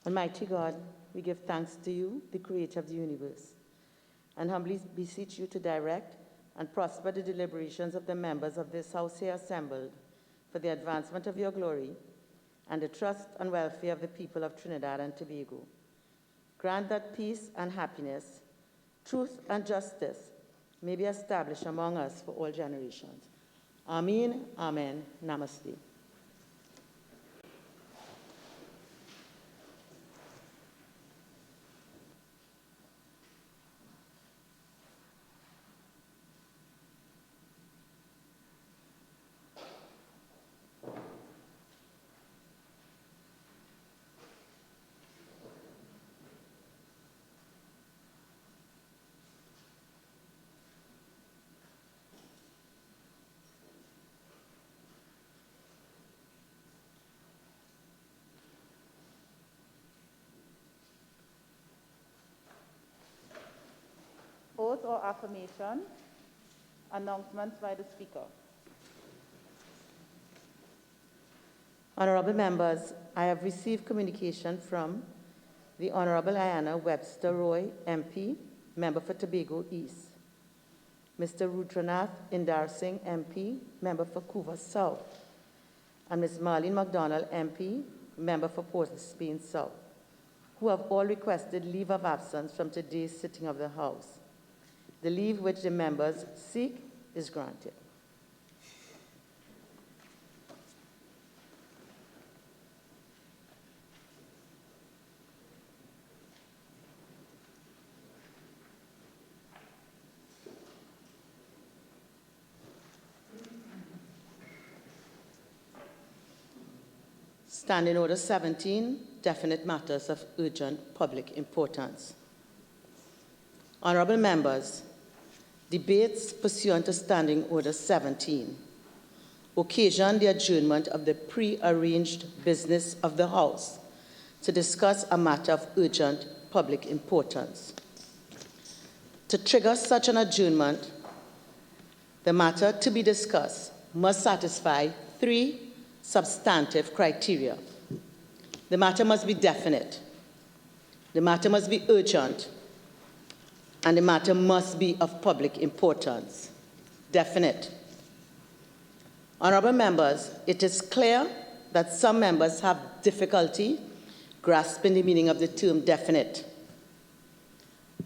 Almighty God, we give thanks to you, the creator of the universe, and humbly beseech you to direct and prosper the deliberations of the members of this house here assembled for the advancement of your glory and the trust and welfare of the people of Trinidad and Tobago. Grant that peace and happiness, truth and justice may be established among us for all generations. Amen, amen, namaste. Oath or affirmation. Announcements by the Speaker. Honorable members, I have received communication from the Honorable Ayanna Webster Roy, MP, Member for Tobago East, Mr. Rudranath Indar Singh, MP, Member for Couva South, and Ms. Marlene MacDonald, MP, Member for Port of Spain South, who have all requested leave of absence from today's sitting of the House. The leave which the members seek is granted. Standing Order 17, definite matters of urgent public importance. Honorable members, debates pursuant to Standing Order 17 occasioned the adjournment of the pre-arranged business of the House to discuss a matter of urgent public importance. To trigger such an adjournment, the matter to be discussed must satisfy 3 substantive criteria. The matter must be definite, the matter must be urgent, and the matter must be of public importance. Definite. Honorable members, it is clear that some members have difficulty grasping the meaning of the term definite.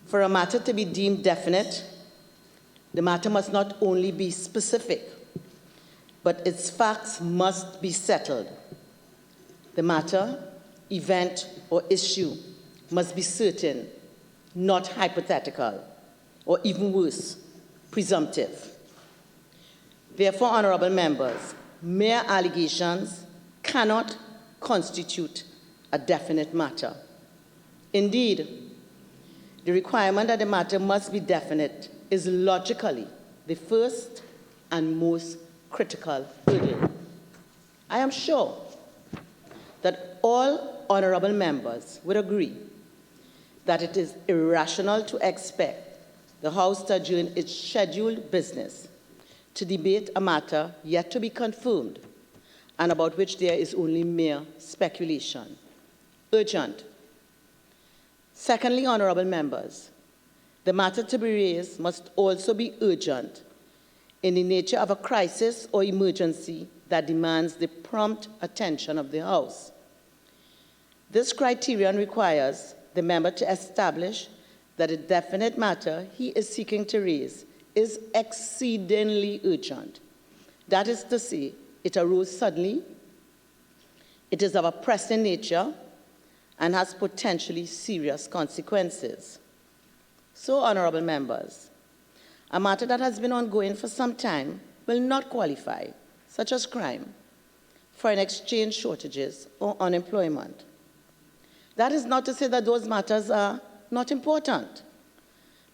For a matter to be deemed definite, the matter must not only be specific, but its facts must be settled. The matter, event, or issue must be certain, not hypothetical, or even worse, presumptive. Therefore, honorable members, mere allegations cannot constitute a definite matter. Indeed, the requirement that the matter must be definite is logically the first and most critical hurdle. I am sure that all honorable members would agree that it is irrational to expect the House to adjourn its scheduled business to debate a matter yet to be confirmed and about which there is only mere speculation. Urgent. Secondly, honorable members, the matter to be raised must also be urgent in the nature of a crisis or emergency that demands the prompt attention of the House. This criterion requires the member to establish that a definite matter he is seeking to raise is exceedingly urgent. That is to say, it arose suddenly, it is of a pressing nature, and has potentially serious consequences. So, honorable members, a matter that has been ongoing for some time will not qualify, such as crime, foreign exchange shortages, or unemployment. That is not to say that those matters are not important,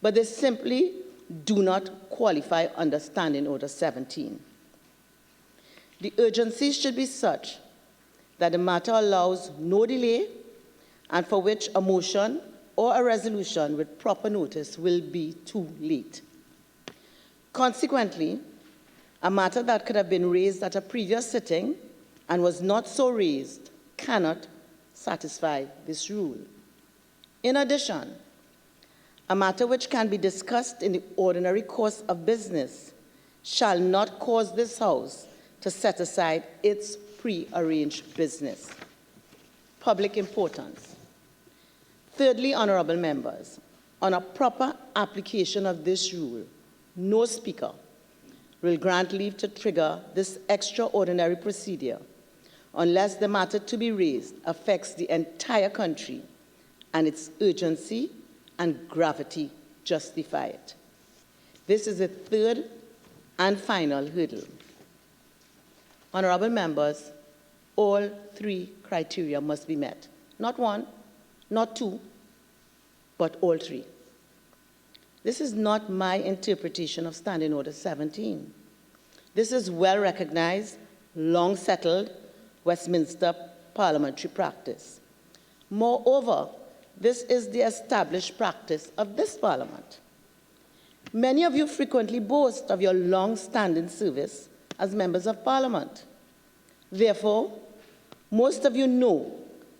but they simply do not qualify under Standing Order 17. The urgency should be such that the matter allows no delay and for which a motion or a resolution with proper notice will be too late. Consequently, a matter that could have been raised at a previous sitting and was not so raised cannot satisfy this rule. In addition, a matter which can be discussed in the ordinary course of business shall not cause this House to set aside its pre-arranged business. Public importance. Thirdly, honorable members, on a proper application of this rule, no speaker will grant leave to trigger this extraordinary procedure unless the matter to be raised affects the entire country and its urgency and gravity justify it. This is the third and final hurdle. Honorable members, all three criteria must be met. Not one, not two, but all three. This is not my interpretation of Standing Order 17. This is well-recognized, long-settled Westminster parliamentary practice. Moreover, this is the established practice of this Parliament. Many of you frequently boast of your long-standing service as members of Parliament. Therefore, most of you know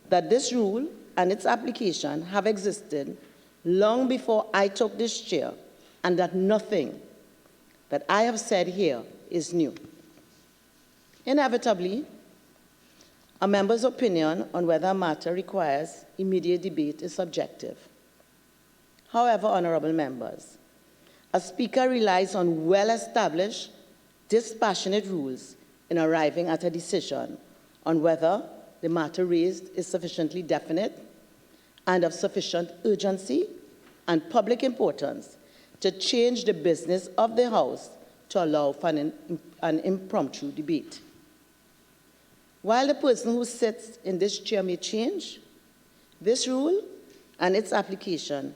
that this rule and its application have existed long before I took this chair, and that nothing that I have said here is new. Inevitably, a member's opinion on whether a matter requires immediate debate is subjective. However, honorable members, a speaker relies on well-established, dispassionate rules in arriving at a decision on whether the matter raised is sufficiently definite and of sufficient urgency and public importance to change the business of the House to allow for an impromptu debate. While the person who sits in this chair may change, this rule and its application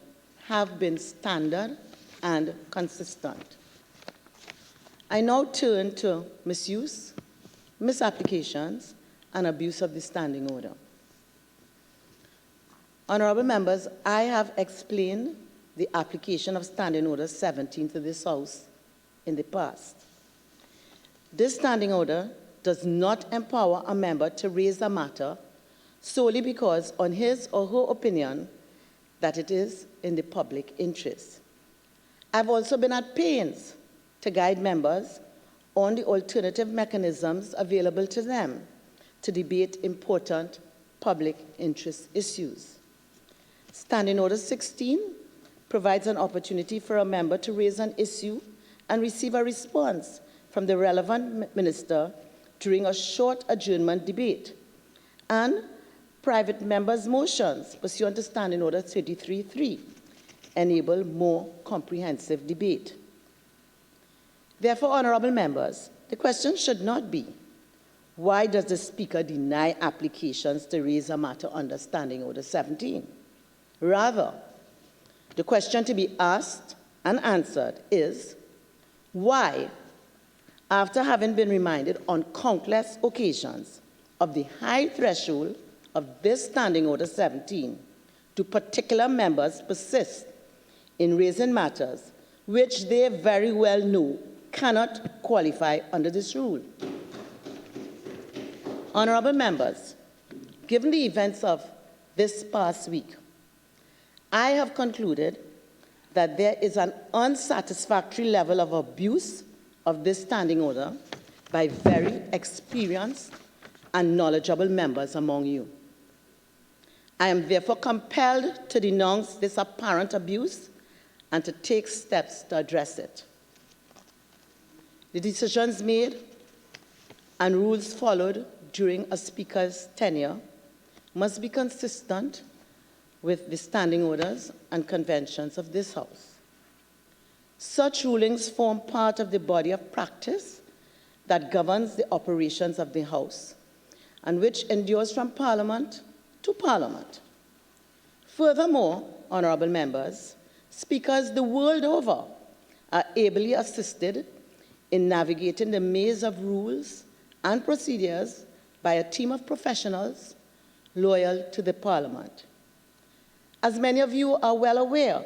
have been standard and consistent. I now turn to misuse, misapplications, and abuse of the standing order. Honorable members, I have explained the application of Standing Order 17 to this House in the past. This standing order does not empower a member to raise a matter solely because, on his or her opinion, that it is in the public interest. I've also been at pains to guide members on the alternative mechanisms available to them to debate important public interest issues. Standing Order 16 provides an opportunity for a member to raise an issue and receive a response from the relevant minister during a short adjournment debate, and private members' motions pursuant to Standing Order 33.3 enable more comprehensive debate. Therefore, honorable members, the question should not be, why does the Speaker deny applications to raise a matter under Standing Order 17? Rather, the question to be asked and answered is, why, after having been reminded on countless occasions of the high threshold of this Standing Order 17, do particular members persist in raising matters which they very well know cannot qualify under this rule? Honorable members, given the events of this past week, I have concluded that there is an unsatisfactory level of abuse of this standing order by very experienced and knowledgeable members among you. I am therefore compelled to denounce this apparent abuse and to take steps to address it. The decisions made and rules followed during a speaker's tenure must be consistent with the standing orders and conventions of this House. Such rulings form part of the body of practice that governs the operations of the House and which endures from Parliament to Parliament. Furthermore, honorable members, speakers the world over are ably assisted in navigating the maze of rules and procedures by a team of professionals loyal to the Parliament. As many of you are well aware,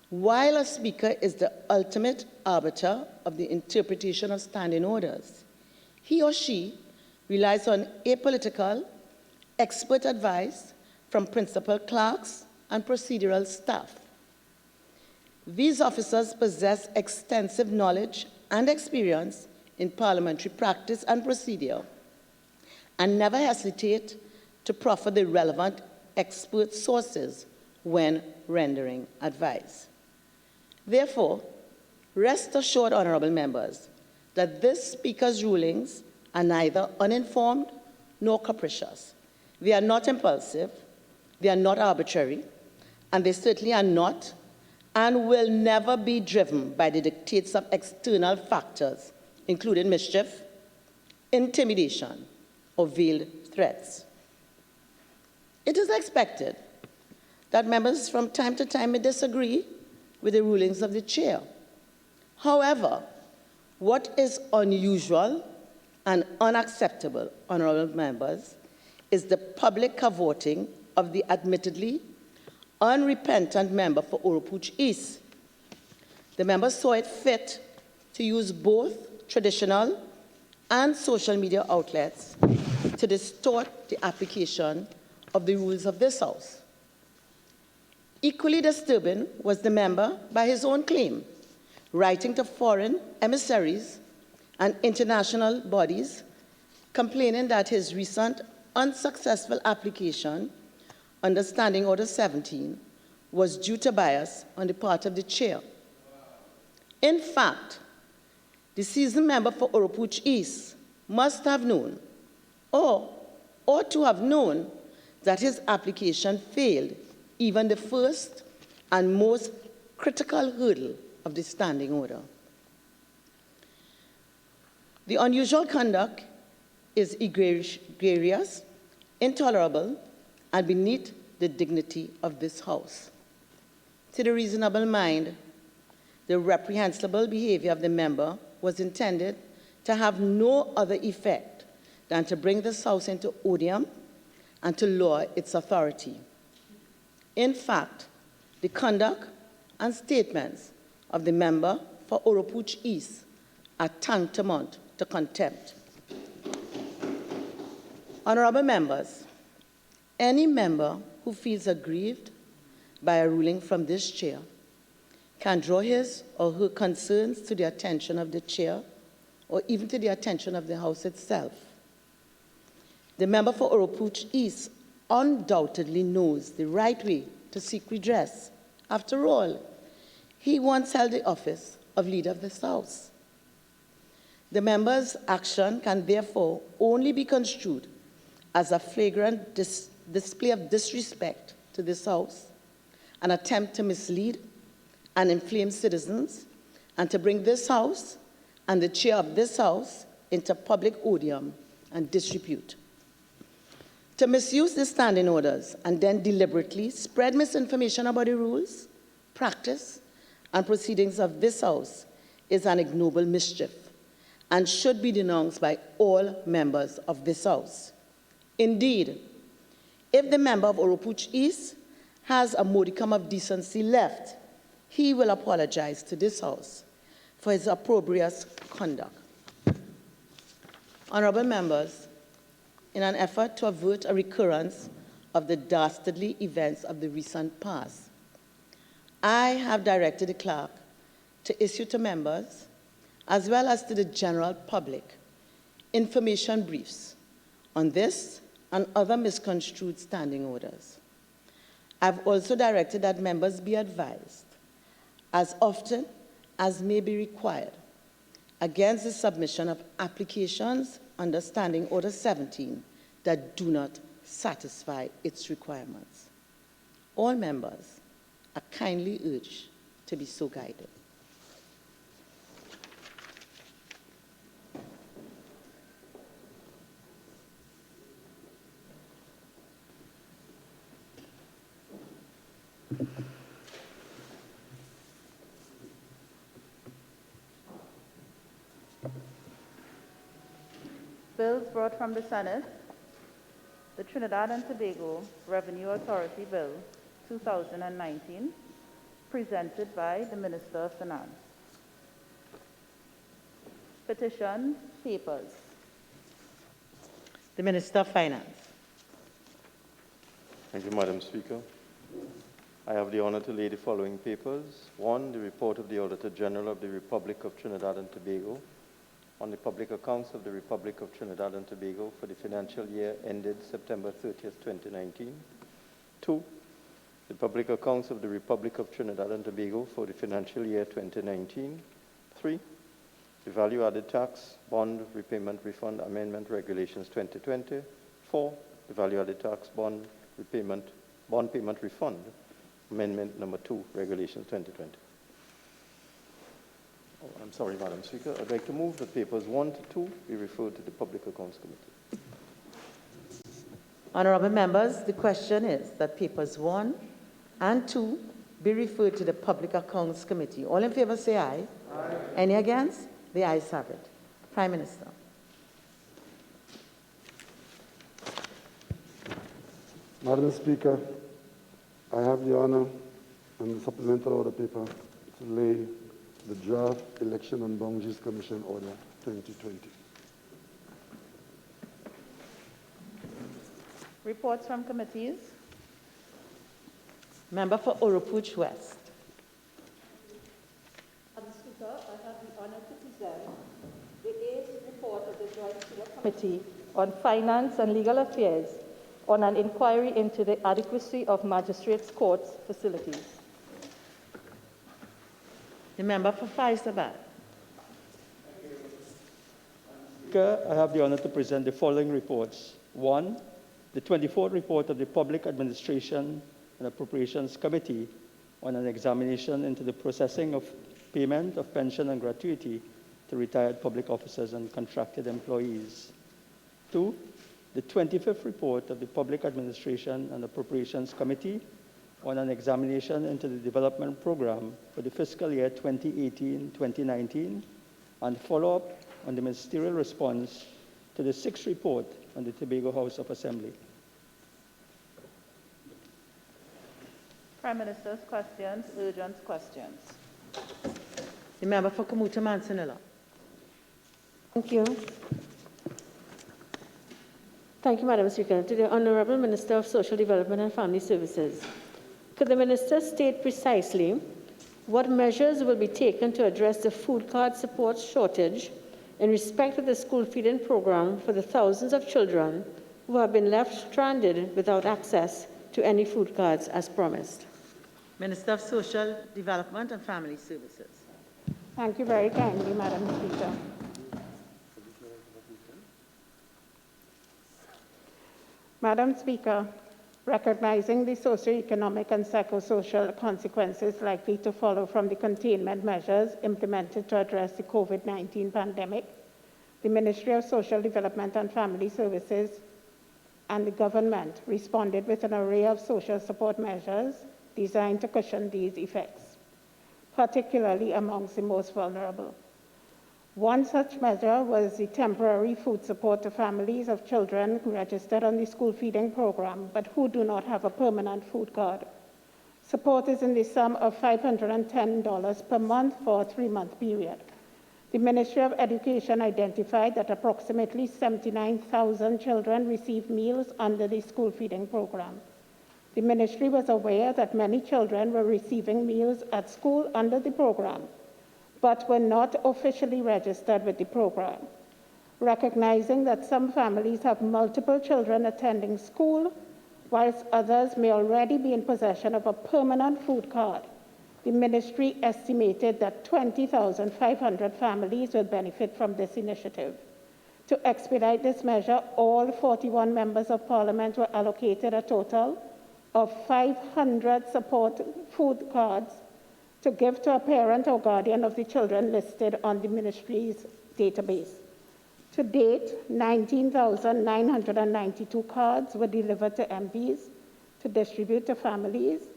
while a speaker is the ultimate arbiter of the interpretation of standing orders, he or she relies on apolitical, expert advice from principal clerks and procedural staff. These officers possess extensive knowledge and experience in parliamentary practice and procedure, and never hesitate to proffer the relevant expert sources when rendering advice. Therefore, rest assured, honorable members, that this Speaker's rulings are neither uninformed nor capricious. They are not impulsive, they are not arbitrary, and they certainly are not and will never be driven by the dictates of external factors, including mischief, intimidation, or veiled threats. It is expected that members from time to time may disagree with the rulings of the chair. However, what is unusual and unacceptable, honorable members, is the public cavorting of the admittedly unrepentant member for Oropouche East. The member saw it fit to use both traditional and social media outlets to distort the application of the rules of this House. Equally disturbing was the member, by his own claim, writing to foreign emissaries and international bodies, complaining that his recent unsuccessful application under Standing Order 17 was due to bias on the part of the chair. In fact, the seasoned member for Oropouche East must have known, or ought to have known, that his application failed even the first and most critical hurdle of the standing order. The unusual conduct is egregious, intolerable, and beneath the dignity of this House. To the reasonable mind, the reprehensible behavior of the member was intended to have no other effect than to bring this House into odium and to lower its authority. In fact, the conduct and statements of the member for Oropouche East are tantamount to contempt. Honorable members, any member who feels aggrieved by a ruling from this chair can draw his or her concerns to the attention of the chair or even to the attention of the House itself. The member for Oropouche East undoubtedly knows the right way to seek redress. After all, he once held the office of Leader of this House. The member's action can therefore only be construed as a flagrant display of disrespect to this House, an attempt to mislead and inflame citizens, and to bring this House and the chair of this House into public odium and disrepute. To misuse the standing orders and then deliberately spread misinformation about the rules, practice, and proceedings of this House is an ignoble mischief and should be denounced by all members of this House. Indeed, if the member of Oropouche East has a modicum of decency left, he will apologize to this House for his opprobrious conduct. Honorable members, in an effort to avert a recurrence of the dastardly events of the recent past, I have directed the clerk to issue to members, as well as to the general public, information briefs on this and other misconstrued standing orders. I've also directed that members be advised, as often as may be required, against the submission of applications under Standing Order 17 that do not satisfy its requirements. All members are kindly urged to be so guided. Bills brought from the Senate. The Trinidad and Tobago Revenue Authority Bill 2019, presented by the Minister of Finance. Petition papers. The Minister of Finance. Thank you, Madam Speaker. I have the honor to lay the following papers. 1, the report of the Auditor General of the Republic of Trinidad and Tobago on the public accounts of the Republic of Trinidad and Tobago for the financial year ended September 30th, 2019. 2, the public accounts of the Republic of Trinidad and Tobago for the financial year 2019. 3, the value-added tax, bond repayment refund amendment regulations 2020. 4, the value-added tax, bond payment refund amendment number 2, regulations 2020. Oh, I'm sorry, Madam Speaker. I'd like to move that papers 1 to 2 be referred to the Public Accounts Committee. Honorable members, the question is that papers 1 and 2 be referred to the Public Accounts Committee. All in favor say aye. Aye. Any against? The ayes have it. Prime Minister. Madam Speaker, I have the honor and the supplemental order paper to lay the draft Election and Boundaries Commission Order 2020. Reports from committees. Member for Oropouche West. Madam Speaker, I have the honor to present the 8th report of the Joint Select Committee on Finance and Legal Affairs on an inquiry into the adequacy of magistrates' courts facilities. The member for Faisabad. Speaker, I have the honor to present the following reports. 1, the 24th report of the Public Administration and Appropriations Committee on an examination into the processing of payment of pension and gratuity to retired public officers and contracted employees. 2, the 25th report of the Public Administration and Appropriations Committee on an examination into the development program for the fiscal year 2018-2019 and follow-up on the ministerial response to the 6th report on the Tobago House of Assembly. Prime Minister's questions, urgent questions. The member for Kamuta Mansanilla. Thank you. Thank you, Madam Speaker. To the Honourable Minister of Social Development and Family Services, could the Minister state precisely what measures will be taken to address the food card support shortage in respect of the school feeding program for the thousands of children who have been left stranded without access to any food cards as promised? Minister of Social Development and Family Services. Thank you very kindly, Madam Speaker. Madam Speaker, recognizing the socio-economic and psychosocial consequences likely to follow from the containment measures implemented to address the COVID-19 pandemic, the Ministry of Social Development and Family Services and the government responded with an array of social support measures designed to cushion these effects, particularly amongst the most vulnerable. One such measure was the temporary food support to families of children registered on the school feeding program, but who do not have a permanent food card. Support is in the sum of $510 per month for a 3-month period. The Ministry of Education identified that approximately 79,000 children received meals under the school feeding program. The Ministry was aware that many children were receiving meals at school under the program, but were not officially registered with the program. Recognizing that some families have multiple children attending school, whilst others may already be in possession of a permanent food card, the Ministry estimated that 20,500 families will benefit from this initiative. To expedite this measure, all 41 members of Parliament were allocated a total of 500 support food cards to give to a parent or guardian of the children listed on the Ministry's database. To date, 19,992 cards were delivered to MPs to distribute to families.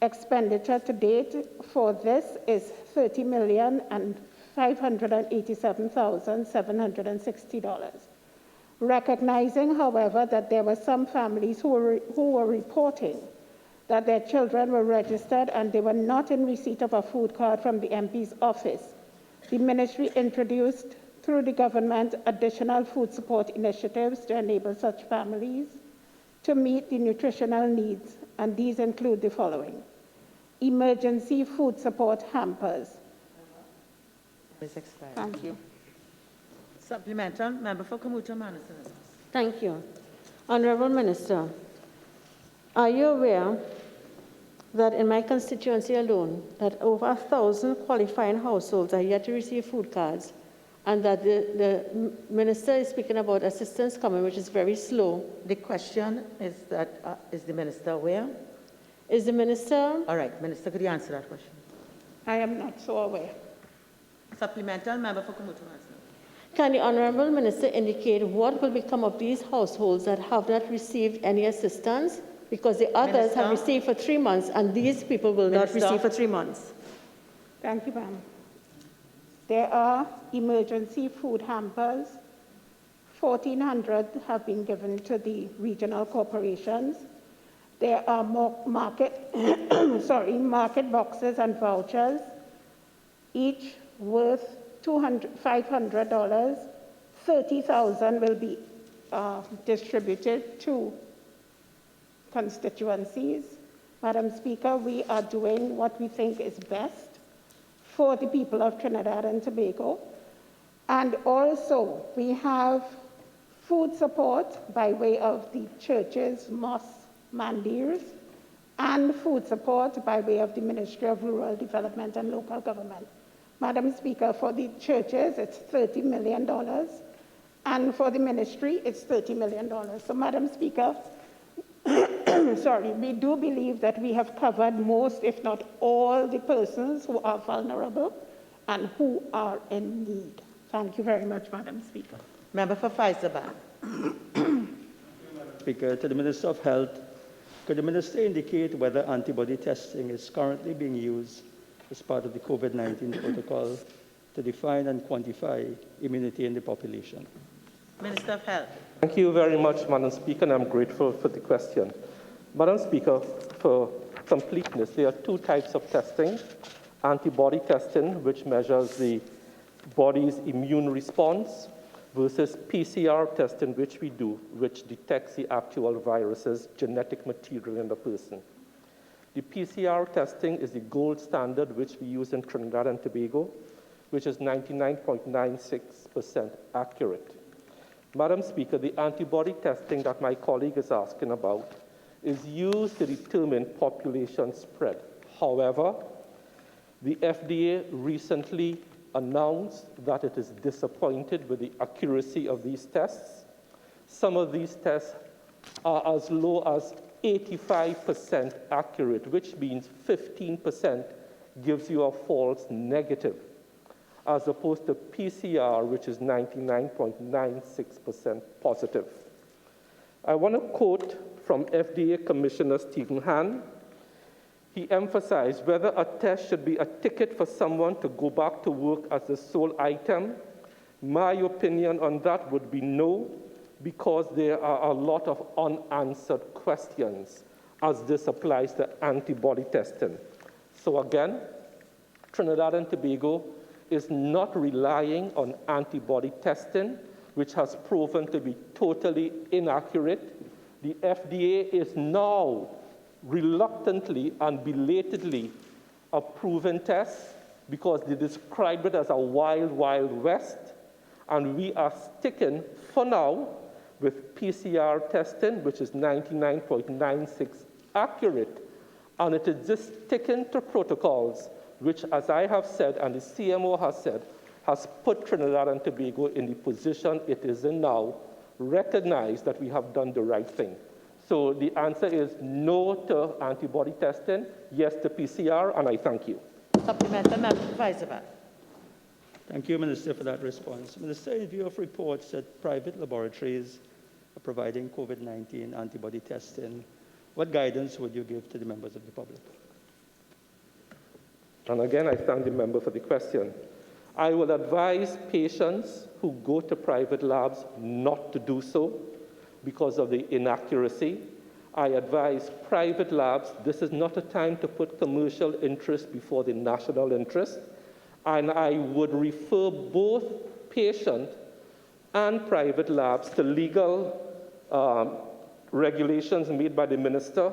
Expenditure to date for this is $30,587,760. Recognizing, however, that there were some families who were reporting that their children were registered and they were not in receipt of a food card from the MP's office, the Ministry introduced, through the government, additional food support initiatives to enable such families to meet the nutritional needs, and these include the following: emergency food support hampers. Ms. Expired. Thank you. Supplemental, member for Kamuta Madison. Thank you. Honorable Minister, are you aware that in my constituency alone, that over 1,000 qualifying households are yet to receive food cards, and that the minister is speaking about assistance coming, which is very slow? The question is that, is the minister aware? Is the minister? All right, minister, could you answer that question? I am not so aware. Supplemental, member for Kamuta Madison. Can the honorable minister indicate what will become of these households that have not received any assistance? Because the others have received for 3 months, and these people will not receive for 3 months. Thank you, ma'am. There are emergency food hampers. 1,400 have been given to the regional corporations. There are market boxes and vouchers, each worth $500. 30,000 will be distributed to constituencies. Madam Speaker, we are doing what we think is best for the people of Trinidad and Tobago. And also, we have food support by way of the churches, mosques, mandirs, and food support by way of the Ministry of Rural Development and Local Government. Madam Speaker, for the churches, it's $30 million, and for the ministry, it's $30 million. So, Madam Speaker, we do believe that we have covered most, if not all, the persons who are vulnerable and who are in need. Thank you very much, Madam Speaker. Member for Faisaban. Speaker, to the Minister of Health, could the Minister indicate whether antibody testing is currently being used as part of the COVID-19 protocol to define and quantify immunity in the population? Minister of Health. Thank you very much, Madam Speaker, and I'm grateful for the question. Madam Speaker, for completeness, there are two types of testing: antibody testing, which measures the body's immune response, versus PCR testing, which we do, which detects the actual virus's genetic material in the person. The PCR testing is the gold standard which we use in Trinidad and Tobago, which is 99.96% accurate. Madam Speaker, the antibody testing that my colleague is asking about is used to determine population spread. However, the FDA recently announced that it is disappointed with the accuracy of these tests. Some of these tests are as low as 85% accurate, which means 15% gives you a false negative, as opposed to PCR, which is 99.96% positive. I want to quote from FDA Commissioner Stephen Hahn. He emphasized whether a test should be a ticket for someone to go back to work as the sole item. My opinion on that would be no, because there are a lot of unanswered questions as this applies to antibody testing. So again, Trinidad and Tobago is not relying on antibody testing, which has proven to be totally inaccurate. The FDA is now reluctantly and belatedly approving tests because they describe it as a wild, wild west, and we are sticking, for now, with PCR testing, which is 99.96% accurate, and it is just sticking to protocols, which, as I have said, and the CMO has said, has put Trinidad and Tobago in the position it is in now, recognize that we have done the right thing. So the answer is no to antibody testing, yes to PCR, and I thank you. Supplemental, Member for Faisaban. Thank you, Minister, for that response. Minister, in view of reports that private laboratories are providing COVID-19 antibody testing, what guidance would you give to the members of the public? And again, I thank the member for the question. I will advise patients who go to private labs not to do so because of the inaccuracy. I advise private labs, this is not a time to put commercial interest before the national interest, and I would refer both patient and private labs to legal regulations made by the minister,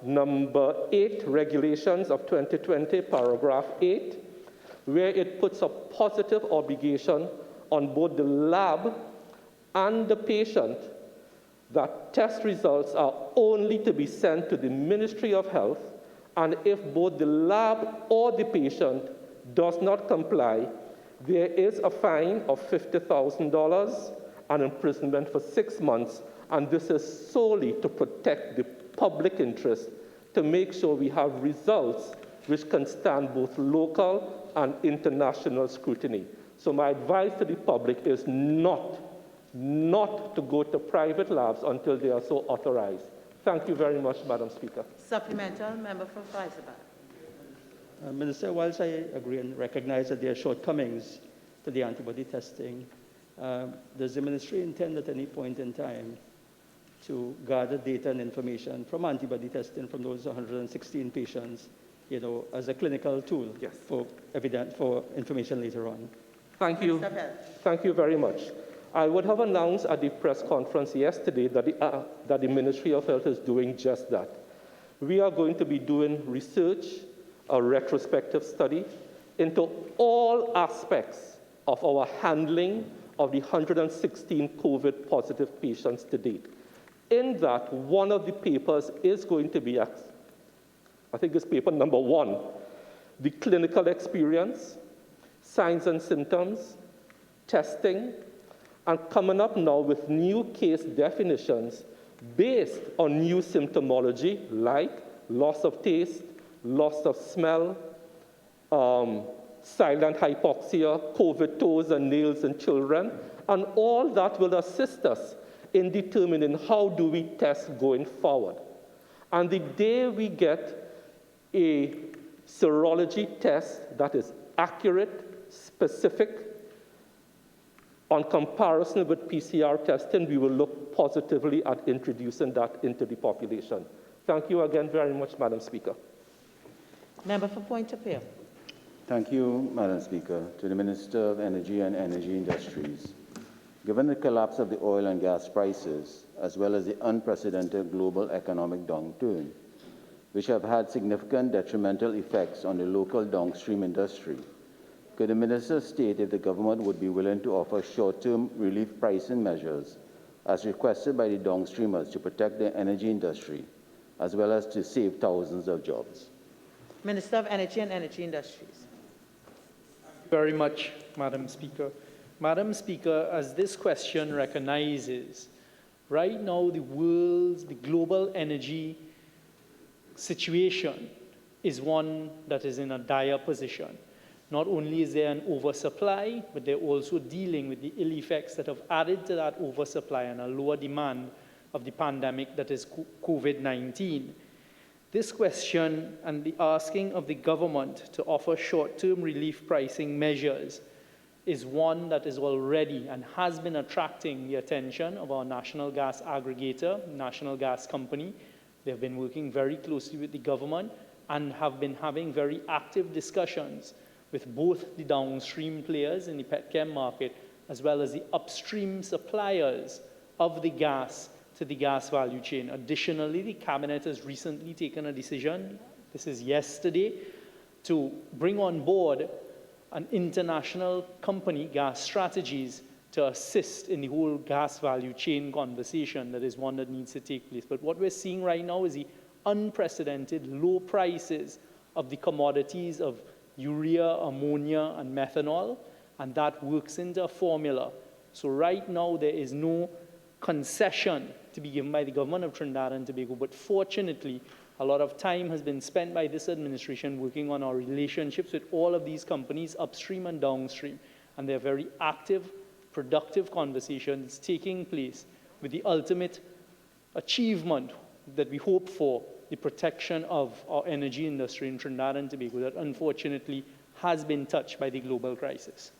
number 8, regulations of 2020, paragraph 8, where it puts a positive obligation on both the lab and the patient that test results are only to be sent to the Ministry of Health, and if both the lab or the patient does not comply, there is a fine of $50,000 and imprisonment for 6 months, and this is solely to protect the public interest, to make sure we have results which can stand both local and international scrutiny. So my advice to the public is not to go to private labs until they are so authorized. Thank you very much, Madam Speaker. Supplemental, member for Fyzabad. Minister, whilst I agree and recognize that there are shortcomings to the antibody testing, does the ministry intend at any point in time to gather data and information from antibody testing from those 116 patients, as a clinical tool for information later on? Thank you. Thank you very much. I would have announced at the press conference yesterday that the Ministry of Health is doing just that. We are going to be doing research, a retrospective study into all aspects of our handling of the 116 COVID positive patients to date. In that, one of the papers is going to be, I think it's paper number 1, the clinical experience, signs and symptoms, testing, and coming up now with new case definitions based on new symptomology like loss of taste, loss of smell, silent hypoxia, COVID toes and nails in children, and all that will assist us in determining how do we test going forward. And the day we get a serology test that is accurate, specific, on comparison with PCR testing, we will look positively at introducing that into the population. Thank you again very much, Madam Speaker. Member for Point-of-View. Thank you, Madam Speaker. To the Minister of Energy and Energy Industries. Given the collapse of the oil and gas prices, as well as the unprecedented global economic downturn, which have had significant detrimental effects on the local downstream industry, could the Minister state if the government would be willing to offer short-term relief pricing measures as requested by the downstreamers to protect the energy industry, as well as to save thousands of jobs? Minister of Energy and Energy Industries. Thank you very much, Madam Speaker. Madam Speaker, as this question recognizes, right now the global energy situation is one that is in a dire position. Not only is there an oversupply, but they're also dealing with the ill effects that have added to that oversupply and a lower demand of the pandemic that is COVID-19. This question and the asking of the government to offer short-term relief pricing measures is one that is already and has been attracting the attention of our national gas aggregator, National Gas Company. They've been working very closely with the government and have been having very active discussions with both the downstream players in the petchem market as well as the upstream suppliers of the gas to the gas value chain. Additionally, the Cabinet has recently taken a decision, this is yesterday, to bring on board an international company, Gas Strategies, to assist in the whole gas value chain conversation. That is one that needs to take place. But what we're seeing right now is the unprecedented low prices of the commodities of urea, ammonia, and methanol, and that works into a formula. So right now, there is no concession to be given by the government of Trinidad and Tobago, but fortunately, a lot of time has been spent by this administration working on our relationships with all of these companies, upstream and downstream, and they're very active, productive conversations taking place with the ultimate achievement that we hope for, the protection of our energy industry in Trinidad and Tobago that unfortunately has been touched by the global crisis.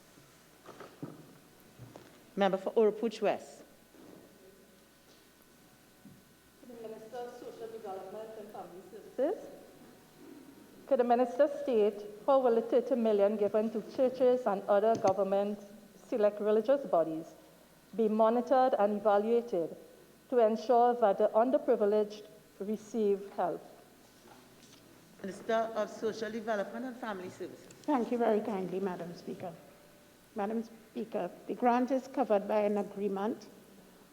Member for Oropouche West. The Minister of Social Development and Family Services. Could the Minister state how will the 30 million given to churches and other government select religious bodies be monitored and evaluated to ensure that the underprivileged receive help. Minister of Social Development and Family Services. Thank you very kindly, Madam Speaker. Madam Speaker, the grant is covered by an agreement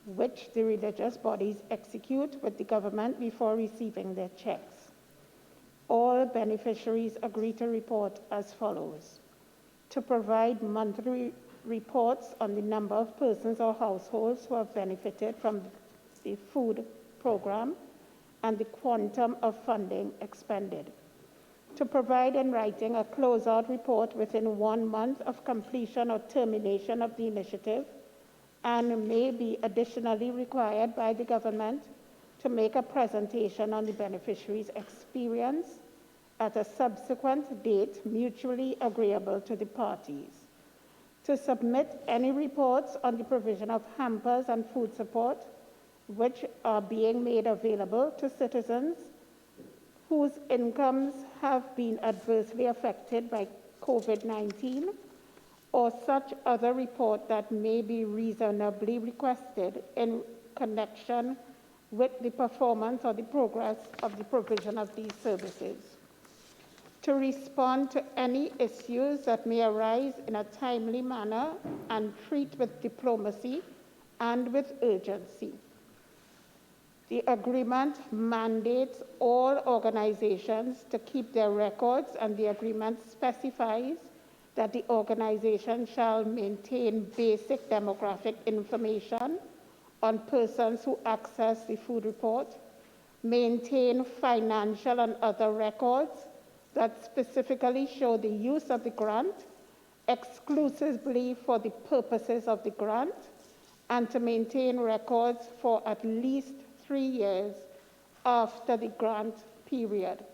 which the religious bodies execute with the government before receiving their checks. All beneficiaries agree to report as follows: to provide monthly reports on the number of persons or households who have benefited from the food program and the quantum of funding expended, to provide in writing a closeout report within 1 month of completion or termination of the initiative, and may be additionally required by the government to make a presentation on the beneficiary's experience at a subsequent date mutually agreeable to the parties, to submit any reports on the provision of hampers and food support which are being made available to citizens whose incomes have been adversely affected by COVID-19, or such other report that may be reasonably requested in connection with the performance or the progress of the provision of these services, to respond to any issues that may arise in a timely manner and treat with diplomacy and with urgency. The agreement mandates all organizations to keep their records, and the agreement specifies that the organization shall maintain basic demographic information on persons who access the food report, maintain financial and other records that specifically show the use of the grant exclusively for the purposes of the grant, and to maintain records for at least 3 years after the grant period.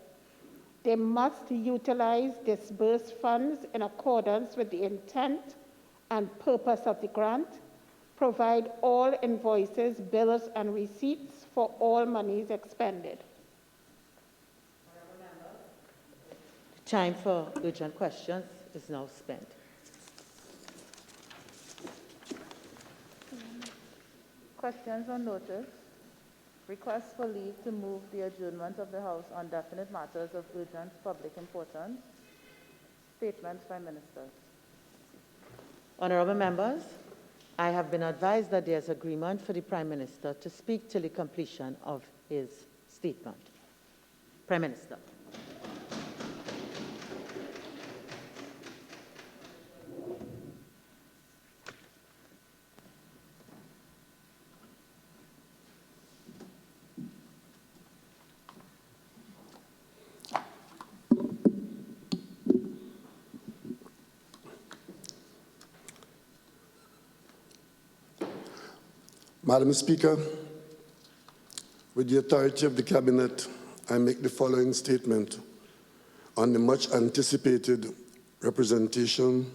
They must utilize disbursed funds in accordance with the intent and purpose of the grant, provide all invoices, bills, and receipts for all monies expended. Time for urgent questions is now spent. Questions on notice. Request for leave to move the adjournment of the House on definite matters of urgent public importance. Statements by ministers. Honorable members, I have been advised that there is agreement for the Prime Minister to speak till the completion of his statement. Prime Minister. Madam Speaker, with the authority of the Cabinet, I make the following statement on the much anticipated representation.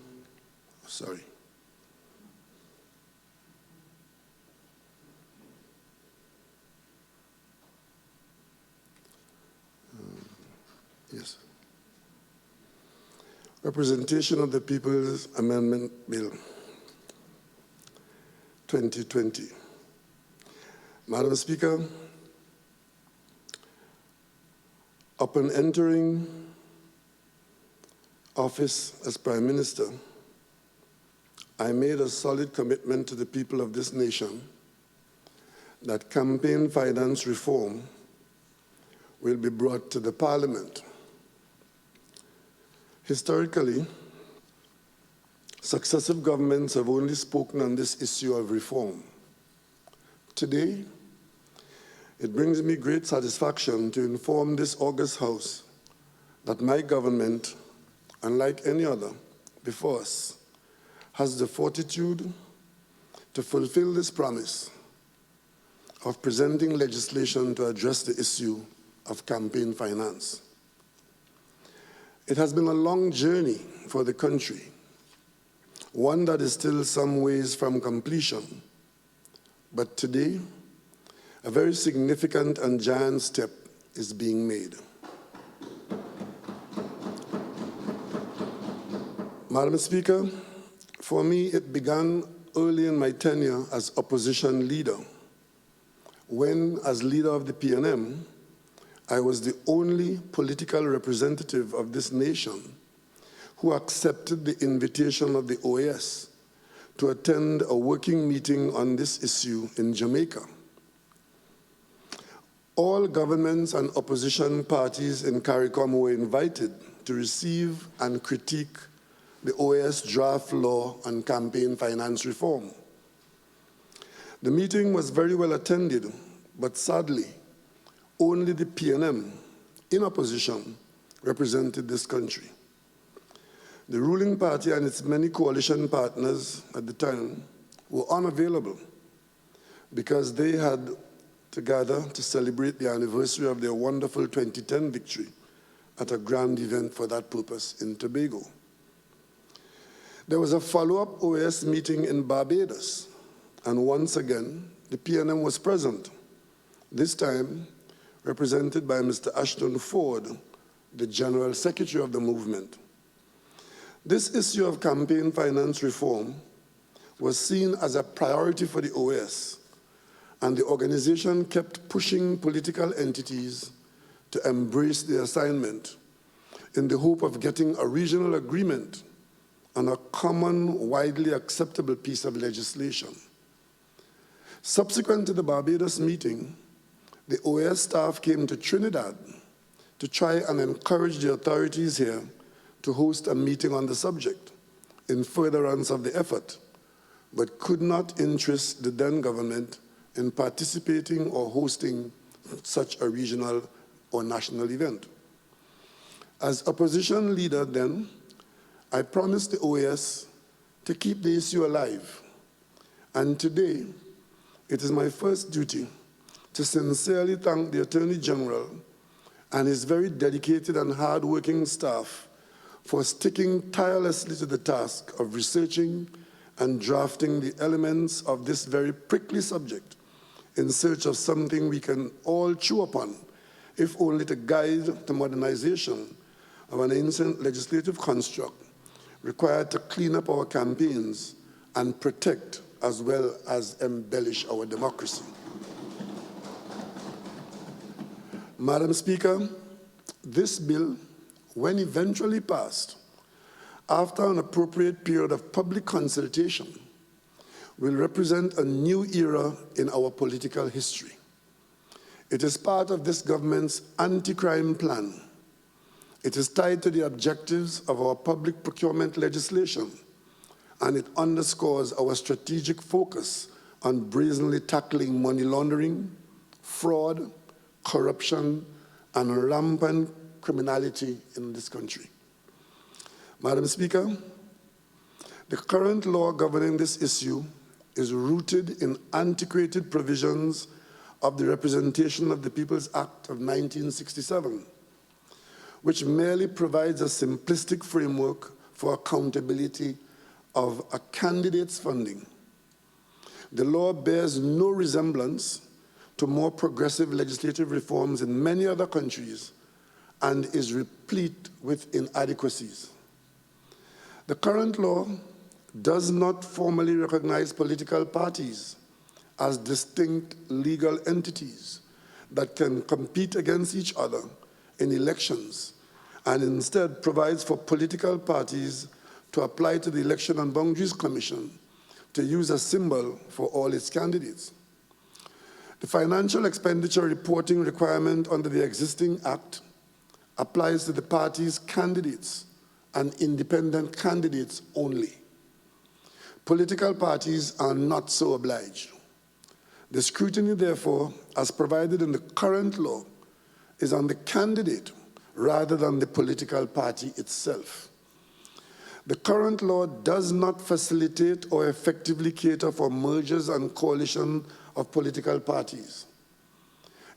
Representation of the People's Amendment Bill 2020. Madam Speaker, upon entering office as Prime Minister, I made a solid commitment to the people of this nation that campaign finance reform will be brought to the Parliament. Historically, successive governments have only spoken on this issue of reform. Today, it brings me great satisfaction to inform this august House that my government, unlike any other before us, has the fortitude to fulfill this promise of presenting legislation to address the issue of campaign finance. It has been a long journey for the country, one that is still some ways from completion, but today, a very significant and giant step is being made. Madam Speaker, for me, it began early in my tenure as opposition leader, when, as leader of the PNM, I was the only political representative of this nation who accepted the invitation of the OAS to attend a working meeting on this issue in Jamaica. All governments and opposition parties in CARICOM were invited to receive and critique the OAS draft law on campaign finance reform. The meeting was very well attended, but sadly, only the PNM, in opposition, represented this country. The ruling party and its many coalition partners at the time were unavailable because they had to gather to celebrate the anniversary of their wonderful 2010 victory at a grand event for that purpose in Tobago. There was a follow-up OAS meeting in Barbados, and once again, the PNM was present, this time represented by Mr. Ashton Ford, the General Secretary of the movement. This issue of campaign finance reform was seen as a priority for the OAS, and the organization kept pushing political entities to embrace the assignment in the hope of getting a regional agreement on a common, widely acceptable piece of legislation. Subsequent to the Barbados meeting, the OAS staff came to Trinidad to try and encourage the authorities here to host a meeting on the subject in furtherance of the effort, but could not interest the then government in participating or hosting such a regional or national event. As opposition leader then, I promised the OAS to keep the issue alive, and today it is my first duty to sincerely thank the Attorney General and his very dedicated and hard-working staff for sticking tirelessly to the task of researching and drafting the elements of this very prickly subject in search of something we can all chew upon, if only to guide the modernization of an ancient legislative construct required to clean up our campaigns and protect as well as embellish our democracy. Madam Speaker, this bill, when eventually passed, after an appropriate period of public consultation, will represent a new era in our political history. It is part of this government's anti-crime plan. It is tied to the objectives of our public procurement legislation, and it underscores our strategic focus on brazenly tackling money laundering, fraud, corruption, and rampant criminality in this country. Madam Speaker, the current law governing this issue is rooted in antiquated provisions of the Representation of the People's Act of 1967, which merely provides a simplistic framework for accountability of a candidate's funding. The law bears no resemblance to more progressive legislative reforms in many other countries and is replete with inadequacies. The current law does not formally recognize political parties as distinct legal entities that can compete against each other in elections, and instead provides for political parties to apply to the Election and Boundaries Commission to use a symbol for all its candidates. The financial expenditure reporting requirement under the existing Act applies to the party's candidates and independent candidates only. Political parties are not so obliged. The scrutiny, therefore, as provided in the current law, is on the candidate rather than the political party itself. The current law does not facilitate or effectively cater for mergers and coalition of political parties.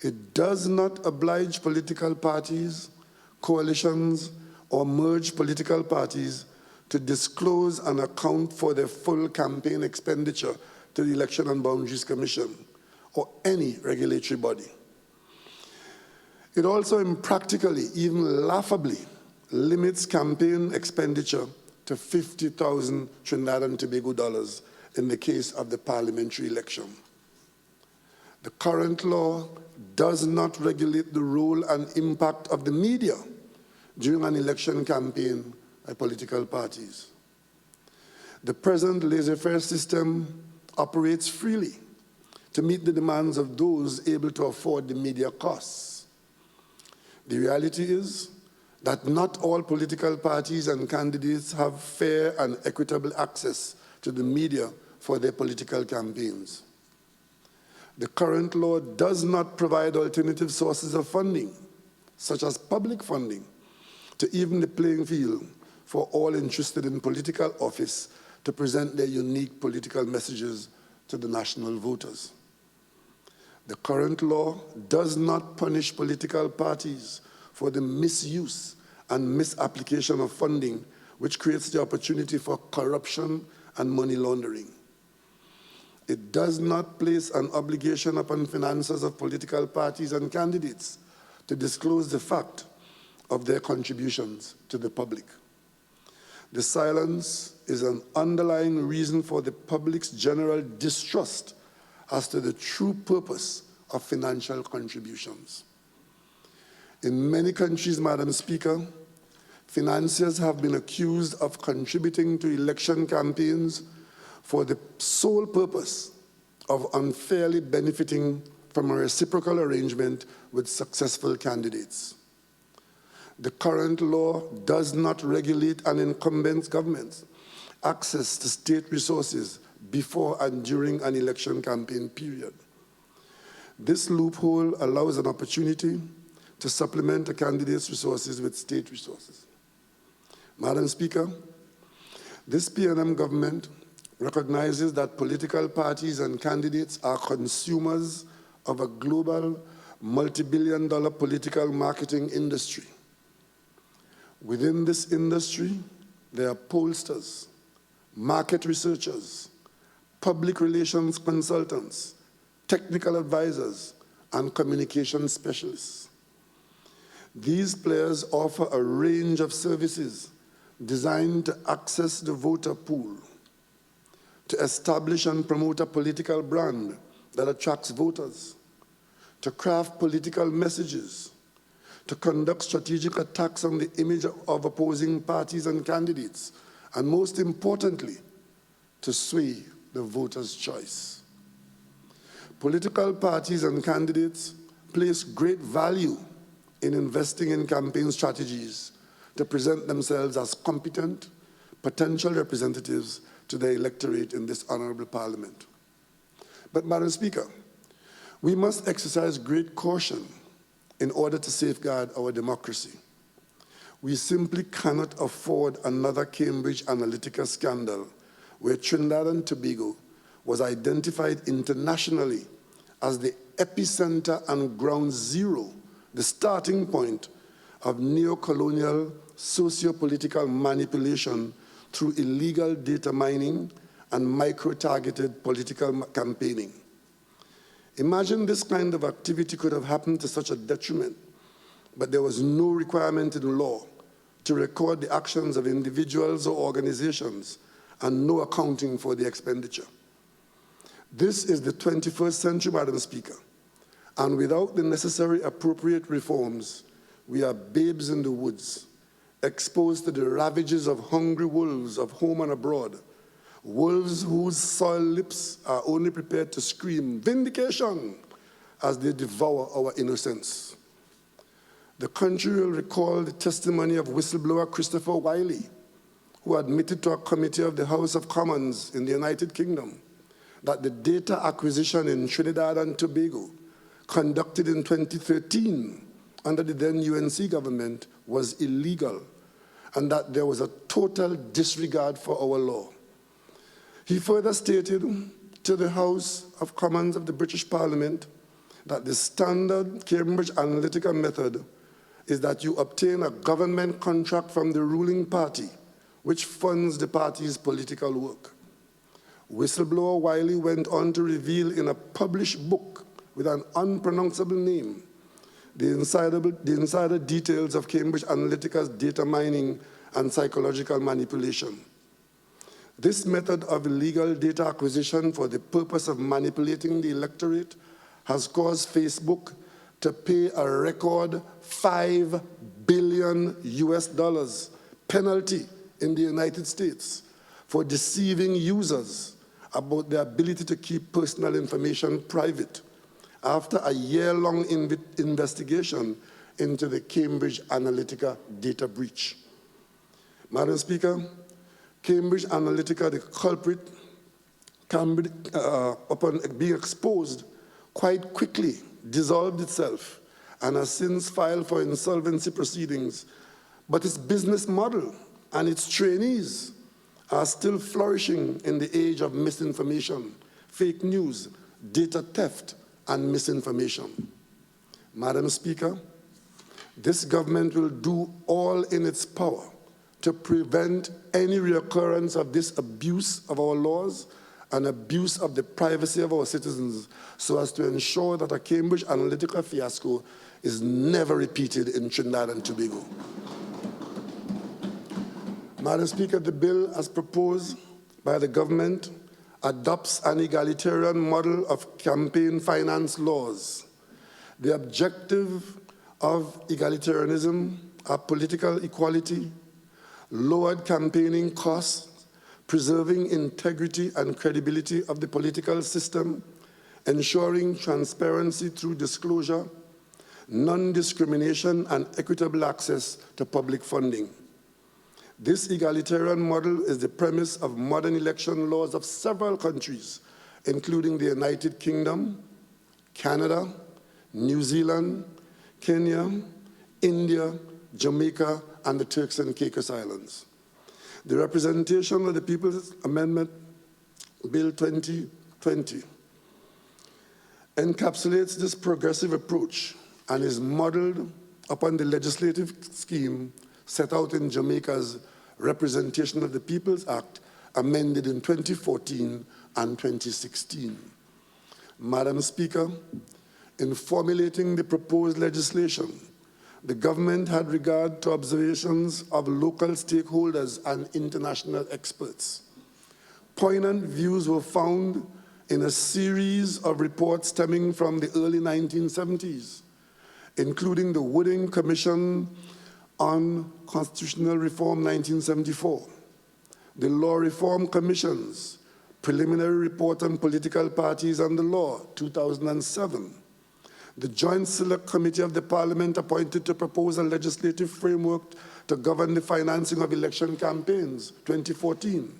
It does not oblige political parties, coalitions, or merged political parties to disclose and account for their full campaign expenditure to the Election and Boundaries Commission or any regulatory body. It also impractically, even laughably, limits campaign expenditure to 50,000 Trinidad and Tobago dollars in the case of the parliamentary election. The current law does not regulate the role and impact of the media during an election campaign by political parties. The present laissez-faire system operates freely to meet the demands of those able to afford the media costs. The reality is that not all political parties and candidates have fair and equitable access to the media for their political campaigns. The current law does not provide alternative sources of funding, such as public funding, to even the playing field for all interested in political office to present their unique political messages to the national voters. The current law does not punish political parties for the misuse and misapplication of funding, which creates the opportunity for corruption and money laundering. It does not place an obligation upon financiers of political parties and candidates to disclose the fact of their contributions to the public. The silence is an underlying reason for the public's general distrust as to the true purpose of financial contributions. In many countries, Madam Speaker, financiers have been accused of contributing to election campaigns for the sole purpose of unfairly benefiting from a reciprocal arrangement with successful candidates. The current law does not regulate an incumbent government's access to state resources before and during an election campaign period. This loophole allows an opportunity to supplement a candidate's resources with state resources. Madam Speaker, this PNM government recognizes that political parties and candidates are consumers of a global, multi-billion-dollar political marketing industry. Within this industry, there are pollsters, market researchers, public relations consultants, technical advisors, and communication specialists. These players offer a range of services designed to access the voter pool, to establish and promote a political brand that attracts voters, to craft political messages, to conduct strategic attacks on the image of opposing parties and candidates, and most importantly, to sway the voter's choice. Political parties and candidates place great value in investing in campaign strategies to present themselves as competent, potential representatives to their electorate in this honorable parliament. But, Madam Speaker, we must exercise great caution in order to safeguard our democracy. We simply cannot afford another Cambridge Analytica scandal where Trinidad and Tobago was identified internationally as the epicenter and ground zero, the starting point of neo-colonial socio-political manipulation through illegal data mining and micro-targeted political campaigning. Imagine this kind of activity could have happened to such a detriment, but there was no requirement in law to record the actions of individuals or organizations and no accounting for the expenditure. This is the 21st century, Madam Speaker, and without the necessary appropriate reforms, we are babes in the woods, exposed to the ravages of hungry wolves of home and abroad, wolves whose soiled lips are only prepared to scream vindication as they devour our innocence. The country will recall the testimony of whistleblower Christopher Wiley, who admitted to a committee of the House of Commons in the United Kingdom that the data acquisition in Trinidad and Tobago conducted in 2013 under the then UNC government was illegal, and that there was a total disregard for our law. He further stated to the House of Commons of the British Parliament that the standard Cambridge Analytica method is that you obtain a government contract from the ruling party, which funds the party's political work. Whistleblower Wiley went on to reveal in a published book with an unpronounceable name the insider details of Cambridge Analytica's data mining and psychological manipulation. This method of illegal data acquisition for the purpose of manipulating the electorate has caused Facebook to pay a record $5 billion US penalty in the United States for deceiving users about their ability to keep personal information private after a year-long investigation into the Cambridge Analytica data breach. Madam Speaker, Cambridge Analytica, the culprit, upon being exposed, quite quickly dissolved itself and has since filed for insolvency proceedings. But its business model and its trainees are still flourishing in the age of misinformation, fake news, data theft, and misinformation. Madam Speaker, this government will do all in its power to prevent any reoccurrence of this abuse of our laws and abuse of the privacy of our citizens, so as to ensure that a Cambridge Analytica fiasco is never repeated in Trinidad and Tobago. Madam Speaker, the bill as proposed by the government adopts an egalitarian model of campaign finance laws. The objective of egalitarianism are political equality, lowered campaigning costs, preserving integrity and credibility of the political system, ensuring transparency through disclosure, non-discrimination and equitable access to public funding. This egalitarian model is the premise of modern election laws of several countries, including the United Kingdom, Canada, New Zealand, Kenya, India, Jamaica, and the Turks and Caicos Islands. The representation of the People's Amendment Bill 2020 encapsulates this progressive approach and is modeled upon the legislative scheme set out in Jamaica's Representation of the People's Act, amended in 2014 and 2016. Madam Speaker, in formulating the proposed legislation, the government had regard to observations of local stakeholders and international experts. Poignant views were found in a series of reports stemming from the early 1970s, including the Wooding Commission on Constitutional Reform 1974, the Law Reform Commission's Preliminary Report on Political Parties and the Law 2007, the Joint Select Committee of the Parliament appointed to propose a legislative framework to govern the financing of election campaigns, 2014.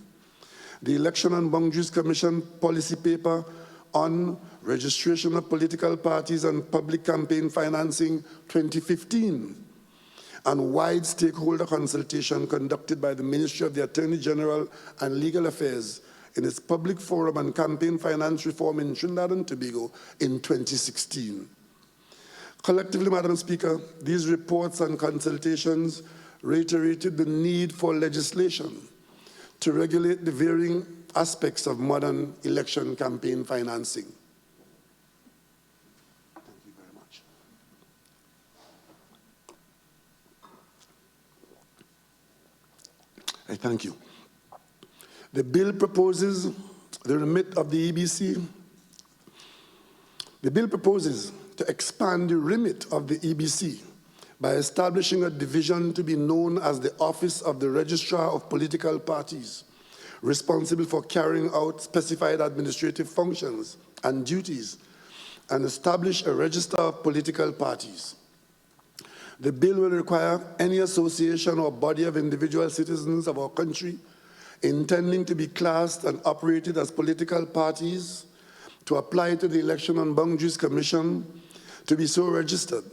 The Election and Boundaries Commission policy paper on registration of political parties and public campaign financing, 2015. And wide stakeholder consultation conducted by the Ministry of the Attorney General and Legal Affairs in its public forum on campaign finance reform in Trinidad and Tobago in 2016. Collectively, Madam Speaker, these reports and consultations reiterated the need for legislation to regulate the varying aspects of modern election campaign financing. Thank you very much. I thank you. The bill proposes the remit of the EBC. The bill proposes to expand the remit of the EBC by establishing a division to be known as the Office of the Registrar of Political Parties, responsible for carrying out specified administrative functions and duties, and establish a register of political parties. The bill will require any association or body of individual citizens of our country intending to be classed and operated as political parties to apply to the Election and Boundaries Commission to be so registered,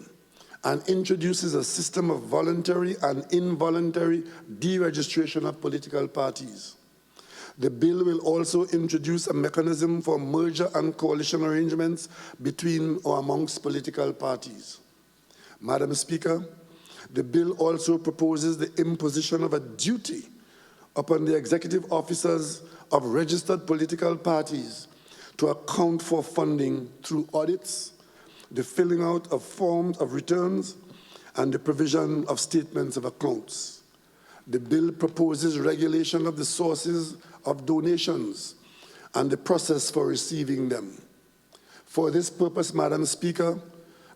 and introduces a system of voluntary and involuntary deregistration of political parties. The bill will also introduce a mechanism for merger and coalition arrangements between or amongst political parties. Madam Speaker, the bill also proposes the imposition of a duty upon the executive officers of registered political parties to account for funding through audits, the filling out of forms of returns, and the provision of statements of accounts. The bill proposes regulation of the sources of donations and the process for receiving them. For this purpose, Madam Speaker,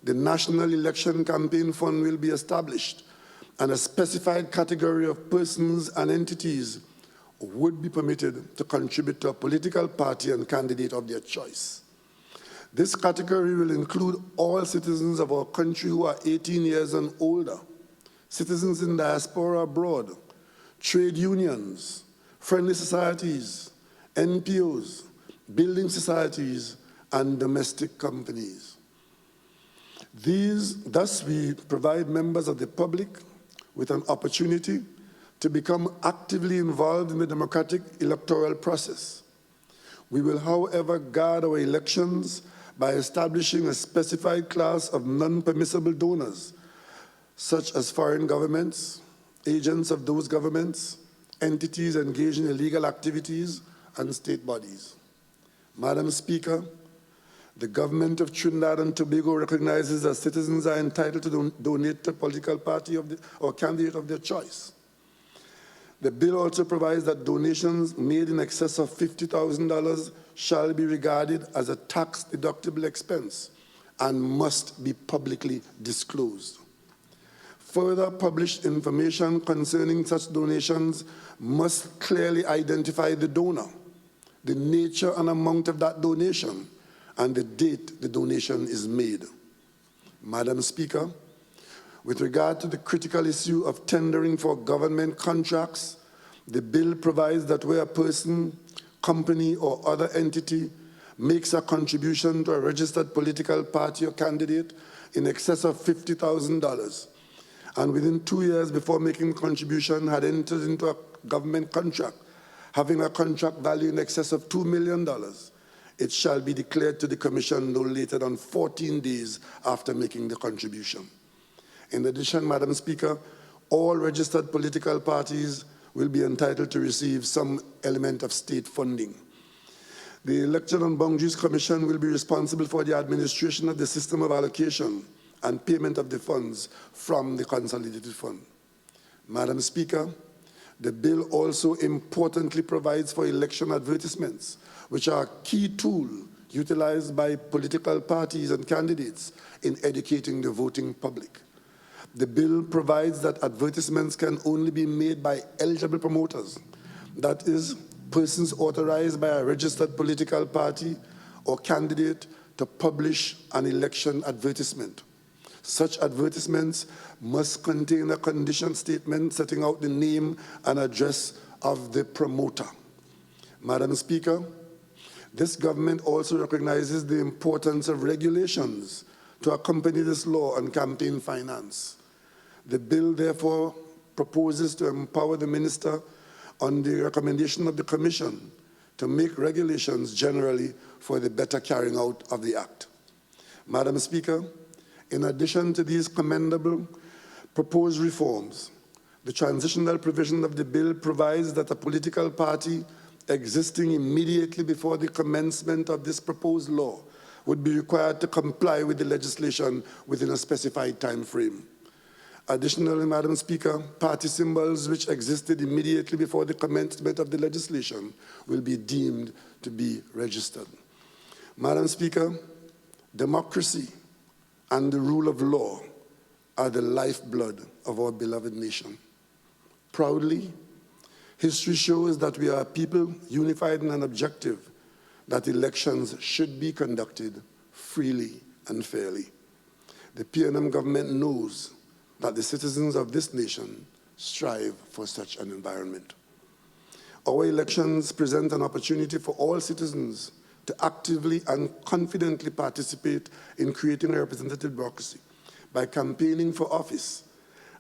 the National Election Campaign Fund will be established, and a specified category of persons and entities would be permitted to contribute to a political party and candidate of their choice. This category will include all citizens of our country who are 18 years and older, citizens in diaspora abroad, trade unions, friendly societies, NPOs, building societies, and domestic companies. Thus, we provide members of the public with an opportunity to become actively involved in the democratic electoral process. We will, however, guard our elections by establishing a specified class of non-permissible donors, such as foreign governments, agents of those governments, entities engaged in illegal activities, and state bodies. Madam Speaker, the government of Trinidad and Tobago recognizes that citizens are entitled to donate to a political party or candidate of their choice. The bill also provides that donations made in excess of $50,000 shall be regarded as a tax-deductible expense and must be publicly disclosed. Further published information concerning such donations must clearly identify the donor, the nature and amount of that donation, and the date the donation is made. Madam Speaker, with regard to the critical issue of tendering for government contracts, the bill provides that where a person, company, or other entity makes a contribution to a registered political party or candidate in excess of $50,000, and within 2 years before making the contribution had entered into a government contract having a contract value in excess of $2 million, it shall be declared to the Commission no later than 14 days after making the contribution. In addition, Madam Speaker, all registered political parties will be entitled to receive some element of state funding. The Election and Boundaries Commission will be responsible for the administration of the system of allocation and payment of the funds from the Consolidated Fund. Madam Speaker, the bill also importantly provides for election advertisements, which are a key tool utilized by political parties and candidates in educating the voting public. The bill provides that advertisements can only be made by eligible promoters, that is, persons authorized by a registered political party or candidate to publish an election advertisement. Such advertisements must contain a condition statement setting out the name and address of the promoter. Madam Speaker, this government also recognizes the importance of regulations to accompany this law on campaign finance. The bill, therefore, proposes to empower the minister on the recommendation of the Commission to make regulations generally for the better carrying out of the Act. Madam Speaker, in addition to these commendable proposed reforms, the transitional provision of the bill provides that a political party existing immediately before the commencement of this proposed law would be required to comply with the legislation within a specified time frame. Additionally, Madam Speaker, party symbols which existed immediately before the commencement of the legislation will be deemed to be registered. Madam Speaker, democracy and the rule of law are the lifeblood of our beloved nation. Proudly, history shows that we are a people unified in an objective that elections should be conducted freely and fairly. The PNM government knows that the citizens of this nation strive for such an environment. Our elections present an opportunity for all citizens to actively and confidently participate in creating a representative democracy by campaigning for office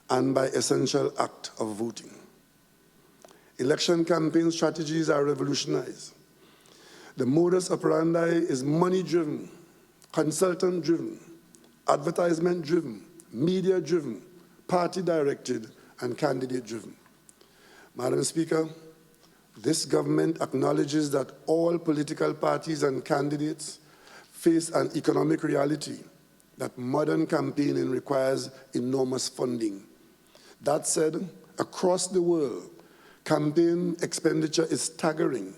and by essential act of voting. Election campaign strategies are revolutionized. The modus operandi is money-driven, consultant-driven, advertisement-driven, media-driven, party-directed, and candidate-driven. Madam Speaker, this government acknowledges that all political parties and candidates face an economic reality that modern campaigning requires enormous funding. That said, across the world, campaign expenditure is staggering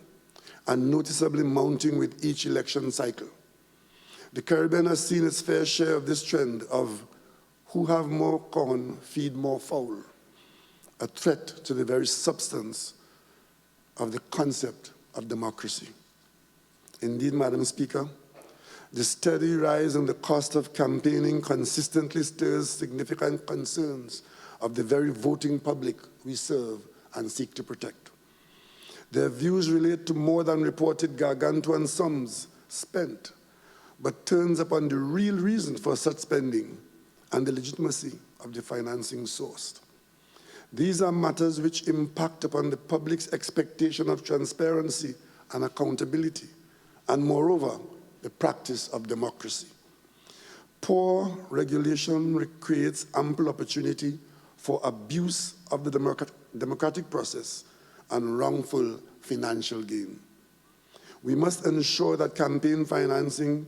and noticeably mounting with each election cycle. The Caribbean has seen its fair share of this trend of who have more corn feed more fowl, a threat to the very substance of the concept of democracy. Indeed, Madam Speaker, the steady rise in the cost of campaigning consistently stirs significant concerns of the very voting public we serve and seek to protect. Their views relate to more than reported gargantuan sums spent, but turns upon the real reason for such spending and the legitimacy of the financing sourced. These are matters which impact upon the public's expectation of transparency and accountability, and moreover, the practice of democracy. Poor regulation creates ample opportunity for abuse of the democratic process and wrongful financial gain. We must ensure that campaign financing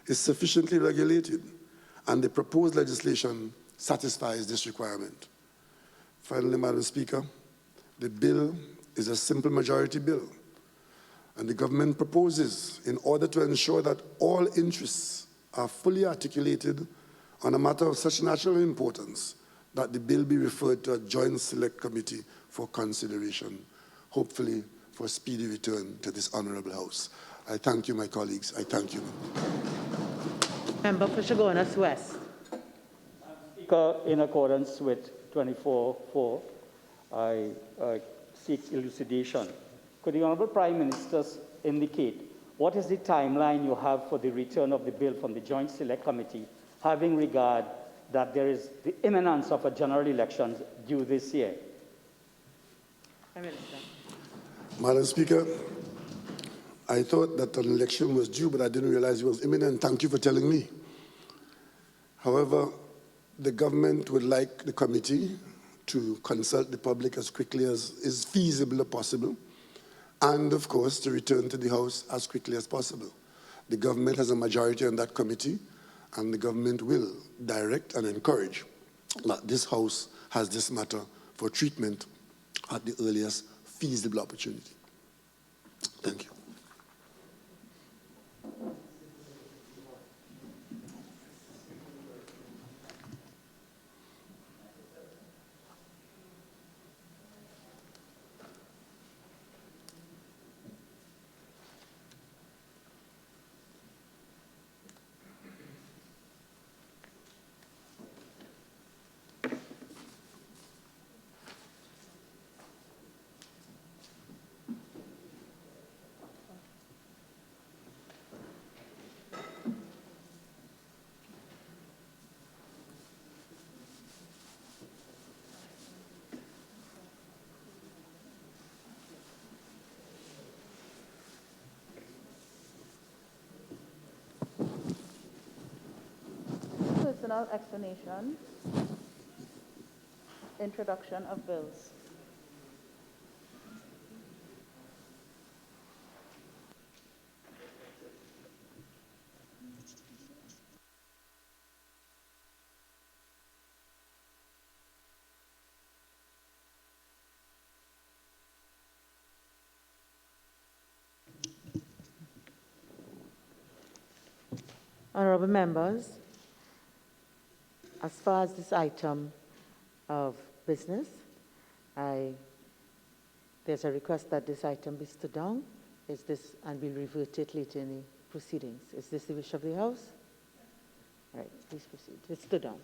is sufficiently regulated, and the proposed legislation satisfies this requirement. Finally, Madam Speaker, the bill is a simple majority bill, and the government proposes, in order to ensure that all interests are fully articulated on a matter of such national importance, that the bill be referred to a joint select committee for consideration, hopefully for speedy return to this honorable House. I thank you, my colleagues. I thank you. Member for Chaguanas West. Speaker, in accordance with 24.4, I seek elucidation. Could the Honourable Prime Minister indicate what is the timeline you have for the return of the bill from the Joint Select Committee, having regard that there is the imminence of a general election due this year? Prime Minister. Madam Speaker, I thought that an election was due, but I didn't realize it was imminent. Thank you for telling me. However, the government would like the committee to consult the public as quickly as is feasible or possible, and of course to return to the House as quickly as possible. The government has a majority on that committee, and the government will direct and encourage that this House has this matter for treatment at the earliest feasible opportunity. Thank you. Personal explanation. Introduction of bills. Honourable members, as far as this item of business, there's a request that this item be stood down. Is this, and we'll revert it later in the proceedings. Is this the wish of the House? All right, please proceed. It's stood down.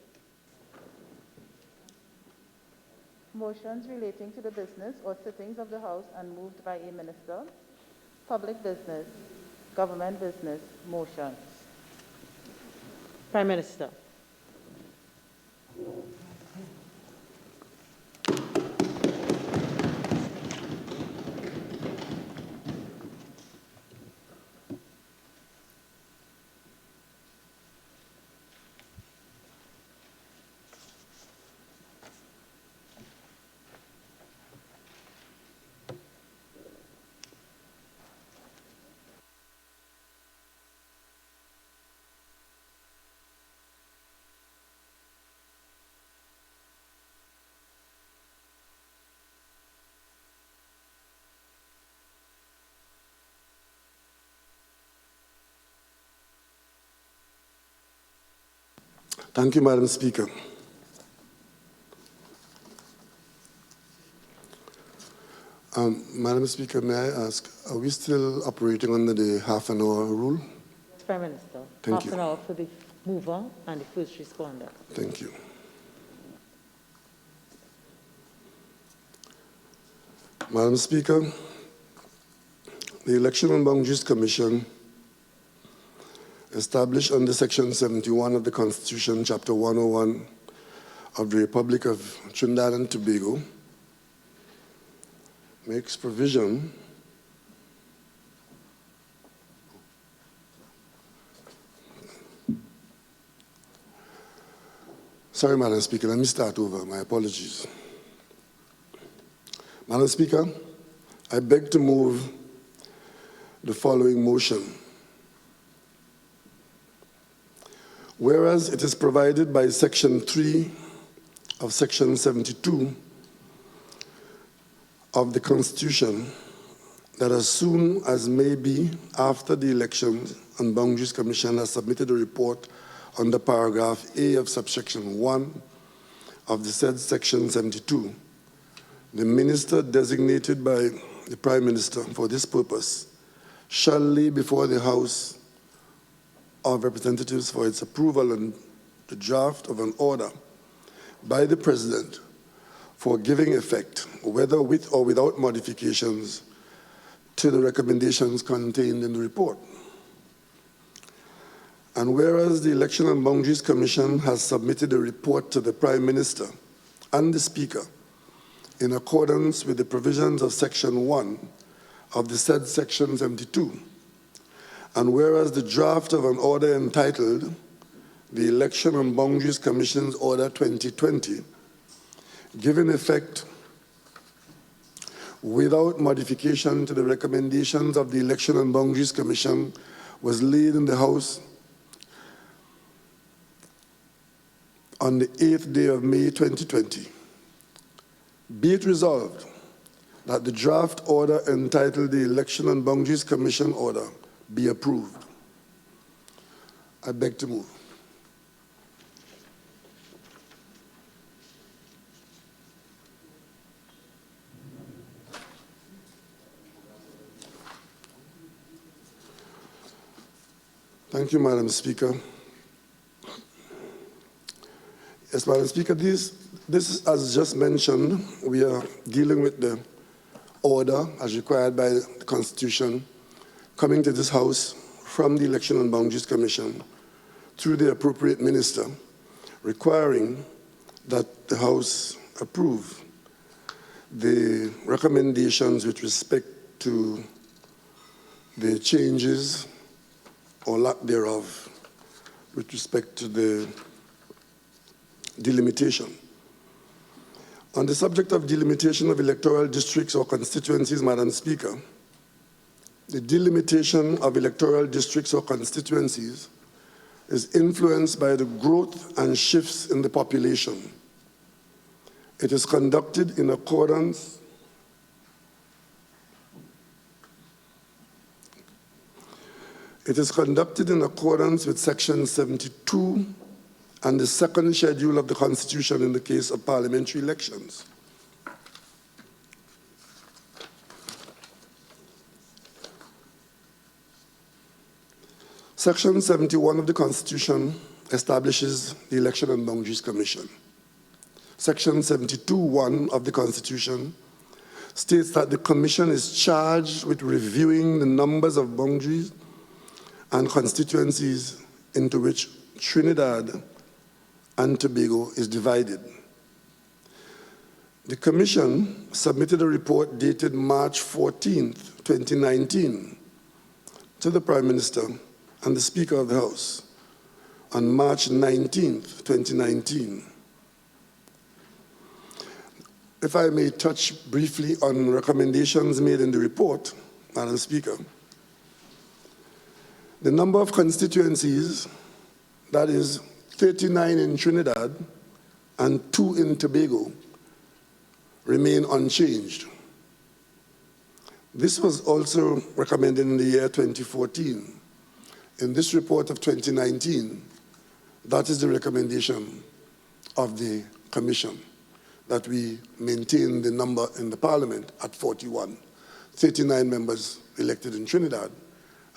Motions relating to the business or sittings of the House and moved by a minister. Public business, government business, motions. Prime Minister. Thank you, Madam Speaker. Madam Speaker, may I ask, are we still operating under the half-an-hour rule? Yes, Prime Minister. Thank Half an hour for the mover and the first responder. Thank you. Madam Speaker, the Election and Boundaries Commission, established under Section 71 of the Constitution, Chapter 101 of the Republic of Trinidad and Tobago, makes provision Sorry, Madam Speaker, let me start over. My apologies. Madam Speaker, I beg to move the following motion. Whereas it is provided by Section 3 of Section 72 of the Constitution that as soon as may be after the Elections and Boundaries Commission has submitted a report under paragraph A of subsection 1 of the said Section 72, the minister designated by the Prime Minister for this purpose shall lay before the House of Representatives for its approval and the draft of an order by the President for giving effect, whether with or without modifications, to the recommendations contained in the report. And whereas the Election and Boundaries Commission has submitted a report to the Prime Minister and the Speaker in accordance with the provisions of Section 1 of the said Section 72, and whereas the draft of an order entitled the Election and Boundaries Commission's Order 2020, giving effect without modification to the recommendations of the Election and Boundaries Commission, was laid in the House on the 8th day of May 2020. Be it resolved that the draft order entitled the Election and Boundaries Commission Order be approved. I beg to move. Thank you, Madam Speaker. Yes, Madam Speaker, this is, as just mentioned, we are dealing with the order as required by the Constitution coming to this House from the Election and Boundaries Commission through the appropriate minister, requiring that the House approve the recommendations with respect to the changes or lack thereof with respect to the delimitation. On the subject of delimitation of electoral districts or constituencies, Madam Speaker, the delimitation of electoral districts or constituencies is influenced by the growth and shifts in the population. It is conducted in accordance with Section 72 and the second schedule of the Constitution in the case of parliamentary elections. Section 71 of the Constitution establishes the Election and Boundaries Commission. Section 72(1) of the Constitution states that the Commission is charged with reviewing the numbers of boundaries and constituencies into which Trinidad and Tobago is divided. The Commission submitted a report dated March 14, 2019, to the Prime Minister and the Speaker of the House on March 19, 2019. If I may touch briefly on recommendations made in the report, Madam Speaker. The number of constituencies, that is 39 in Trinidad and 2 in Tobago, remain unchanged. This was also recommended in the year 2014. In this report of 2019, That is the recommendation of the Commission, that we maintain the number in the Parliament at 41, 39 members elected in Trinidad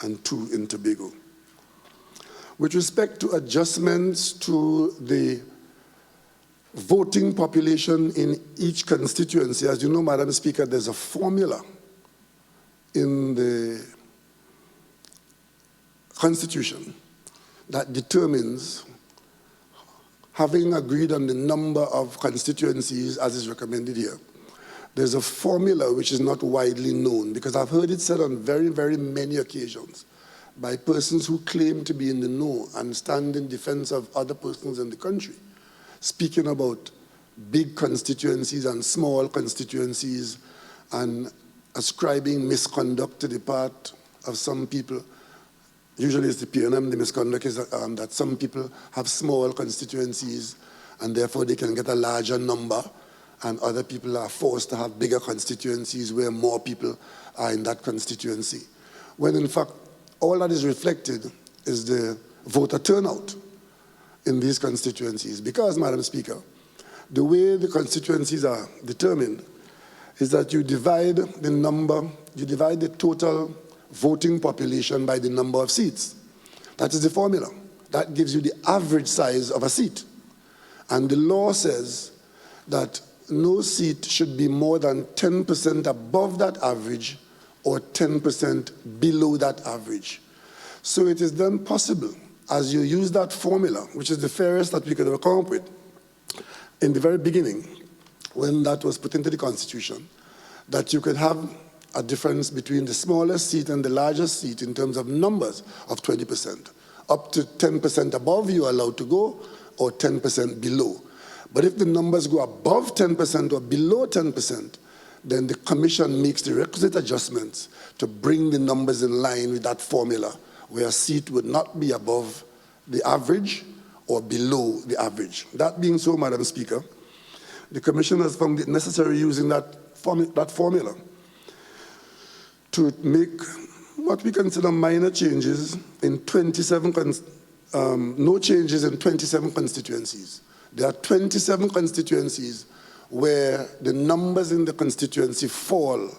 and 2 in Tobago. With respect to adjustments to the voting population in each constituency, as you know, Madam Speaker, there's a formula in the Constitution that determines, having agreed on the number of constituencies as is recommended here, there's a formula which is not widely known, because I've heard it said on very, very many occasions by persons who claim to be in the know and stand in defense of other persons in the country, speaking about big constituencies and small constituencies and ascribing misconduct to the part of some people. Usually it's the PNM, the misconduct is that some people have small constituencies and therefore they can get a larger number, and other people are forced to have bigger constituencies where more people are in that constituency. When in fact, all that is reflected is the voter turnout in these constituencies. Because, Madam Speaker, the way the constituencies are determined is that you divide the total voting population by the number of seats. That is the formula. That gives you the average size of a seat. And the law says that no seat should be more than 10% above that average or 10% below that average. So it is then possible, as you use that formula, which is the fairest that we could have come up with, in the very beginning, when that was put into the Constitution, that you could have a difference between the smallest seat and the largest seat in terms of numbers of 20%. Up to 10% above you are allowed to go, or 10% below. But if the numbers go above 10% or below 10%, then the Commission makes the requisite adjustments to bring the numbers in line with that formula, where a seat would not be above the average or below the average. That being so, Madam Speaker, the Commission has found it necessary, using that formula, to make what we consider minor changes in 27, no changes in 27 constituencies. There are 27 constituencies where the numbers in the constituency fall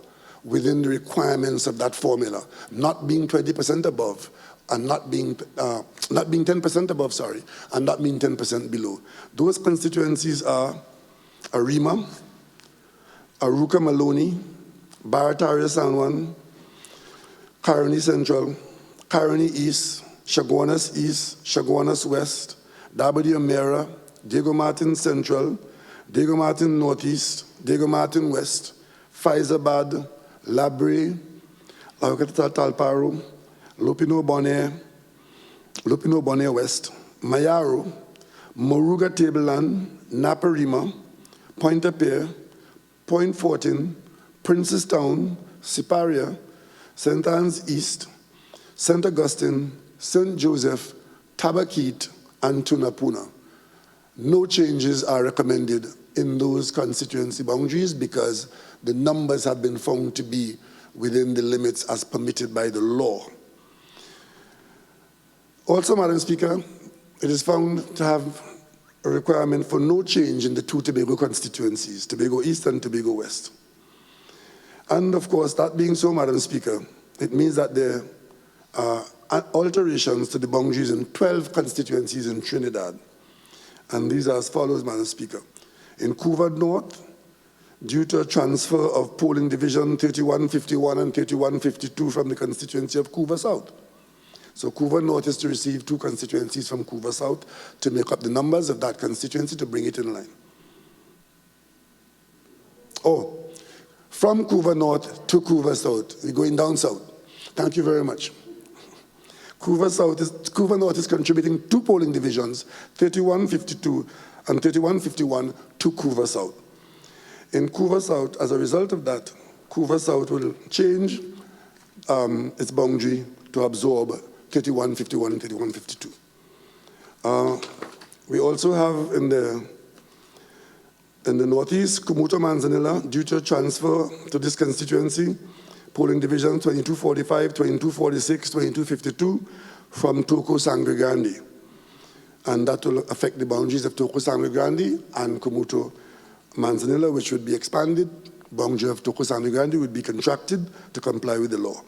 within the requirements of that formula, not being 20% above, and not being 10% above, sorry, and not being 10% below. Those constituencies are Arima, Aruka Maloney, Barataria Sanwan, Caroni Central, Caroni East, Chaguanas East, Chaguanas West, Dabadi Amera, Diego Martin Central, Diego Martin Northeast, Diego Martin West, Faizabad, Labre, Laukata Talparo, Lupino Bonaire West, Mayaro, Moruga Tableland, Naparima, Pointe-a-Pierre, Point Fortin, Princestown, Siparia, St. Anne's East, St. Augustine, St. Joseph, Tabaquite, and Tunapuna. No changes are recommended in those constituency boundaries because the numbers have been found to be within the limits as permitted by the law. Also, Madam Speaker, it is found to have a requirement for no change in the 2 Tobago constituencies, Tobago East and Tobago West. And of course, that being so, Madam Speaker, it means that there are alterations to the boundaries in 12 constituencies in Trinidad. And these are as follows, Madam Speaker. In Couva North, due to a transfer of polling division 3151 and 3152 from the constituency of Couva South. So Couva North is to receive 2 constituencies from Couva South to make up the numbers of that constituency to bring it in line. Oh, from Couva North to Couva South, we're going down south. Thank you very much. Couva North is contributing 2 polling divisions, 3152 and 3151, to Couva South. In Couva South, as a result of that, Couva South will change its boundary to absorb 3151 and 3152. We also have in the northeast, Kumuto Manzanilla, due to a transfer to this constituency, polling division 2245, 2246, 2252 from Toko Sangre Grande. and that will affect the boundaries of Toko Sangre Grande and Komuto Manzanilla, which would be expanded. Boundary of Toko Sangre Grande would be contracted to comply with the law.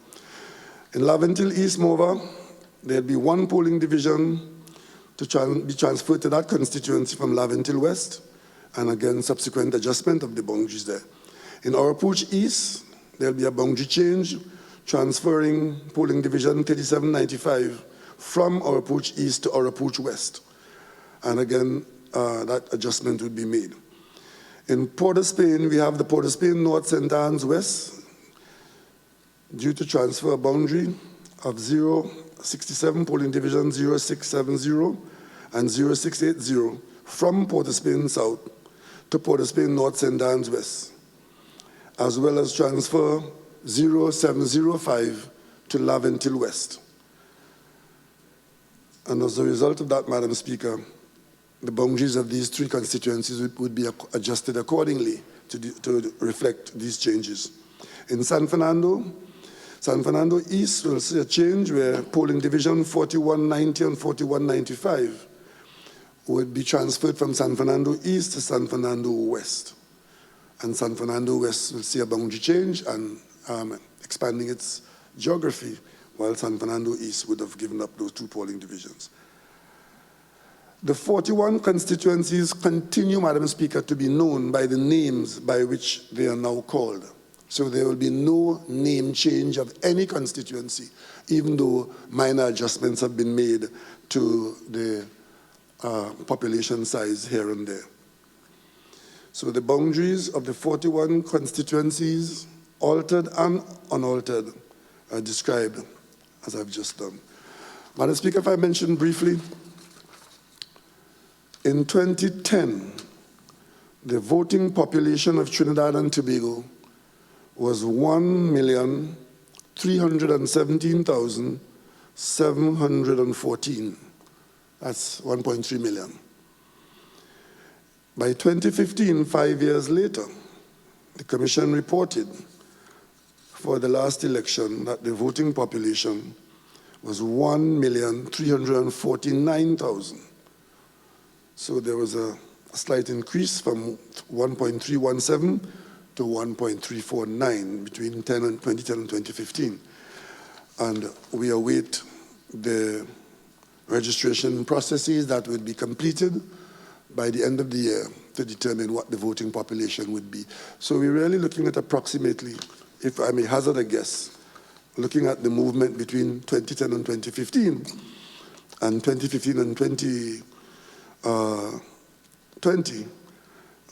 In Laventil East, Mova, there'll be one polling division to be transferred to that constituency from Laventil West, and again, subsequent adjustment of the boundaries there. In Oropouche East, there'll be a boundary change, transferring polling division 3795 from Oropouche East to Oropouche West. And again, that adjustment would be made. In Port of Spain, we have the Port of Spain North, St. Anne's West, due to transfer boundary of 067 polling division 0670 and 0680 from Port of Spain South to Port of Spain North, St. Anne's West, as well as transfer 0705 to Laventil West. And as a result of that, Madam Speaker, the boundaries of these three constituencies would be adjusted accordingly to reflect these changes. In San Fernando East will see a change where polling division 4190 and 4195 would be transferred from San Fernando East to San Fernando West. And San Fernando West will see a boundary change and expanding its geography, while San Fernando East would have given up those two polling divisions. The 41 constituencies continue, Madam Speaker, to be known by the names by which they are now called. So there will be no name change of any constituency, even though minor adjustments have been made to the population size here and there. So the boundaries of the 41 constituencies, altered and unaltered, are described as I've just done. Madam Speaker, if I mention briefly, in 2010, the voting population of Trinidad and Tobago was 1,317,714. That's 1.3 million. By 2015, 5 years later, the Commission reported for the last election that the voting population was 1,349,000. So there was a slight increase from 1.317 to 1.349 between 2010 and 2015. And we await the registration processes that will be completed by the end of the year to determine what the voting population would be. So we're really looking at approximately, if I may hazard a guess, looking at the movement between 2010 and 2015, and 2015 and 2020,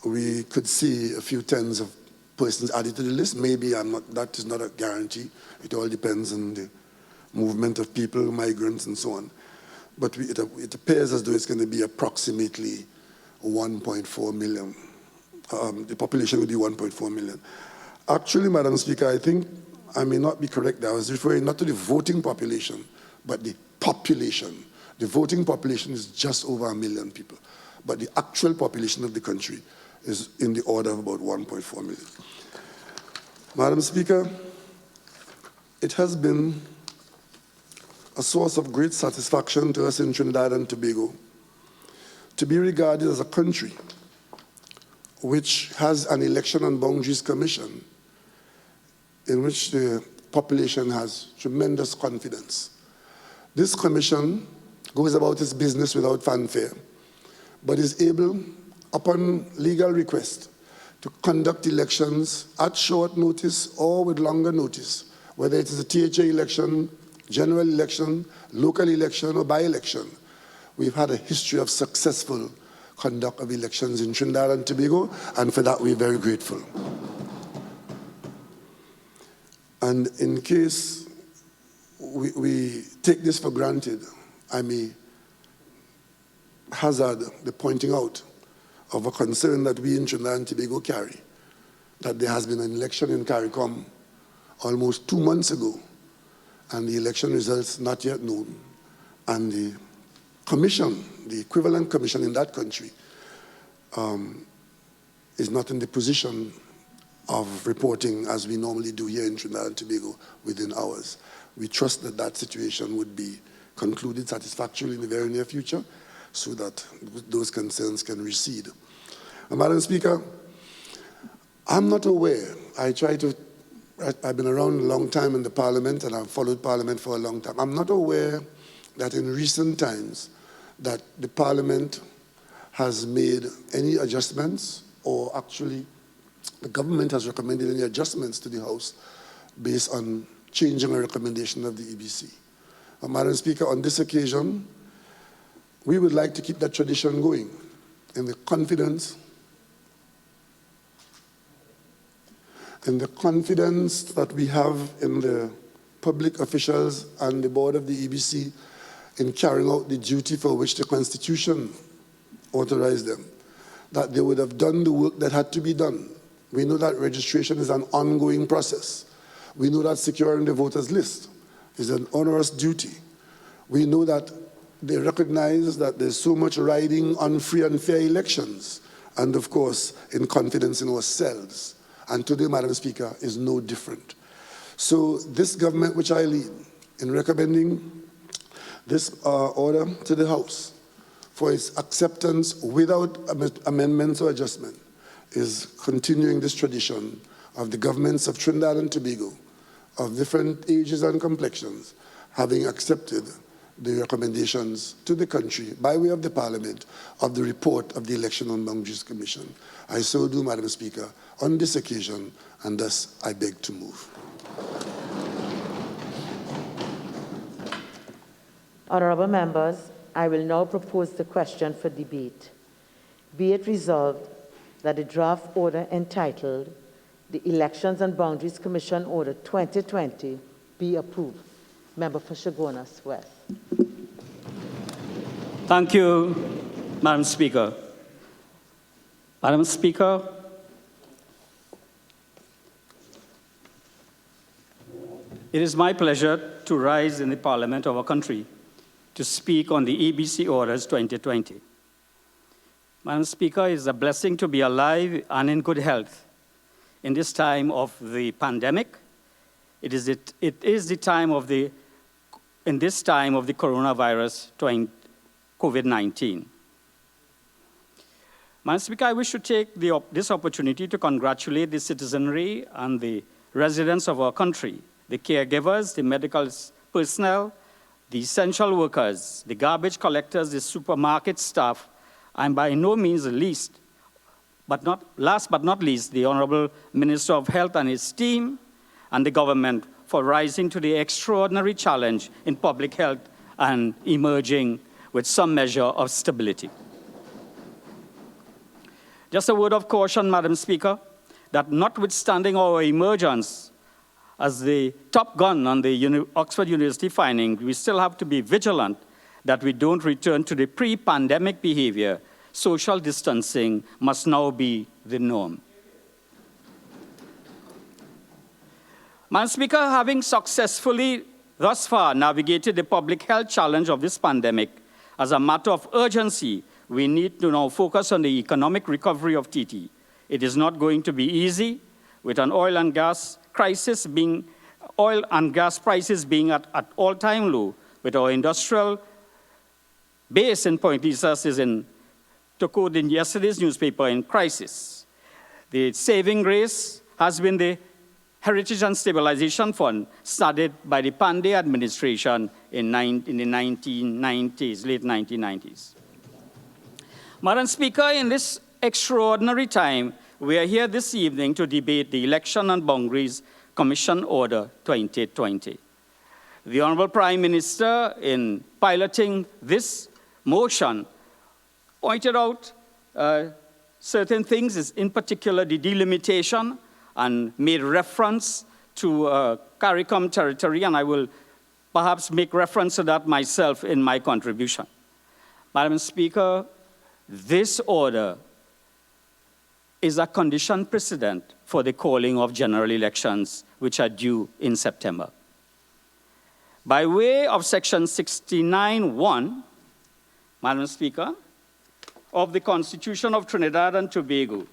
we could see a few tens of persons added to the list. Maybe that is not a guarantee. It all depends on the movement of people, migrants, and so on. But it appears as though it's going to be approximately 1.4 million. The population will be 1.4 million. Actually, Madam Speaker, I think I may not be correct there. I was referring not to the voting population, but the population. The voting population is just over 1 million people, but the actual population of the country is in the order of about 1.4 million. Madam Speaker, it has been a source of great satisfaction to us in Trinidad and Tobago to be regarded as a country which has an election and boundaries commission in which the population has tremendous confidence. This commission goes about its business without fanfare, but is able, upon legal request, to conduct elections at short notice or with longer notice, whether it is a THA election, general election, local election, or by-election. We've had a history of successful conduct of elections in Trinidad and Tobago, and for that we're very grateful. And in case we take this for granted, I may hazard the pointing out of a concern that we in Trinidad and Tobago carry, that there has been an election in CARICOM almost 2 months ago, and the election results not yet known. And the commission, the equivalent commission in that country, is not in the position of reporting as we normally do here in Trinidad and Tobago within hours. We trust that that situation would be concluded satisfactorily in the very near future, so that those concerns can recede. Madam Speaker, I'm not aware. I've been around a long time in the Parliament, and I've followed Parliament for a long time. I'm not aware that in recent times that the Parliament has made any adjustments, or actually the government has recommended any adjustments to the House based on changing a recommendation of the EBC. Madam Speaker, on this occasion, we would like to keep that tradition going in the confidence that we have in the public officials and the board of the EBC in carrying out the duty for which the Constitution authorized them, that they would have done the work that had to be done. We know that registration is an ongoing process. We know that securing the voters list is an onerous duty. We know that they recognize that there's so much riding on free and fair elections, and of course, in confidence in ourselves. And today, Madam Speaker, is no different. So this government which I lead, in recommending this order to the House for its acceptance without amendments or adjustment, is continuing this tradition of the governments of Trinidad and Tobago, of different ages and complexions, having accepted the recommendations to the country by way of the Parliament of the report of the Election and Boundaries Commission. I so do, Madam Speaker, on this occasion, and thus I beg to move. Honourable members, I will now propose the question for debate. Be it resolved that the draft order entitled the Elections and Boundaries Commission Order 2020 be approved. Member for Chaguanas West. Thank you, Madam Speaker. Madam Speaker, it is my pleasure to rise in the Parliament of our country to speak on the EBC Orders 2020. Madam Speaker, it is a blessing to be alive and in good health in this time of the pandemic. In this time of the coronavirus, COVID-19. Madam Speaker, I wish to take this opportunity to congratulate the citizenry and the residents of our country, the caregivers, the medical personnel, the essential workers, the garbage collectors, the supermarket staff, and by no means last but not least, the Honorable Minister of Health and his team, and the government for rising to the extraordinary challenge in public health and emerging with some measure of stability. Just a word of caution, Madam Speaker, that notwithstanding our emergence as the top gun on the Oxford University finding, we still have to be vigilant that we don't return to the pre-pandemic behavior. Social distancing must now be the norm. Madam Speaker, having successfully thus far navigated the public health challenge of this pandemic, as a matter of urgency, we need to now focus on the economic recovery of TT. It is not going to be easy, with an oil and gas prices being at all-time low, with our industrial base in Point Lisas is to quote in yesterday's newspaper, in crisis. The saving grace has been the Heritage and Stabilization Fund, started by the Pandey administration in the 1990s, late 1990s. Madam Speaker, in this extraordinary time, we are here this evening to debate the Election and Boundaries Commission Order 2020. The Honorable Prime Minister, in piloting this motion, pointed out certain things, in particular the delimitation, and made reference to CARICOM territory, and I will perhaps make reference to that myself in my contribution. Madam Speaker, this order is a condition precedent for the calling of general elections, which are due in September. By way of Section 69(1), Madam Speaker, of the Constitution of Trinidad and Tobago,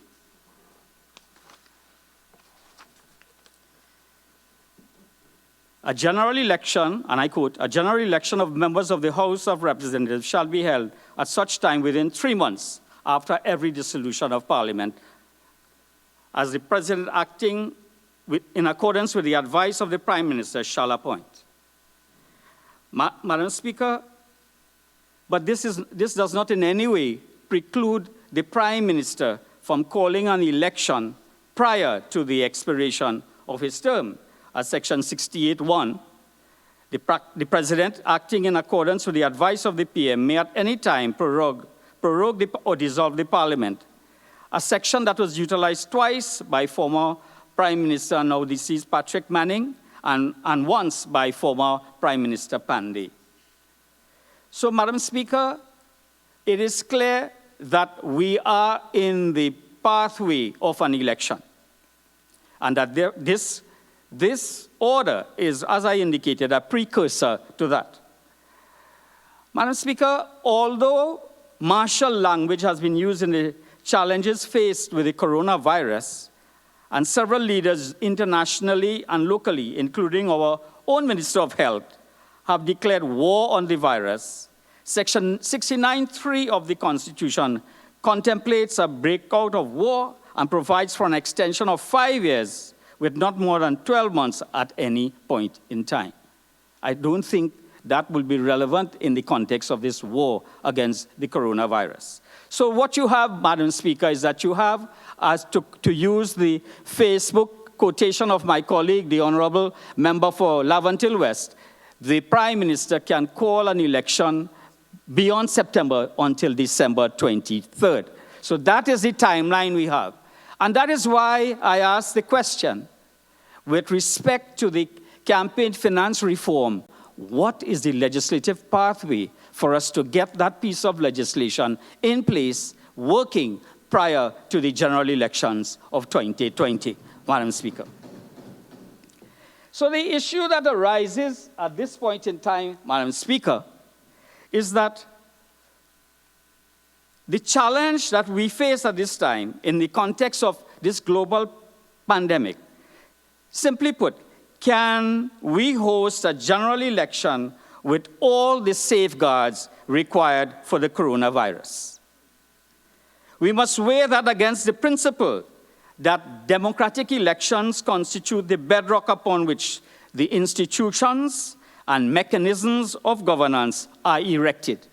A general election, and I quote, a general election of members of the House of Representatives shall be held at such time within 3 months after every dissolution of Parliament, as the President acting in accordance with the advice of the Prime Minister shall appoint. Madam Speaker, but this does not in any way preclude the Prime Minister from calling an election prior to the expiration of his term. As Section 68(1), the President, acting in accordance with the advice of the PM, may at any time prorogue or dissolve the Parliament, a section that was utilized twice by former Prime Minister, now deceased Patrick Manning, and once by former Prime Minister Pandey. So, Madam Speaker, it is clear that we are in the pathway of an election, and that this order is, as I indicated, a precursor to that. Madam Speaker, although martial language has been used in the challenges faced with the coronavirus, and several leaders internationally and locally, including our own Minister of Health, have declared war on the virus, Section 69(3) of the Constitution contemplates a breakout of war and provides for an extension of 5 years with not more than 12 months at any point in time. I don't think that will be relevant in the context of this war against the coronavirus. So what you have, Madam Speaker, is that you have, as to use the Facebook quotation of my colleague, the Honorable Member for Laventille West, the Prime Minister can call an election beyond September until December 23rd. So that is the timeline we have. And that is why I asked the question, with respect to the campaign finance reform, what is the legislative pathway for us to get that piece of legislation in place, working prior to the general elections of 2020, Madam Speaker? So the issue that arises at this point in time, Madam Speaker, is that the challenge that we face at this time in the context of this global pandemic, simply put, can we host a general election with all the safeguards required for the coronavirus? We must weigh that against the principle that democratic elections constitute the bedrock upon which the institutions and mechanisms of governance are erected.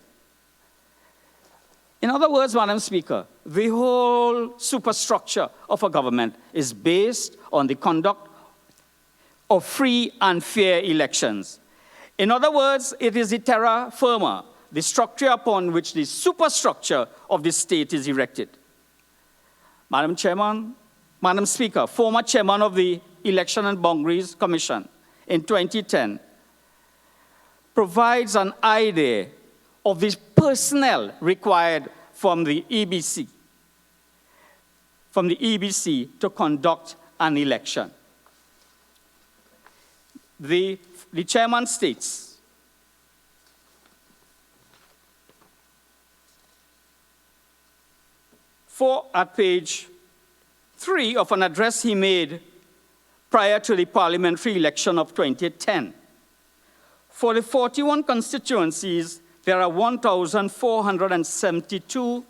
In other words, Madam Speaker, the whole superstructure of a government is based on the conduct of free and fair elections. In other words, it is the terra firma, the structure upon which the superstructure of the state is erected. Madam Speaker, former chairman of the Election and Boundaries Commission in 2010 provides an idea of the personnel required from the EBC, to conduct an election. The chairman states, at page 3 of an address he made prior to the parliamentary election of 2010, for the 41 constituencies, there are 1,472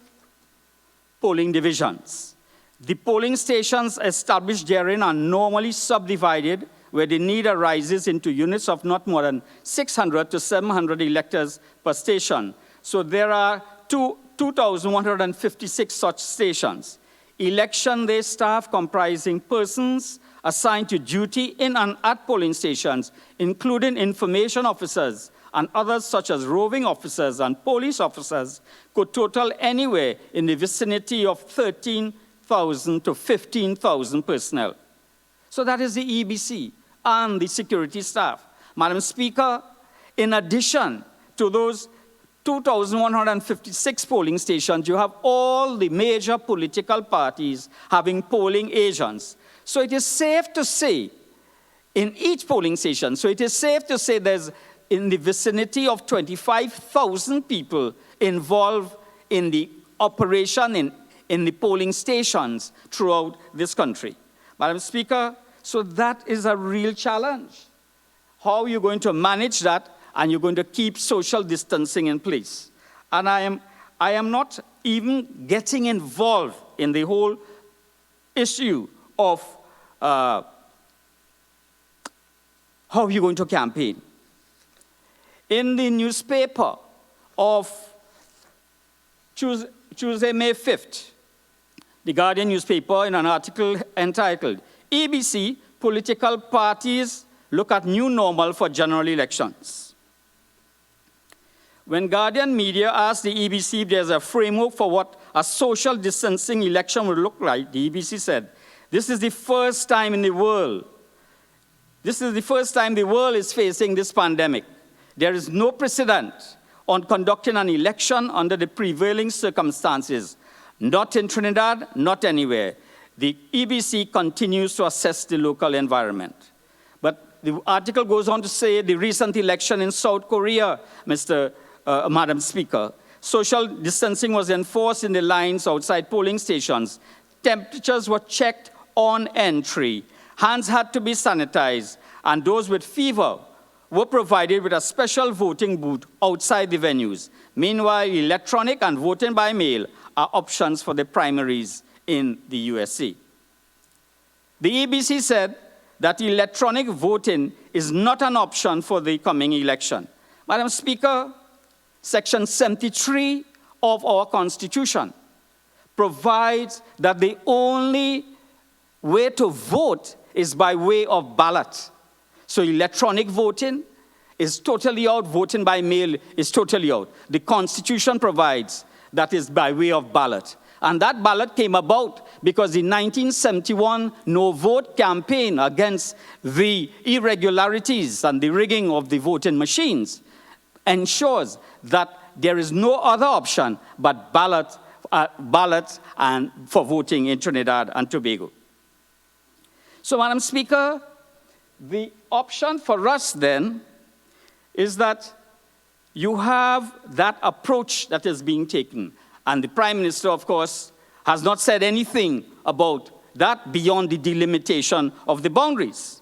polling divisions. The polling stations established therein are normally subdivided where the need arises into units of not more than 600 to 700 electors per station. So there are 2,156 such stations. Election day staff comprising persons assigned to duty in and at polling stations, including information officers and others such as roving officers and police officers, could total anywhere in the vicinity of 13,000 to 15,000 personnel. So that is the EBC and the security staff. Madam Speaker, in addition to those 2,156 polling stations, you have all the major political parties having polling agents. So it is safe to say, in each polling station, there's in the vicinity of 25,000 people involved in the operation in the polling stations throughout this country. Madam Speaker, so that is a real challenge. how you're going to manage that, and you're going to keep social distancing in place. And I am not even getting involved in the whole issue of how you're going to campaign. In the newspaper of Tuesday, May 5th, the Guardian newspaper, in an article entitled, EBC, Political Parties Look at New Normal for General Elections. When Guardian media asked the EBC if there's a framework for what a social distancing election would look like, the EBC said, this is the first time in the world. This is the first time the world is facing this pandemic. There is no precedent on conducting an election under the prevailing circumstances, not in Trinidad, not anywhere. The EBC continues to assess the local environment. But the article goes on to say the recent election in South Korea, Madam Speaker, social distancing was enforced in the lines outside polling stations. Temperatures were checked on entry. Hands had to be sanitized, and those with fever were provided with a special voting booth outside the venues. Meanwhile, electronic and voting by mail are options for the primaries in the USA. The EBC said that electronic voting is not an option for the coming election. Madam Speaker, Section 73 of our Constitution provides that the only way to vote is by way of ballot. So electronic voting is totally out. Voting by mail is totally out. The Constitution provides that is by way of ballot. And that ballot came about because the 1971 no-vote campaign against the irregularities and the rigging of the voting machines ensures that there is no other option but ballots and for voting in Trinidad and Tobago. So, Madam Speaker, the option for us then is that you have that approach that is being taken. And the Prime Minister, of course, has not said anything about that beyond the delimitation of the boundaries.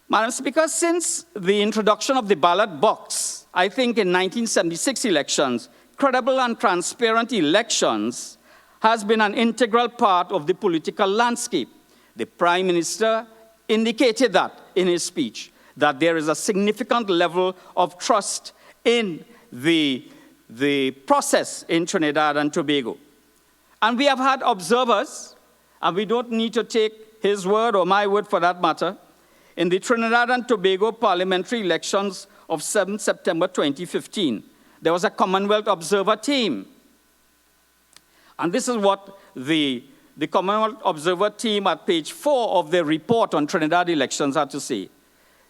Madam Speaker, since the introduction of the ballot box, I think in 1976 elections, credible and transparent elections has been an integral part of the political landscape. The Prime Minister indicated that in his speech, that there is a significant level of trust in the process in Trinidad and Tobago. And we have had observers, and we don't need to take his word or my word for that matter, in the Trinidad and Tobago parliamentary elections of 7 September 2015. There was a Commonwealth Observer team. And this is what the Commonwealth Observer team at page 4 of their report on Trinidad elections had to say.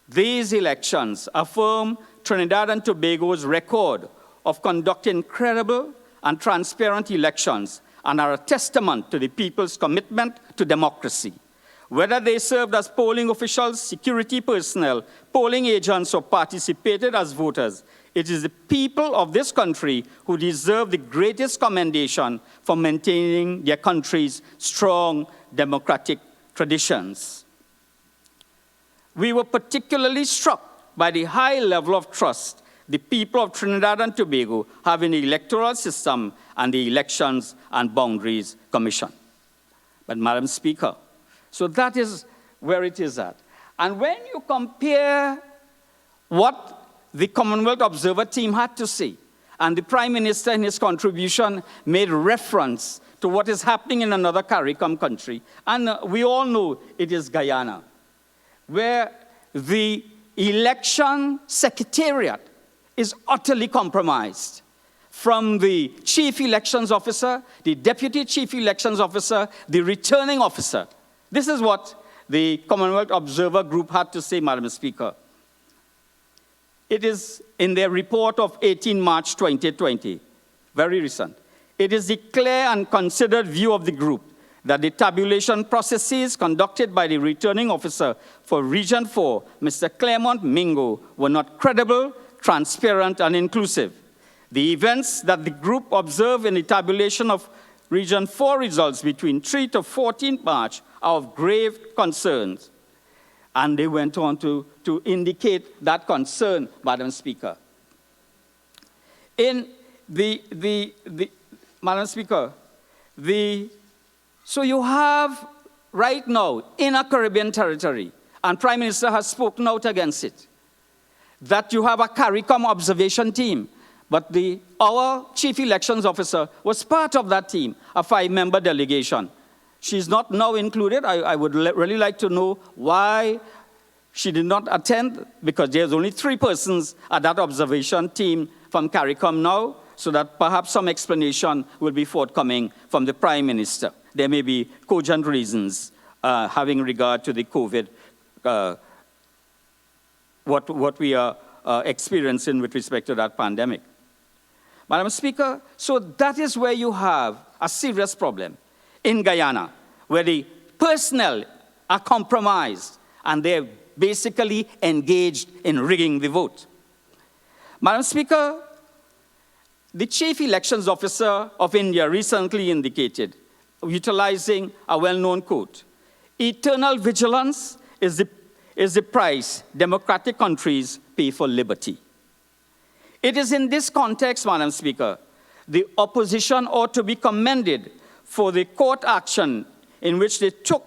These elections affirm Trinidad and Tobago's record of conducting credible and transparent elections and are a testament to the people's commitment to democracy. Whether they served as polling officials, security personnel, polling agents, or participated as voters, it is the people of this country who deserve the greatest commendation for maintaining their country's strong democratic traditions. We were particularly struck by the high level of trust the people of Trinidad and Tobago have in the electoral system and the Elections and Boundaries Commission. But, Madam Speaker, so that is where it is at. And when you compare what the Commonwealth Observer team had to say, and the Prime Minister in his contribution made reference to what is happening in another CARICOM country, and we all know it is Guyana, where the election secretariat is utterly compromised. From the chief elections officer, the deputy chief elections officer, the returning officer. This is what the Commonwealth Observer Group had to say, Madam Speaker. It is in their report of 18 March 2020, very recent. It is the clear and considered view of the group that the tabulation processes conducted by the returning officer for Region 4, Mr. Claremont Mingo, were not credible, transparent, and inclusive. The events that the group observed in the tabulation of Region 4 results between 3 to 14 March are of grave concerns. And they went on to indicate that concern, Madam Speaker. In Madam Speaker, so you have right now in a Caribbean territory, and Prime Minister has spoken out against it, that you have a CARICOM observation team, but our Chief Elections Officer was part of that team, a 5-member delegation. She's not now included. I would really like to know why she did not attend, because there's only 3 persons at that observation team from CARICOM now, so that perhaps some explanation will be forthcoming from the Prime Minister. There may be cogent reasons having regard to the COVID, what we are experiencing with respect to that pandemic. Madam Speaker, so that is where you have a serious problem in Guyana, where the personnel are compromised and they're basically engaged in rigging the vote. Madam Speaker, the Chief Elections Officer of India recently indicated, utilizing a well-known quote, "Eternal vigilance is the price democratic countries pay for liberty." It is in this context, Madam Speaker, the opposition ought to be commended for the court action in which they took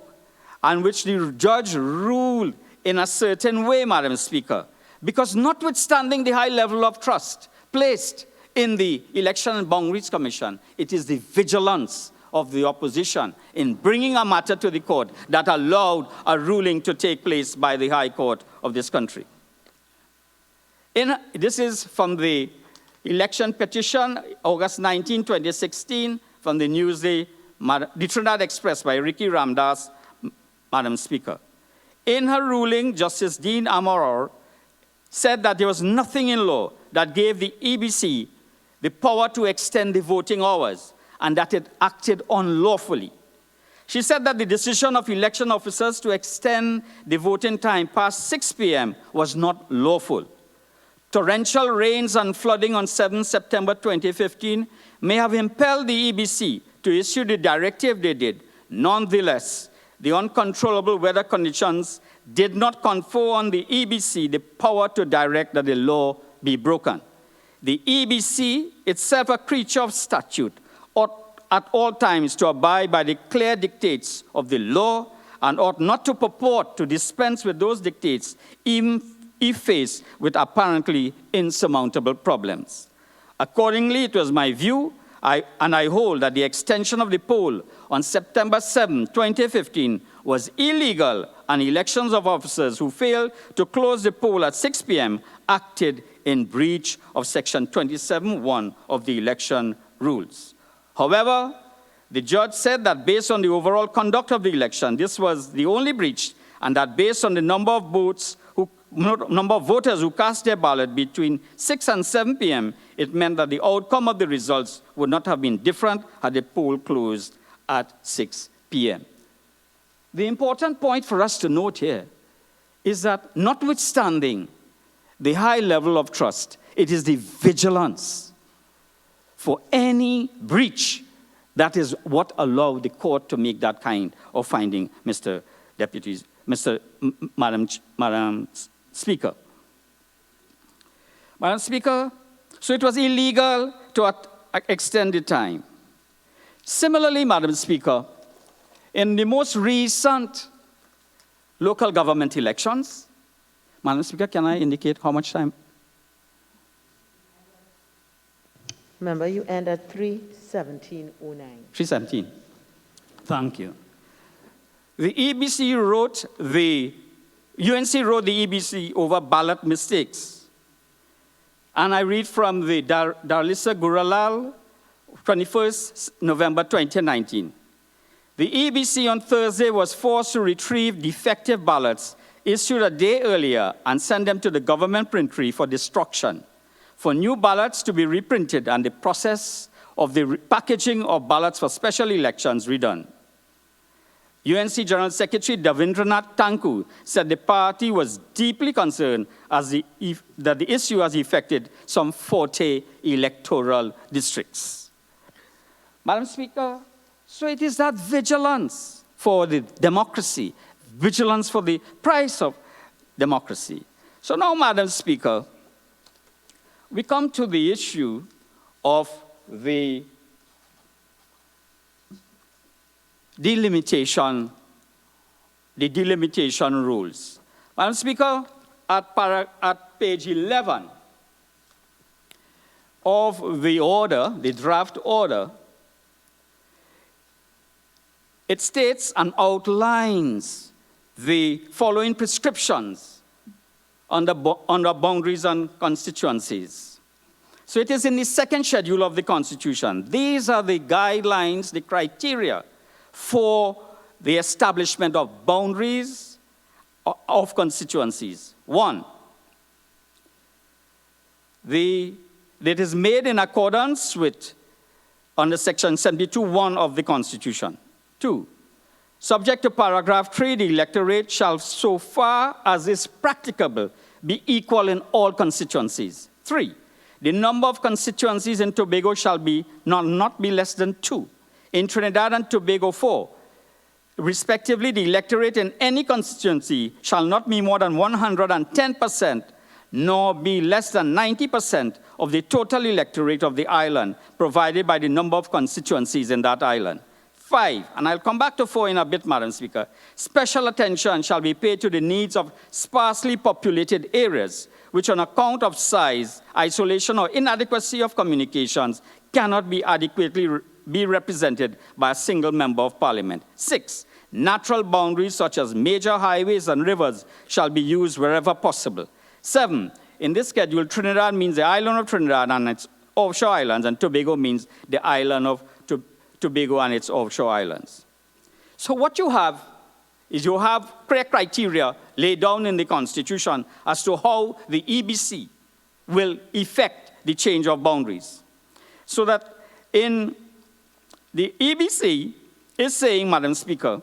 and which the judge ruled in a certain way, Madam Speaker, because notwithstanding the high level of trust placed in the Election and Boundaries Commission, it is the vigilance of the opposition in bringing a matter to the court that allowed a ruling to take place by the High Court of this country. This is from the election petition, August 19, 2016, from the Newsday, the Trinidad Express by Ricky Ramdas, Madam Speaker. In her ruling, Justice Dean Amaror said that there was nothing in law that gave the EBC the power to extend the voting hours, and that it acted unlawfully. She said that the decision of election officers to extend the voting time past 6 p.m. was not lawful. Torrential rains and flooding on 7 September 2015 may have impelled the EBC to issue the directive they did. Nonetheless, the uncontrollable weather conditions did not confer on the EBC the power to direct that the law be broken. The EBC, itself a creature of statute, ought at all times to abide by the clear dictates of the law and ought not to purport to dispense with those dictates even if faced with apparently insurmountable problems. Accordingly, it was my view, and I hold, that the extension of the poll on September 7, 2015 was illegal, and elections of officers who failed to close the poll at 6 p.m. acted in breach of Section 27(1) of the election rules. However, the judge said that based on the overall conduct of the election, this was the only breach, and that based on the number of voters who cast their ballot between 6 and 7 p.m., it meant that the outcome of the results would not have been different had the poll closed at 6 p.m. The important point for us to note here is that notwithstanding the high level of trust, it is the vigilance for any breach that is what allowed the court to make that kind of finding, Madam Speaker. Madam Speaker, so it was illegal to extend the time. Similarly, Madam Speaker, in the most recent local government elections, Madam Speaker, can I indicate how much time? Remember, you end at 3:17:09. 3:17. Thank you. The EBC wrote UNC wrote the EBC over ballot mistakes. And I read from the Darlisa Guralal, 21st November 2019. The EBC on Thursday was forced to retrieve defective ballots issued a day earlier and send them to the government printery for destruction, for new ballots to be reprinted and the process of the packaging of ballots for special elections redone. UNC General Secretary Davindranath Tanku said the party was deeply concerned that the issue has affected some 40 electoral districts. Madam Speaker, so it is that vigilance for the democracy, vigilance for the price of democracy. So now, Madam Speaker, we come to the issue of the delimitation rules. Madam Speaker, at page 11 of the order, the draft order, it states and outlines the following prescriptions under boundaries and constituencies. So it is in the second schedule of the Constitution. These are the guidelines, the criteria for the establishment of boundaries of constituencies. One, it is made in accordance with under section 72(1) of the Constitution. 2, subject to paragraph 3, the electorate shall, so far as is practicable, be equal in all constituencies. 3, the number of constituencies in Tobago shall not be less than 2. In Trinidad and Tobago, 4, respectively, the electorate in any constituency shall not be more than 110%, nor be less than 90% of the total electorate of the island, provided by the number of constituencies in that island. 5, and I'll come back to 4 in a bit, Madam Speaker. Special attention shall be paid to the needs of sparsely populated areas, which on account of size, isolation, or inadequacy of communications cannot be adequately be represented by a single member of Parliament. 6, natural boundaries such as major highways and rivers shall be used wherever possible. 7, in this schedule, Trinidad means the island of Trinidad and its offshore islands, and Tobago means the island of Tobago and its offshore islands. So what you have is you have clear criteria laid down in the Constitution as to how the EBC will effect the change of boundaries. So that in the EBC is saying, Madam Speaker,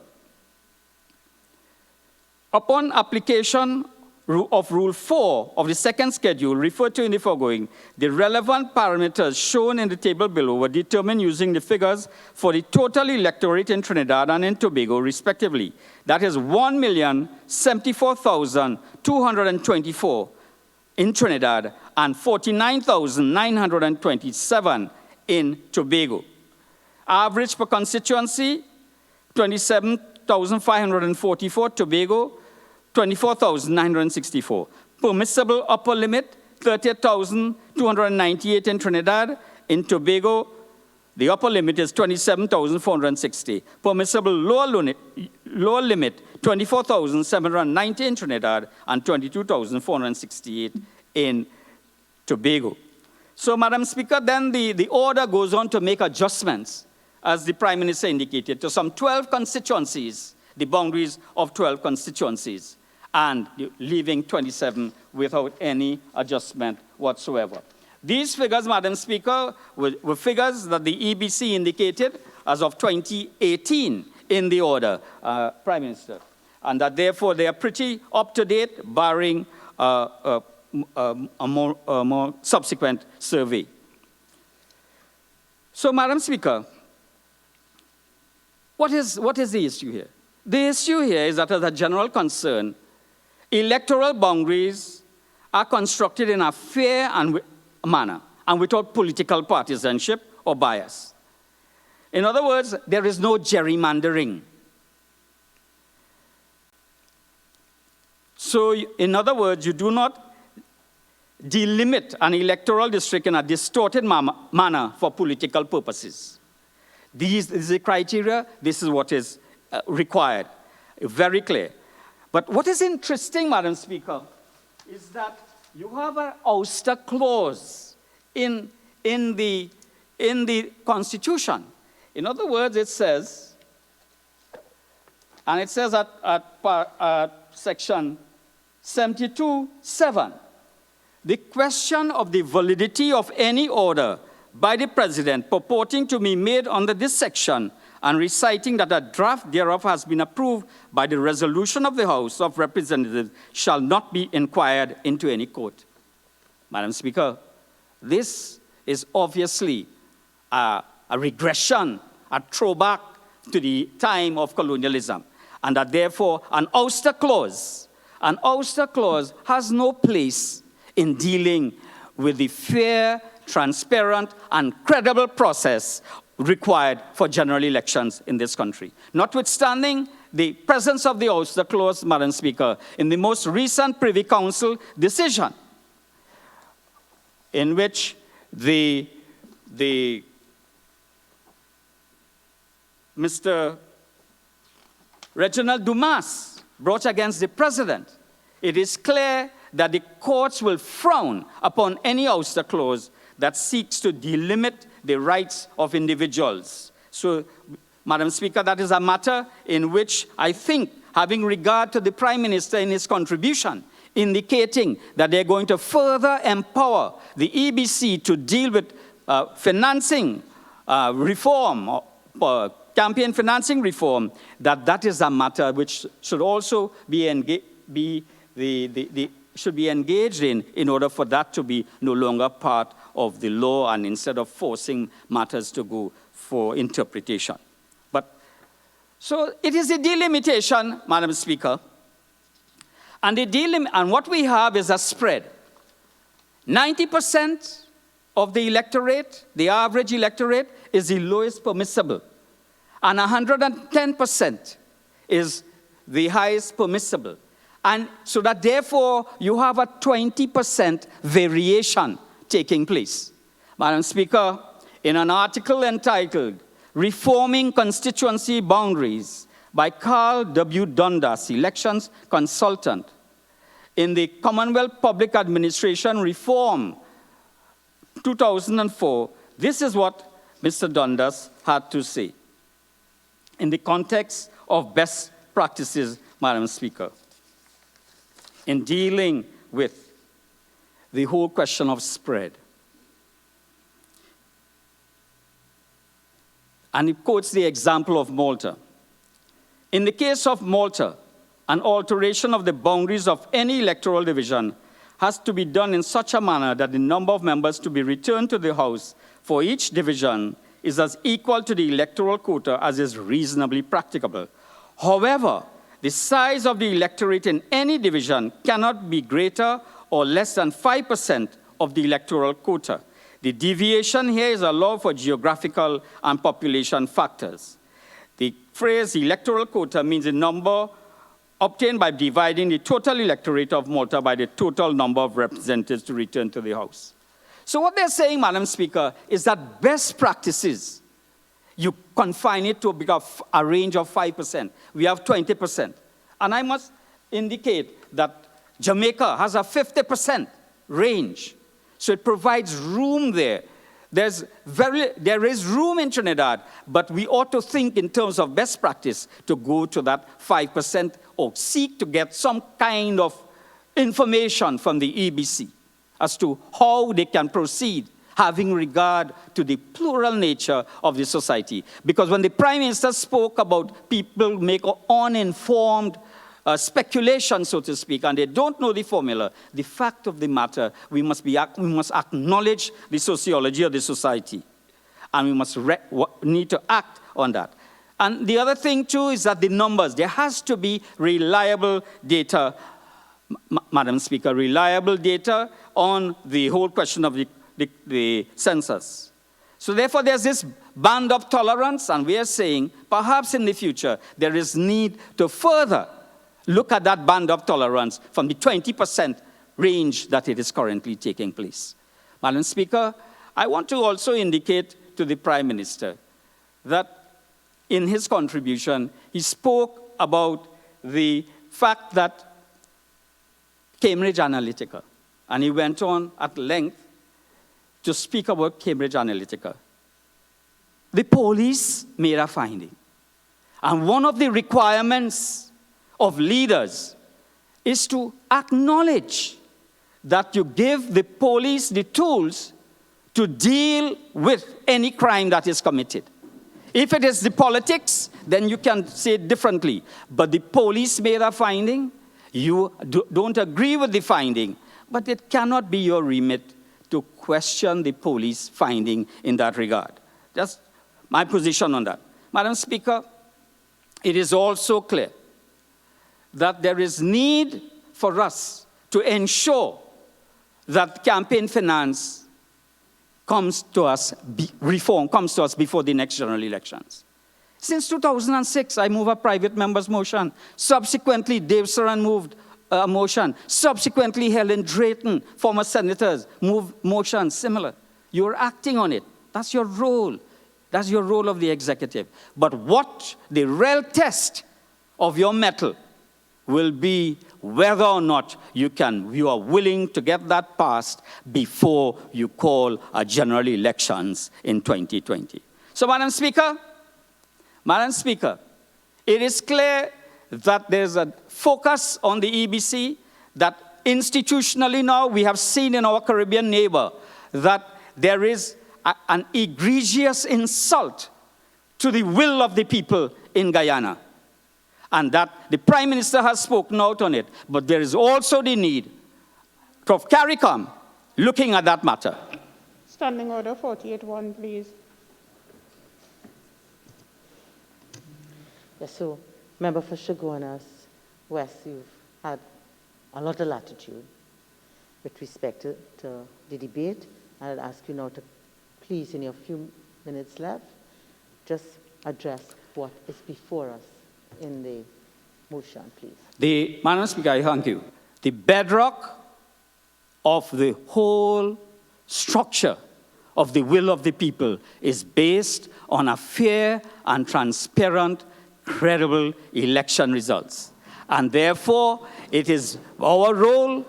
upon application of Rule 4 of the second schedule referred to in the foregoing, the relevant parameters shown in the table below were determined using the figures for the total electorate in Trinidad and in Tobago, respectively. That is 1,074,224 in Trinidad and 49,927 in Tobago. Average per constituency, 27,544, Tobago, 24,964. Permissible upper limit, 30,298 in Trinidad. In Tobago, the upper limit is 27,460. Permissible lower limit, 24,790 in Trinidad and 22,468 in Tobago. So, Madam Speaker, then the order goes on to make adjustments, as the Prime Minister indicated, to some 12 constituencies, the boundaries of 12 constituencies, and leaving 27 without any adjustment whatsoever. These figures, Madam Speaker, were figures that the EBC indicated as of 2018 in the order, Prime Minister, and that therefore they are pretty up-to-date, barring a more subsequent survey. So, Madam Speaker, what is the issue here? The issue here is that as a general concern, electoral boundaries are constructed in a fair manner and without political partisanship or bias. In other words, there is no gerrymandering. So, in other words, you do not delimit an electoral district in a distorted manner for political purposes. This is the criteria. This is what is required. Very clear. But what is interesting, Madam Speaker, is that you have an ouster clause in the Constitution. In other words, it says, and it says at section 72(7), the question of the validity of any order by the President purporting to be made under this section and reciting that a draft thereof has been approved by the resolution of the House of Representatives shall not be inquired into any court. Madam Speaker, this is obviously a regression, a throwback to the time of colonialism. and that therefore an ouster clause has no place in dealing with the fair, transparent, and credible process required for general elections in this country. Notwithstanding the presence of the ouster clause, Madam Speaker, in the most recent Privy Council decision, in which Mr. Reginald Dumas brought against the president, it is clear that the courts will frown upon any ouster clause that seeks to delimit the rights of individuals. So, Madam Speaker, that is a matter in which I think, having regard to the Prime Minister in his contribution, indicating that they're going to further empower the EBC to deal with financing reform, campaign financing reform, that is a matter which should also should be engaged in order for that to be no longer part of the law, and instead of forcing matters to go for interpretation. So it is a delimitation, Madam Speaker, and what we have is a spread. 90% of the electorate, the average electorate, is the lowest permissible, and 110% is the highest permissible. And so that therefore you have a 20% variation taking place. Madam Speaker, in an article entitled Reforming Constituency Boundaries by Carl W. Dundas, elections consultant, in the Commonwealth Public Administration Reform 2004, this is what Mr. Dundas had to say in the context of best practices, Madam Speaker, in dealing with the whole question of spread. And he quotes the example of Malta. In the case of Malta, an alteration of the boundaries of any electoral division has to be done in such a manner that the number of members to be returned to the House for each division is as equal to the electoral quota as is reasonably practicable. However, the size of the electorate in any division cannot be greater or less than 5% of the electoral quota. The deviation here is allowed for geographical and population factors. The phrase electoral quota means the number obtained by dividing the total electorate of Malta by the total number of representatives to return to the House. So what they're saying, Madam Speaker, is that best practices, you confine it to a range of 5%. We have 20%. And I must indicate that Jamaica has a 50% range. So it provides room there. There is room in Trinidad, but we ought to think in terms of best practice to go to that 5% or seek to get some kind of information from the EBC as to how they can proceed, having regard to the plural nature of the society. Because when the Prime Minister spoke about people make uninformed speculation, so to speak, and they don't know the formula, the fact of the matter, we must acknowledge the sociology of the society, and we must need to act on that. And the other thing, too, is that the numbers, there has to be reliable data, Madam Speaker, reliable data on the whole question of the census. So therefore, there's this band of tolerance, and we are saying, perhaps in the future, there is need to further look at that band of tolerance from the 20% range that it is currently taking place. Madam Speaker, I want to also indicate to the Prime Minister that in his contribution, he spoke about the fact that Cambridge Analytica, and he went on at length to speak about Cambridge Analytica. The police made a finding, and one of the requirements of leaders is to acknowledge that you give the police the tools to deal with any crime that is committed. If it is the politics, then you can say it differently. But the police made a finding, you don't agree with the finding, but it cannot be your remit to question the police finding in that regard. That's my position on that. Madam Speaker, it is also clear that there is need for us to ensure that campaign finance comes to us, reform comes to us before the next general elections. Since 2006, I moved a private member's motion. Subsequently, Dave Saran moved a motion. Subsequently, Helen Drayton, former senators, moved motions similar. You're acting on it. That's your role. That's your role of the executive. But what the real test of your mettle will be whether or not you are willing to get that passed before you call a general elections in 2020. So, Madam Speaker, it is clear that there's a focus on the EBC, that institutionally now we have seen in our Caribbean neighbor that there is an egregious insult to the will of the people in Guyana. And that the Prime Minister has spoken out on it, but there is also the need of CARICOM looking at that matter. Standing Order 48-1, please. Yes, so, Member for Chaguanas West, you've had a lot of latitude with respect to the debate. I'll ask you now to please, in your few minutes left, just address what is before us in the motion, please. Madam Speaker, I thank you. The bedrock of the whole structure of the will of the people is based on a fair and transparent, credible election results. And therefore, it is our role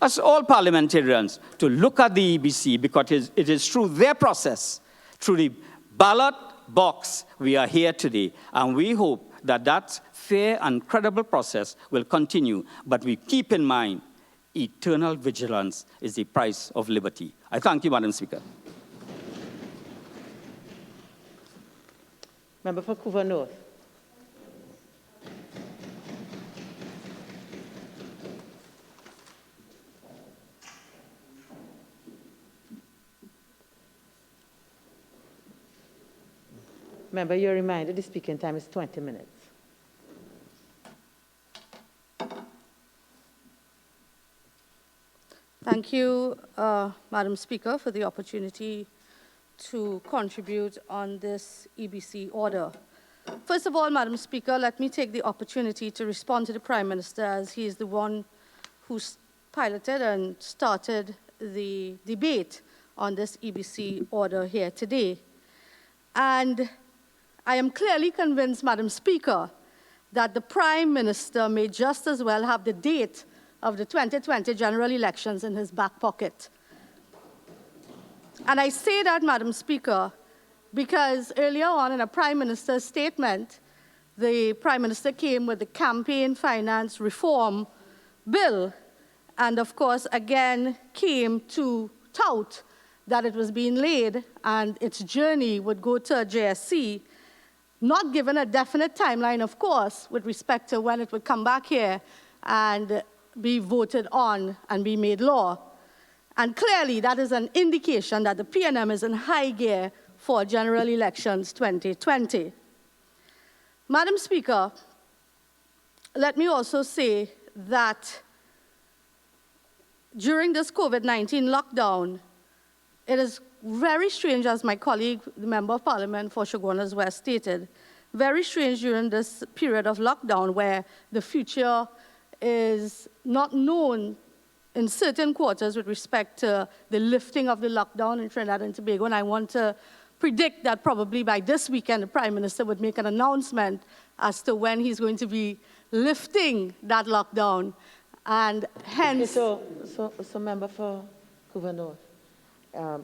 as all parliamentarians to look at the EBC because it is through their process, through the ballot box, we are here today. And we hope that that fair and credible process will continue. But we keep in mind, eternal vigilance is the price of liberty. I thank you, Madam Speaker. Member for Couva North. Member, you're reminded the speaking time is 20 minutes. Thank you, Madam Speaker, for the opportunity to contribute on this EBC order. First of all, Madam Speaker, let me take the opportunity to respond to the Prime Minister, as he is the one who piloted and started the debate on this EBC order here today. And I am clearly convinced, Madam Speaker, that the Prime Minister may just as well have the date of the 2020 general elections in his back pocket. And I say that, Madam Speaker, because earlier on in a Prime Minister's statement, the Prime Minister came with the campaign finance reform bill, and of course, again, came to tout that it was being laid and its journey would go to a JSC, not given a definite timeline, of course, with respect to when it would come back here and be voted on and be made law. And clearly, that is an indication that the PNM is in high gear for general elections 2020. Madam Speaker, let me also say that during this COVID-19 lockdown, it is very strange, as my colleague, the Member of Parliament for Chaguanas West stated, very strange during this period of lockdown where the future is not known in certain quarters with respect to the lifting of the lockdown in Trinidad and Tobago. And I want to predict that probably by this weekend, the Prime Minister would make an announcement as to when he's going to be lifting that lockdown. And hence... Okay, so Member for Couva North,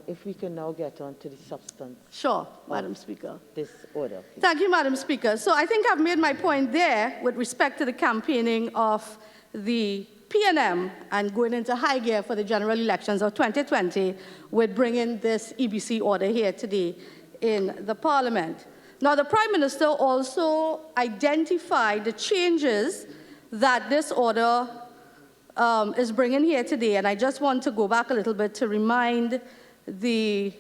if we can now get on to the substance. Sure, Madam Speaker. This order, please. Thank you, Madam Speaker. So I think I've made my point there with respect to the campaigning of the PNM and going into high gear for the general elections of 2020 with bringing this EBC order here today in the Parliament. Now, the Prime Minister also identified the changes that this order is bringing here today, and I just want to go back a little bit to remind the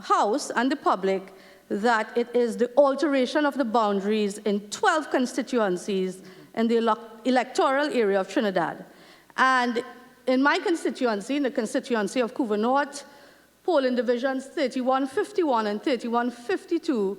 House and the public that it is the alteration of the boundaries in 12 constituencies in the electoral area of Trinidad. And in my constituency, in the constituency of Couva North, polling divisions 3151 and 3152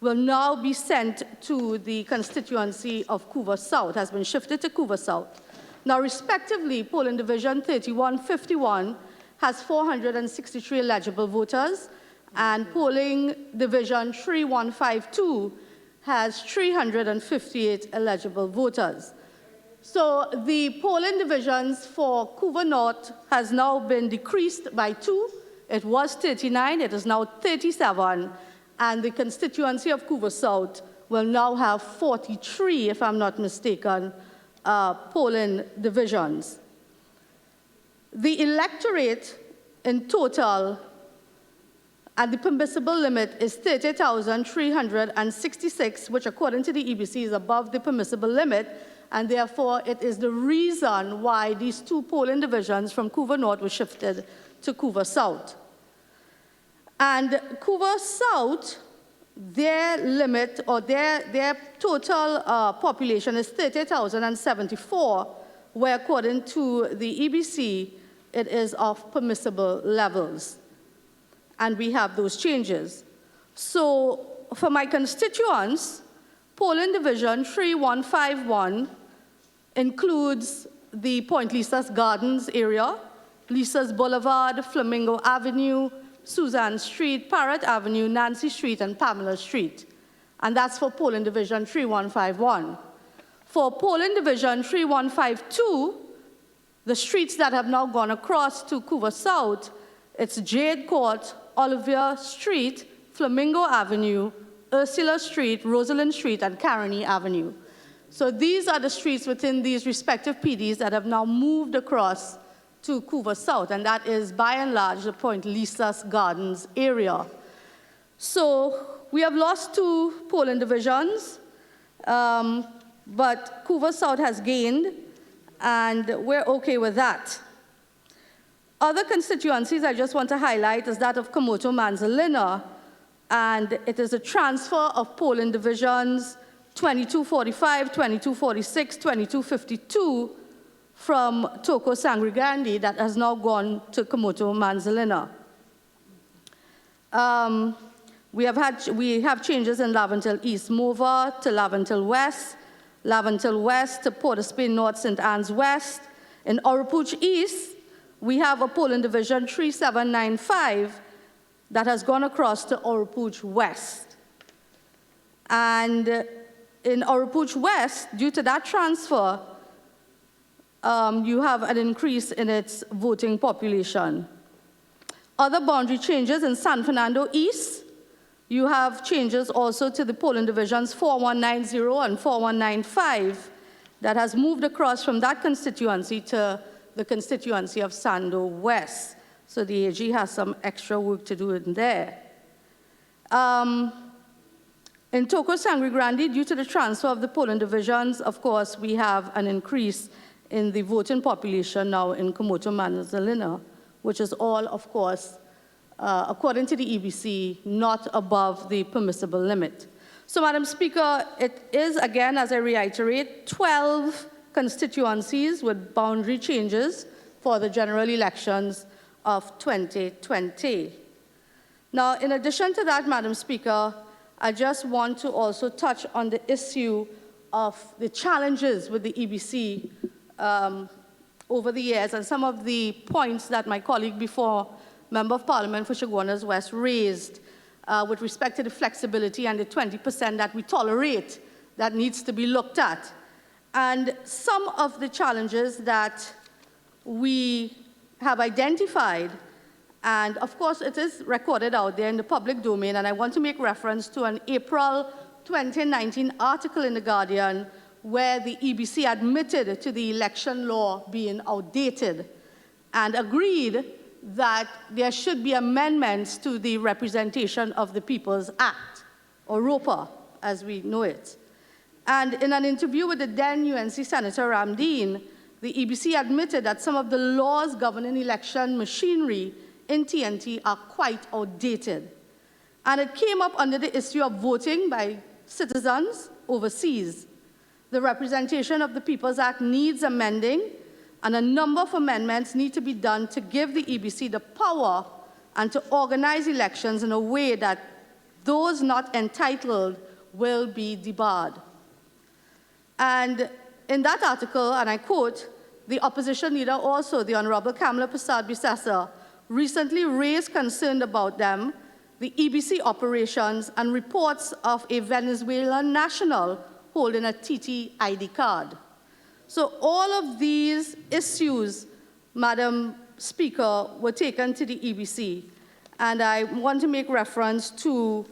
will now be sent to the constituency of Couva South, has been shifted to Couva South. Now, respectively, polling division 3151 has 463 eligible voters, and polling division 3152 has 358 eligible voters. So the polling divisions for Couva North has now been decreased by 2. It was 39, it is now 37, and the constituency of Couva South will now have 43, if I'm not mistaken, polling divisions. The electorate in total, and the permissible limit is 30,366, which according to the EBC is above the permissible limit, and therefore it is the reason why these 2 polling divisions from Couva North were shifted to Couva South. And Couva South, their limit or their total population is 30,074, where according to the EBC, it is of permissible levels. And we have those changes. So for my constituents, polling division 3151 includes the Point Lisa's Gardens area, Lisa's Boulevard, Flamingo Avenue, Suzanne Street, Parrot Avenue, Nancy Street, and Pamela Street. And that's for polling division 3151. For polling division 3152, the streets that have now gone across to Couva South, it's Jade Court, Olivia Street, Flamingo Avenue, Ursula Street, Rosalind Street, and Caroni Avenue. So these are the streets within these respective PDs that have now moved across to Couva South, and that is by and large the Point Lisa's Gardens area. So we have lost 2 polling divisions, but Couva South has gained, and we're okay with that. Other constituencies I just want to highlight is that of Komoto Manzalina, and it is a transfer of polling divisions 2245, 2246, 2252 from Toko Sangre Grande that has now gone to Komoto Manzalina. We have changes in Laventille East Mova to Laventille West to Port of Spain North, St. Anne's West. In Oropouche East, we have a polling division 3795 that has gone across to Oropouche West. And in Oropouche West, due to that transfer, you have an increase in its voting population. Other boundary changes in San Fernando East, you have changes also to the polling divisions 4190 and 4195 that has moved across from that constituency to the constituency of Sando West. So the AG has some extra work to do in there. In Toko Sangre Grande, due to the transfer of the polling divisions, of course, we have an increase in the voting population now in Komoto Manzalina, which is all, of course, according to the EBC, not above the permissible limit. So, Madam Speaker, it is, again, as I reiterate, 12 constituencies with boundary changes for the general elections of 2020. Now, in addition to that, Madam Speaker, I just want to also touch on the issue of the challenges with the EBC over the years and some of the points that my colleague before, Member of Parliament for Chaguanas West, raised with respect to the flexibility and the 20% that we tolerate that needs to be looked at. And some of the challenges that we have identified, and of course it is recorded out there in the public domain, and I want to make reference to an April 2019 article in The Guardian where the EBC admitted to the election law being outdated and agreed that there should be amendments to the Representation of the People's Act, or ROPA, as we know it. And in an interview with the then UNC Senator Ramdeen, the EBC admitted that some of the laws governing election machinery in TNT are quite outdated. And it came up under the issue of voting by citizens overseas. the Representation of the People's Act needs amending, and a number of amendments need to be done to give the EBC the power and to organize elections in a way that those not entitled will be debarred. And in that article, and I quote, the opposition leader also, the Honorable Kamala Prasad-Bissessar, recently raised concern about them, the EBC operations, and reports of a Venezuelan national holding a TT ID card. So all of these issues, Madam Speaker, were taken to the EBC. And I want to make reference to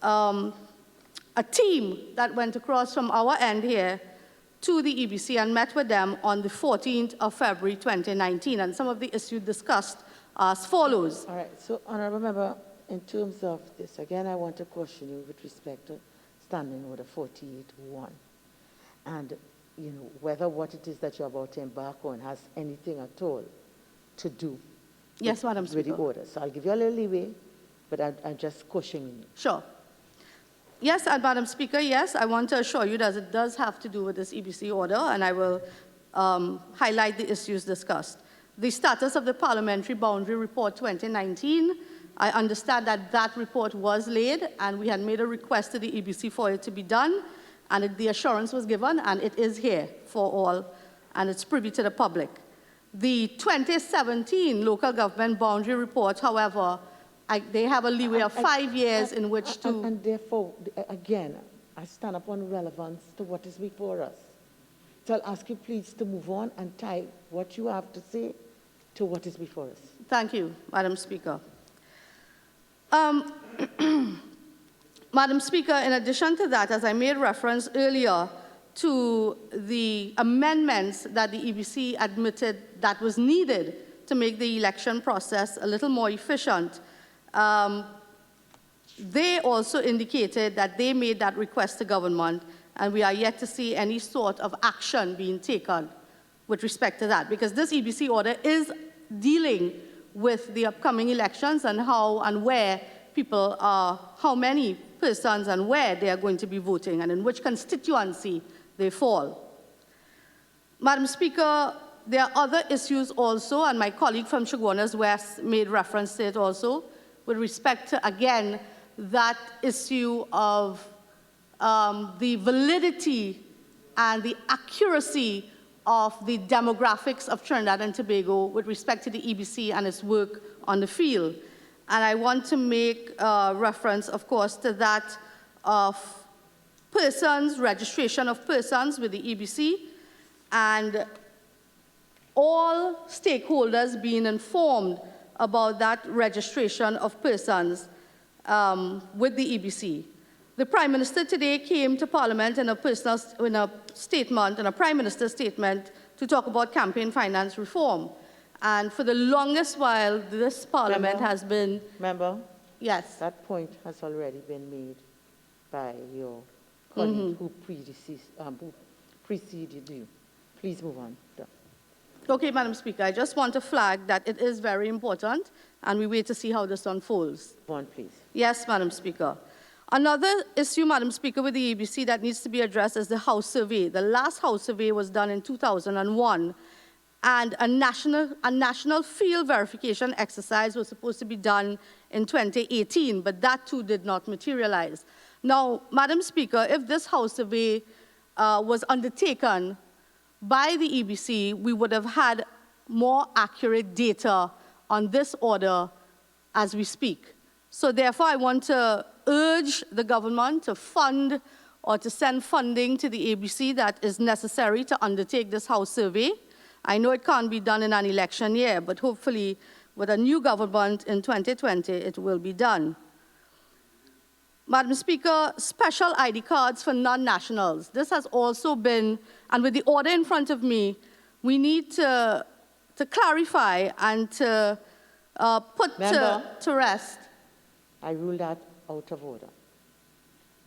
a team that went across from our end here to the EBC and met with them on the 14th of February 2019. And some of the issues discussed are as follows. All right, so Honourable Member, in terms of this, again, I want to question you with respect to Standing Order 48.1. And whether what it is that you're about to embark on has anything at all to do Yes, Madam with Speaker. the order. So I'll give you a little leeway, but I'm just questioning you. Sure. Yes, and Madam Speaker, yes, I want to assure you that it does have to do with this EBC order, and I will highlight the issues discussed. The status of the Parliamentary Boundary Report 2019, I understand that that report was laid, and we had made a request to the EBC for it to be done, and the assurance was given, and it is here for all, and it's privy to the public. The 2017 Local Government Boundary Report, however, they have a leeway of 5 years in which to... And therefore, again, I stand upon relevance to what is before us. So I'll ask you please to move on and tie what you have to say to what is before us. Thank you, Madam Speaker. Madam Speaker, in addition to that, as I made reference earlier to the amendments that the EBC admitted that was needed to make the election process a little more efficient, they also indicated that they made that request to government, and we are yet to see any sort of action being taken with respect to that, because this EBC order is dealing with the upcoming elections and how and where people are, how many persons and where they are going to be voting and in which constituency they fall. Madam Speaker, there are other issues also, and my colleague from Chaguanas West made reference to it also, with respect to, again, that issue of the validity and the accuracy of the demographics of Trinidad and Tobago with respect to the EBC and its work on the field. And I want to make reference, of course, to that of persons, registration of persons with the EBC, and all stakeholders being informed about that registration of persons with the EBC. The Prime Minister today came to Parliament in a statement, in a Prime Minister's statement, to talk about campaign finance reform. And for the longest while, this Parliament has been... Member? Yes. That point has already been made by your colleague who preceded you. Please move on. Okay, Madam Speaker, I just want to flag that it is very important, and we wait to see how this unfolds. Go on, please. Yes, Madam Speaker. Another issue, Madam Speaker, with the EBC that needs to be addressed is the house survey. The last house survey was done in 2001, and a national field verification exercise was supposed to be done in 2018, but that too did not materialize. Now, Madam Speaker, if this house survey was undertaken by the EBC, we would have had more accurate data on this order as we speak. So therefore, I want to urge the government to fund or to send funding to the EBC that is necessary to undertake this house survey. I know it can't be done in an election year, but hopefully with a new government in 2020, it will be done. Madam Speaker, special ID cards for non-nationals. This has also been, and with the order in front of me, we need to clarify and to put to rest. I rule that out of order,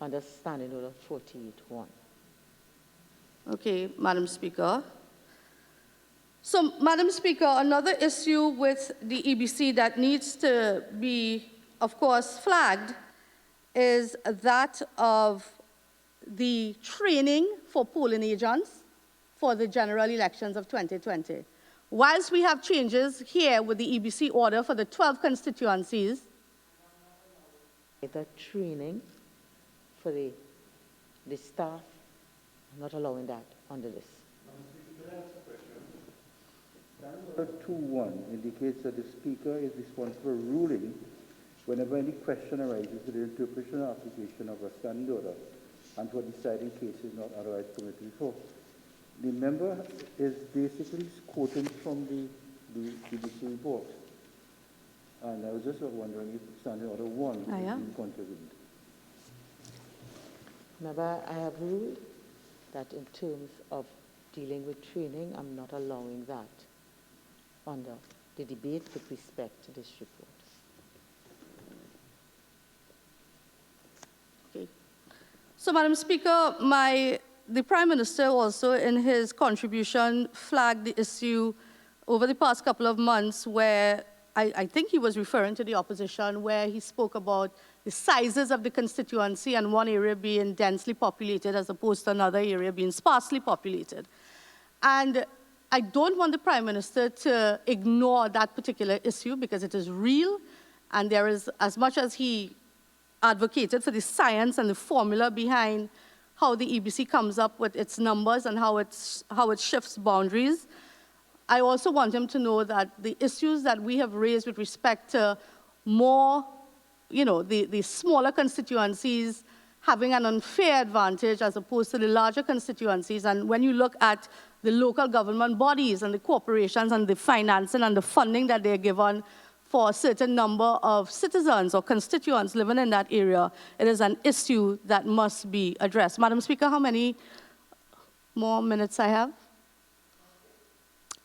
under Standing Order 48.1. Okay, Madam Speaker. So, Madam Speaker, another issue with the EBC that needs to be, of course, flagged is that of the training for for polling agents for the general elections of 2020. Whilst we have changes here with the EBC order for the 12 constituencies, the training for the staff, I'm not allowing that under this. Order 2.1 indicates that the Speaker is responsible for ruling whenever any question arises with the interpretation or application of a standing order and for deciding cases not otherwise permitted before. The member is basically quoting from the BBC report. And I was just wondering if standing order 1 is being contravened. Remember, I have ruled that in terms of dealing with training, I'm not allowing that under the debate with respect to this report. okay. So, Madam Speaker, the Prime Minister also in his contribution flagged the issue over the past couple of months where I think he was referring to the opposition, where he spoke about the sizes of the constituency and one area being densely populated as opposed to another area being sparsely populated. And I don't want the Prime Minister to ignore that particular issue because it is real, and there is, as much as he advocated for the science and the formula behind how the EBC comes up with its numbers and how it shifts boundaries, I also want him to know that the issues that we have raised with respect to more, the smaller constituencies having an unfair advantage as opposed to the larger constituencies. And when you look at the local government bodies and the corporations and the financing and the funding that they're given for a certain number of citizens or constituents living in that area, it is an issue that must be addressed. Madam Speaker, how many more minutes I have?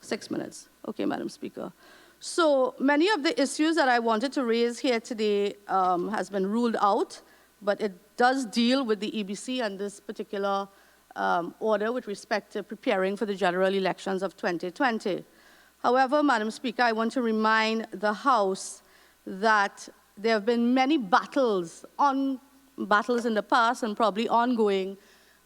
6 minutes. Okay, Madam Speaker. So many of the issues that I wanted to raise here today has been ruled out, but it does deal with the EBC and this particular order with respect to preparing for the general elections of 2020. However, Madam Speaker, I want to remind the House that there have been many battles in the past and probably ongoing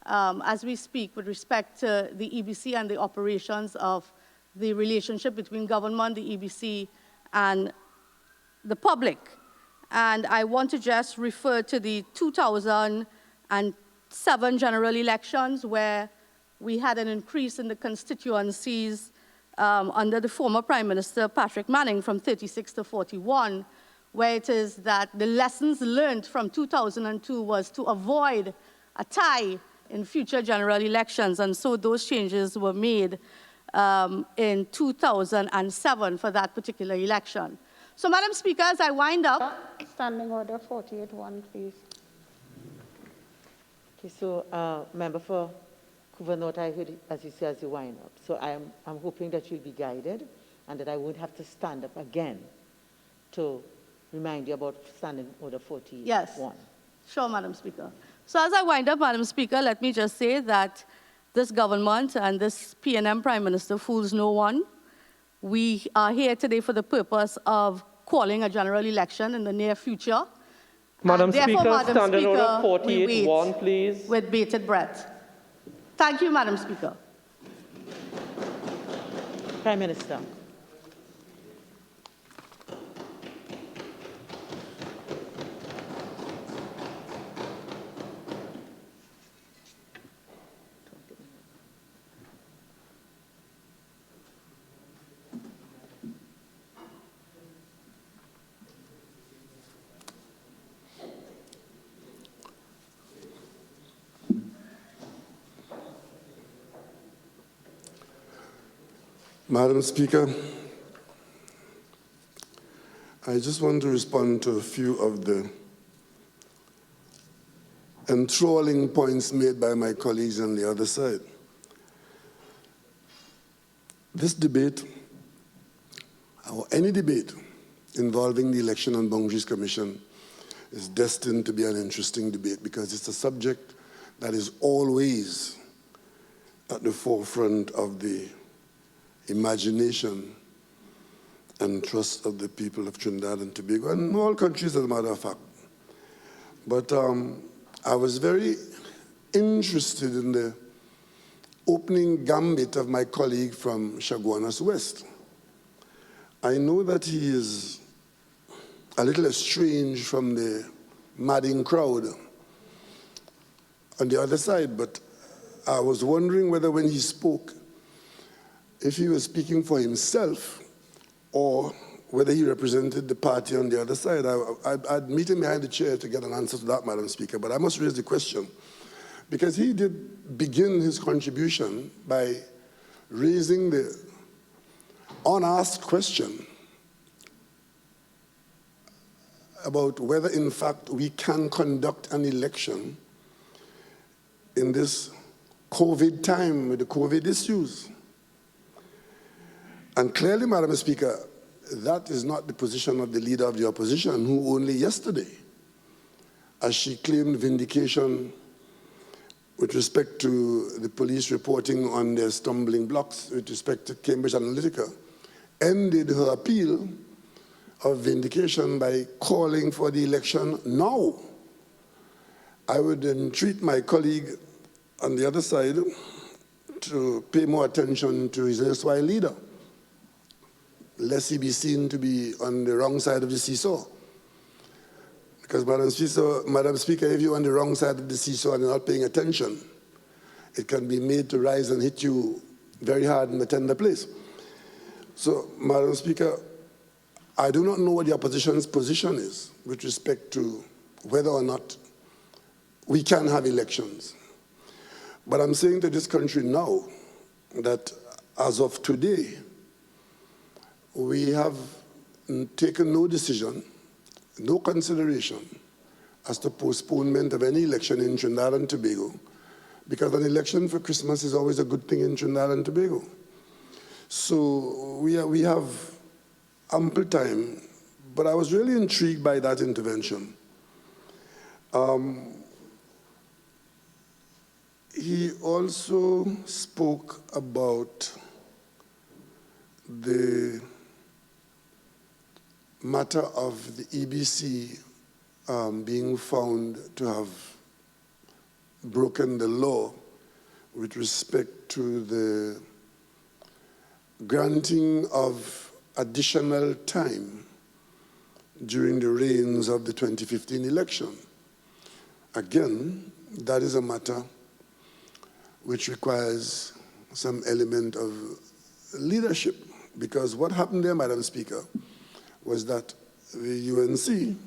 as we speak with respect to the EBC and the operations of the relationship between government, the EBC, and the public. And I want to just refer to the 2007 general elections where we had an increase in the constituencies under the former Prime Minister, Patrick Manning, from 36 to 41, where it is that the lessons learned from 2002 was to avoid a tie in future general elections. And so those changes were made in 2007 for that particular election. So, Madam Speaker, as I wind up... Standing Order 48.1, please. Okay, so Member for Couva North, I heard it, as you say, as you wind up. So I'm hoping that you'll be guided and that I won't have to stand up again to remind you about Standing Order 48.1. Yes, sure, Madam Speaker. So as I wind up, Madam Speaker, let me just say that this government and this PNM Prime Minister fools no one. We are here today for the purpose of calling a general election in the near future. Madam Therefore, Speaker, Madam Standing Speaker, Order 48.1, please. With bated breath. Thank you, Madam Speaker. Prime Minister. Madam Speaker, I just want to respond to a few of the enthralling points made by my colleagues on the other side. This debate, or any debate involving the Election and Boundaries Commission, is destined to be an interesting debate because it's a subject that is always at the forefront of the imagination and trust of the people of Trinidad and Tobago, and all countries as a matter of fact. But I was very interested in the opening gambit of my colleague from Chaguanas West. I know that he is a little estranged from the madding crowd on the other side, but I was wondering whether when he spoke, if he was speaking for himself or whether he represented the party on the other side. I'd meet him behind the chair to get an answer to that, Madam Speaker, but I must raise the question, because he did begin his contribution by raising the unasked question about whether, in fact, we can conduct an election in this COVID time with the COVID issues. And clearly, Madam Speaker, that is not the position of the leader of the opposition, who only yesterday, as she claimed vindication with respect to the police reporting on their stumbling blocks with respect to Cambridge Analytica, ended her appeal of vindication by calling for the election now. I would entreat my colleague on the other side to pay more attention to his erstwhile leader, lest he be seen to be on the wrong side of the seesaw. Because, Madam Speaker, if you're on the wrong side of the seesaw and you're not paying attention, it can be made to rise and hit you very hard in the tender place. So, Madam Speaker, I do not know what the opposition's position is with respect to whether or not we can have elections. But I'm saying to this country now that as of today, we have taken no decision, no consideration as to postponement of any election in Trinidad and Tobago, because an election for Christmas is always a good thing in Trinidad and Tobago. So we have ample time, but I was really intrigued by that intervention. He also spoke about the matter of the EBC being found to have broken the law with respect to the granting of additional time during the reigns of the 2015 election. Again, that is a matter which requires some element of leadership, because what happened there, Madam Speaker, was that the UNC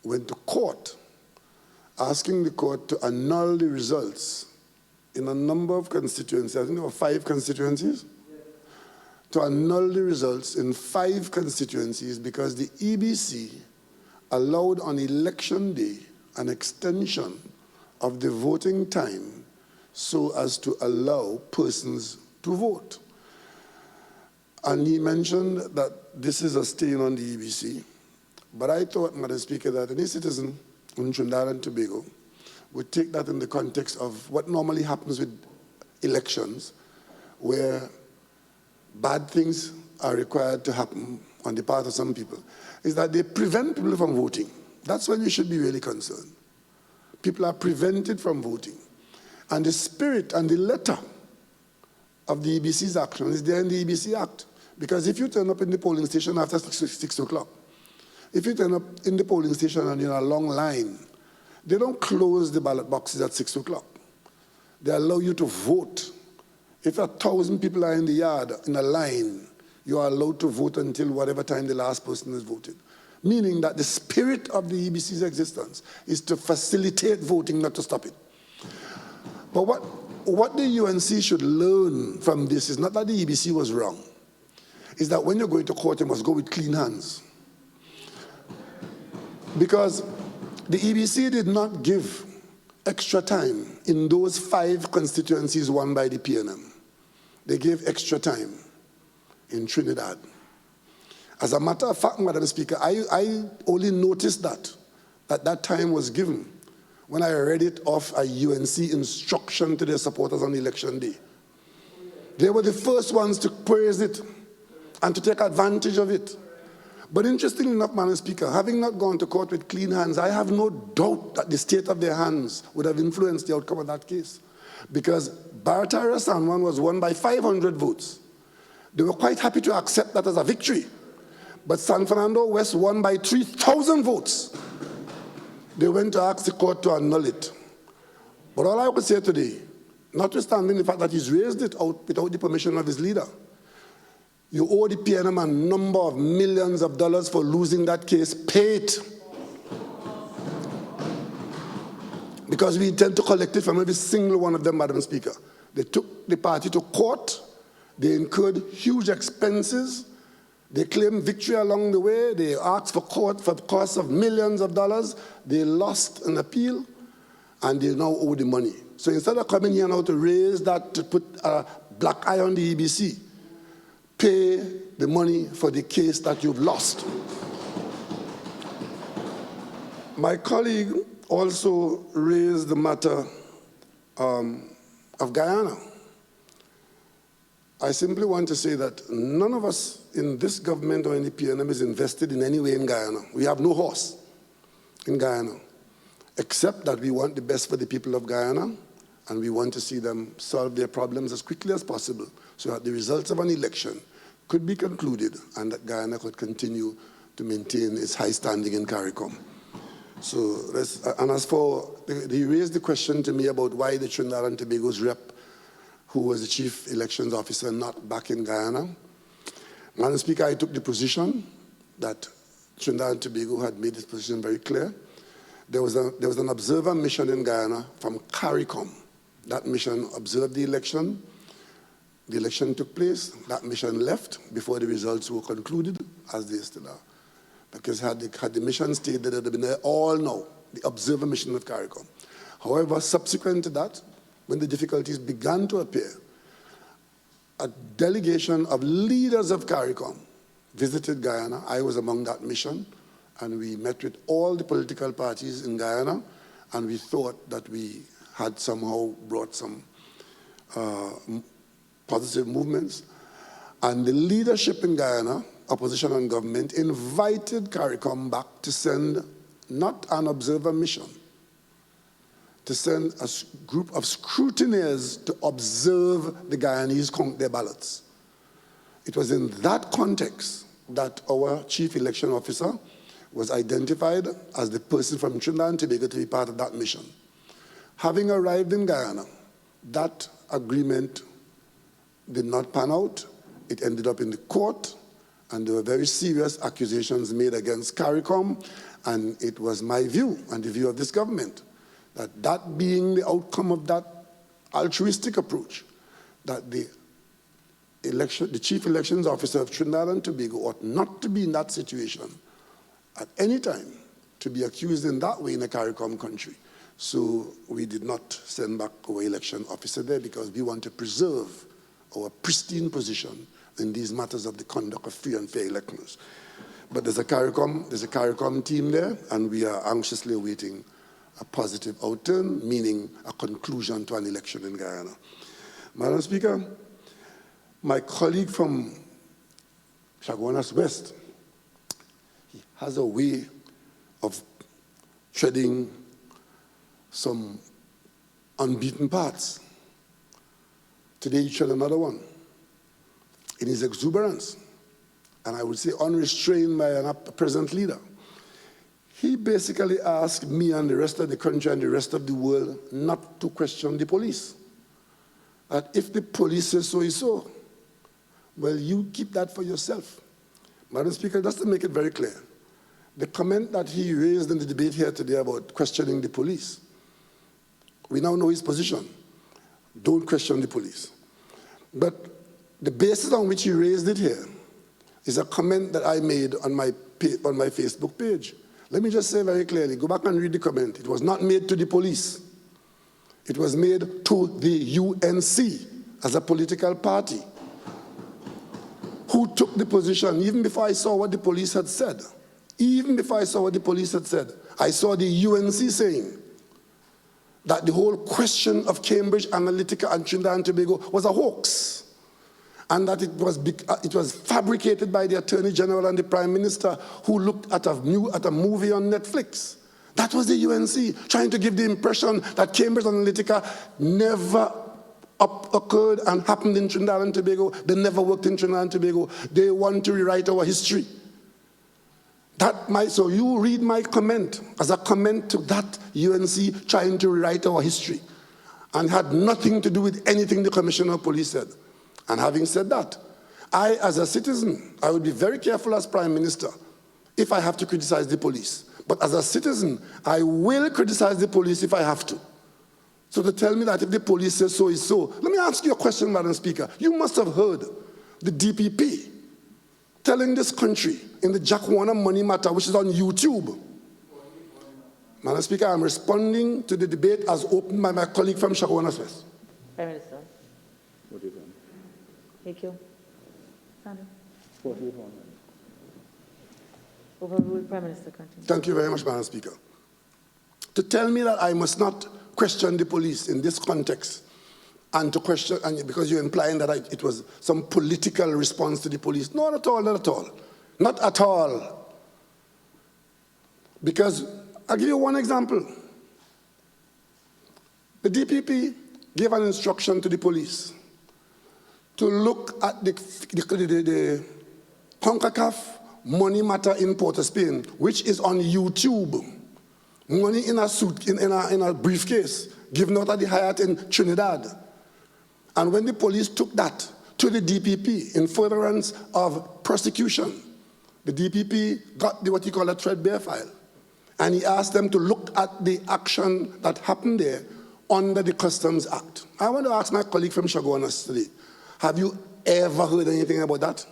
went to court asking the court to annul the results in a number of constituencies. I think there were 5 constituencies. To annul the results in 5 constituencies because the EBC allowed on election day an extension of the voting time so as to allow persons to vote. And he mentioned that this is a stain on the EBC. But I thought, Madam Speaker, that any citizen in Trinidad and Tobago would take that in the context of what normally happens with elections, where bad things are required to happen on the part of some people, is that they prevent people from voting. That's when you should be really concerned. People are prevented from voting. And the spirit and the letter of the EBC's action is there in the EBC Act. Because if you turn up in the polling station after 6 o'clock, if you turn up in the polling station and you're in a long line, they don't close the ballot boxes at 6 o'clock. They allow you to vote. If 1,000 people are in the yard in a line, you are allowed to vote until whatever time the last person has voted. Meaning that the spirit of the EBC's existence is to facilitate voting, not to stop it. But what the UNC should learn from this is not that the EBC was wrong, is that when you're going to court, you must go with clean hands. Because the EBC did not give extra time in those 5 constituencies won by the PNM. They gave extra time in Trinidad. As a matter of fact, Madam Speaker, I only noticed that time was given when I read it off a UNC instruction to their supporters on election day. They were the first ones to praise it and to take advantage of it. But interestingly enough, Madam Speaker, having not gone to court with clean hands, I have no doubt that the state of their hands would have influenced the outcome of that case. Because Barataria San Juan was won by 500 votes. They were quite happy to accept that as a victory. But San Fernando West won by 3,000 votes. They went to ask the court to annul it. But all I could say today, notwithstanding the fact that he's raised it out without the permission of his leader, you owe the PNM a number of millions of dollars for losing that case. Pay it. Because we intend to collect it from every single one of them, Madam Speaker. They took the party to court. They incurred huge expenses. They claimed victory along the way. They asked for costs of millions of dollars. They lost an appeal, and they now owe the money. So instead of coming here now to raise that, to put a black eye on the EBC, pay the money for the case that you've lost. My colleague also raised the matter of Guyana. I simply want to say that none of us in this government or in the PNM is invested in any way in Guyana. We have no horse in Guyana, except that we want the best for the people of Guyana, and we want to see them solve their problems as quickly as possible so that the results of an election could be concluded and that Guyana could continue to maintain its high standing in CARICOM. So, and as for, he raised the question to me about why the Trinidad and Tobago's rep, who was the chief elections officer, not back in Guyana. Madam Speaker, I took the position that Trinidad and Tobago had made its position very clear. There was an observer mission in Guyana from CARICOM. That mission observed the election. The election took place. That mission left before the results were concluded, as they still are. Because had the mission stayed, they would have been there all now, the observer mission of CARICOM. However, subsequent to that, when the difficulties began to appear, a delegation of leaders of CARICOM visited Guyana. I was among that mission, and we met with all the political parties in Guyana, and we thought that we had somehow brought some positive movements. And the leadership in Guyana, opposition and government, invited CARICOM back to send not an observer mission, to send a group of scrutineers to observe the Guyanese count their ballots. It was in that context that our chief election officer was identified as the person from Trinidad and Tobago to be part of that mission. Having arrived in Guyana, that agreement did not pan out. It ended up in the court, and there were very serious accusations made against CARICOM, and it was my view and the view of this government that being the outcome of that altruistic approach, that the chief elections officer of Trinidad and Tobago ought not to be in that situation at any time, to be accused in that way in a CARICOM country. So we did not send back our election officer there because we want to preserve our pristine position in these matters of the conduct of free and fair elections. But there's a CARICOM team there, and we are anxiously awaiting a positive outturn, meaning a conclusion to an election in Guyana. Madam Speaker, my colleague from Chaguanas West, he has a way of treading some unbeaten paths. Today he tread another one in his exuberance, and I would say unrestrained by a present leader. He basically asked me and the rest of the country and the rest of the world not to question the police. That if the police says so is so, well, you keep that for yourself. Madam Speaker, just to make it very clear, the comment that he raised in the debate here today about questioning the police, we now know his position. Don't question the police. But the basis on which he raised it here is a comment that I made on my Facebook page. Let me just say very clearly, go back and read the comment. It was not made to the police. It was made to the UNC as a political party, who took the position even before I saw what the police had said. Even before I saw what the police had said, I saw the UNC saying that the whole question of Cambridge Analytica and Trinidad and Tobago was a hoax, and that it was fabricated by the Attorney General and the Prime Minister, who looked at a movie on Netflix. That was the UNC, trying to give the impression that Cambridge Analytica never occurred and happened in Trinidad and Tobago. They never worked in Trinidad and Tobago. They want to rewrite our history. So you read my comment as a comment to that UNC trying to rewrite our history, and had nothing to do with anything the Commissioner of Police said. And having said that, I, as a citizen, I would be very careful as Prime Minister if I have to criticize the police. But as a citizen, I will criticize the police if I have to. So to tell me that if the police says so is so, let me ask you a question, Madam Speaker. You must have heard the DPP telling this country in the Jack Warner money matter, which is on YouTube. Madam Speaker, I'm responding to the debate as opened by my colleague from Shakonas West. Prime Minister. What do you think? Thank you. Overruled. Prime Minister, continue. Thank you very much, Madam Speaker. To tell me that I must not question the police in this context, and to question, and because you're implying that it was some political response to the police. Not at all, not at all. Not at all. Because I'll give you one example. The DPP gave an instruction to the police to look at the CONCACAF money matter in Port of Spain, which is on YouTube. Money in a suit, in a briefcase, given out at the Hyatt in Trinidad. And when the police took that to the DPP in furtherance of prosecution, the DPP got what you call a threadbare file. And he asked them to look at the action that happened there under the Customs Act. I want to ask my colleague from Chaguanas today, have you ever heard anything about that?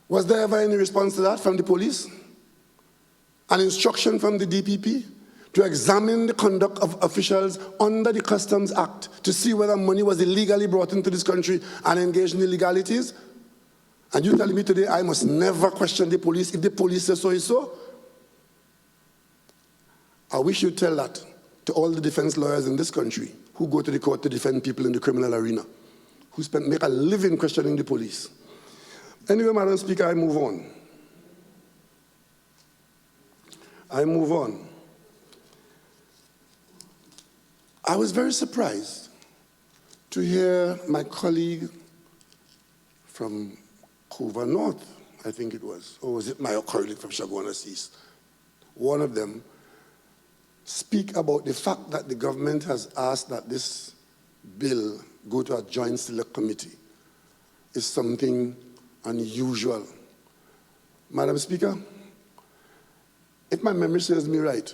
Was there ever any response to that from the police? An instruction from the DPP to examine the conduct of officials under the Customs Act to see whether money was illegally brought into this country and engaged in illegalities? And you telling me today I must never question the police if the police says so is so? I wish you'd tell that to all the defense lawyers in this country who go to the court to defend people in the criminal arena, who make a living questioning the police. Anyway, Madam Speaker, I move on. I was very surprised to hear my colleague from Couva North, I think it was, or was it my colleague from Chaguanas East, one of them, speak about the fact that the government has asked that this bill go to a joint select committee is something unusual. Madam Speaker, if my memory serves me right,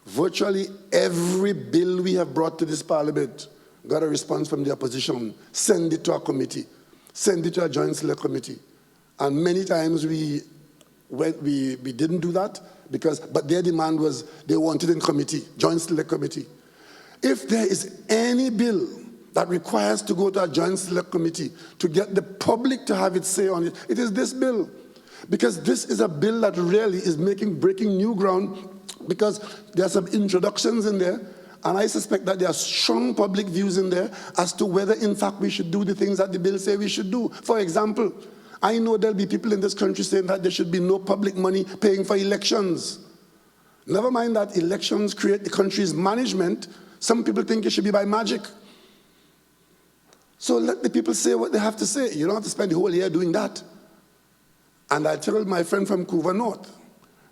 virtually every bill we have brought to this Parliament got a response from the opposition, send it to a committee, send it to a joint select committee. And many times we didn't do that, but their demand was they wanted in committee, joint select committee. If there is any bill that requires to go to a joint select committee to get the public to have its say on it, it is this bill. Because this is a bill that really is breaking new ground, because there are some introductions in there, and I suspect that there are strong public views in there as to whether, in fact, we should do the things that the bill say we should do. For example, I know there'll be people in this country saying that there should be no public money paying for elections. Never mind that elections create the country's management. Some people think it should be by magic. So let the people say what they have to say. You don't have to spend the whole year doing that. And I told my friend from Couva North,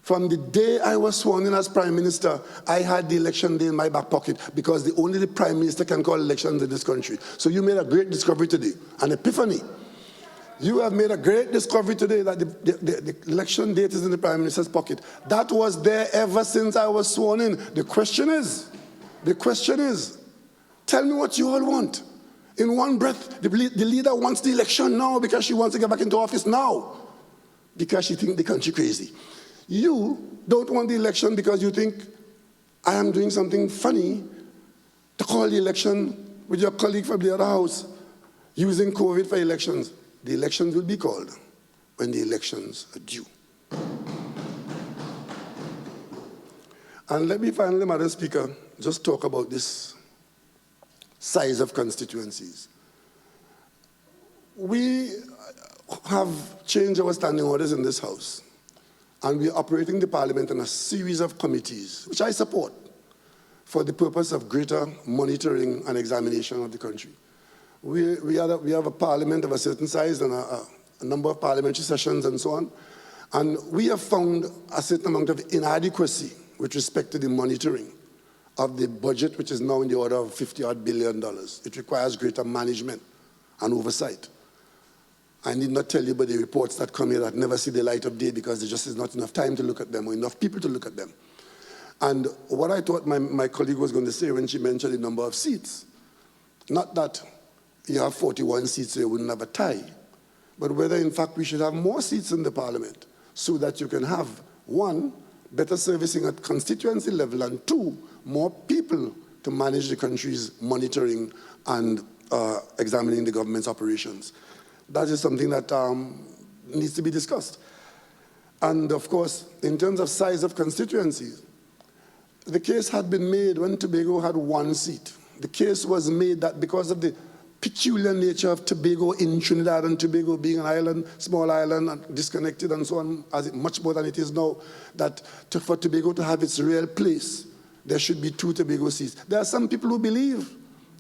from the day I was sworn in as Prime Minister, I had the election day in my back pocket, because only the Prime Minister can call elections in this country. So you made a great discovery today, an epiphany. You have made a great discovery today that the election date is in the Prime Minister's pocket. That was there ever since I was sworn in. The question is, tell me what you all want. In one breath, the leader wants the election now because she wants to get back into office now, because she thinks the country crazy. You don't want the election because you think I am doing something funny to call the election with your colleague from the other house using COVID for elections. The elections will be called when the elections are due. And let me finally, Madam Speaker, just talk about this size of constituencies. We have changed our standing orders in this House, and we are operating the Parliament in a series of committees, which I support, for the purpose of greater monitoring and examination of the country. We have a parliament of a certain size and a number of parliamentary sessions and so on, and we have found a certain amount of inadequacy with respect to the monitoring of the budget, which is now in the order of $50-odd billion. It requires greater management and oversight. I need not tell you about the reports that come here that never see the light of day because there just is not enough time to look at them or enough people to look at them. And what I thought my colleague was going to say when she mentioned the number of seats, not that you have 41 seats so you wouldn't have a tie, but whether in fact we should have more seats in the parliament so that you can have, one, better servicing at constituency level, and two, more people to manage the country's monitoring and examining the government's operations. That is something that needs to be discussed. And of course, in terms of size of constituencies, the case had been made when Tobago had 1 seat. The case was made that because of the peculiar nature of Tobago in Trinidad and Tobago being an island, small island, and disconnected and so on, much more than it is now, that for Tobago to have its real place, there should be 2 Tobago seats. There are some people who believe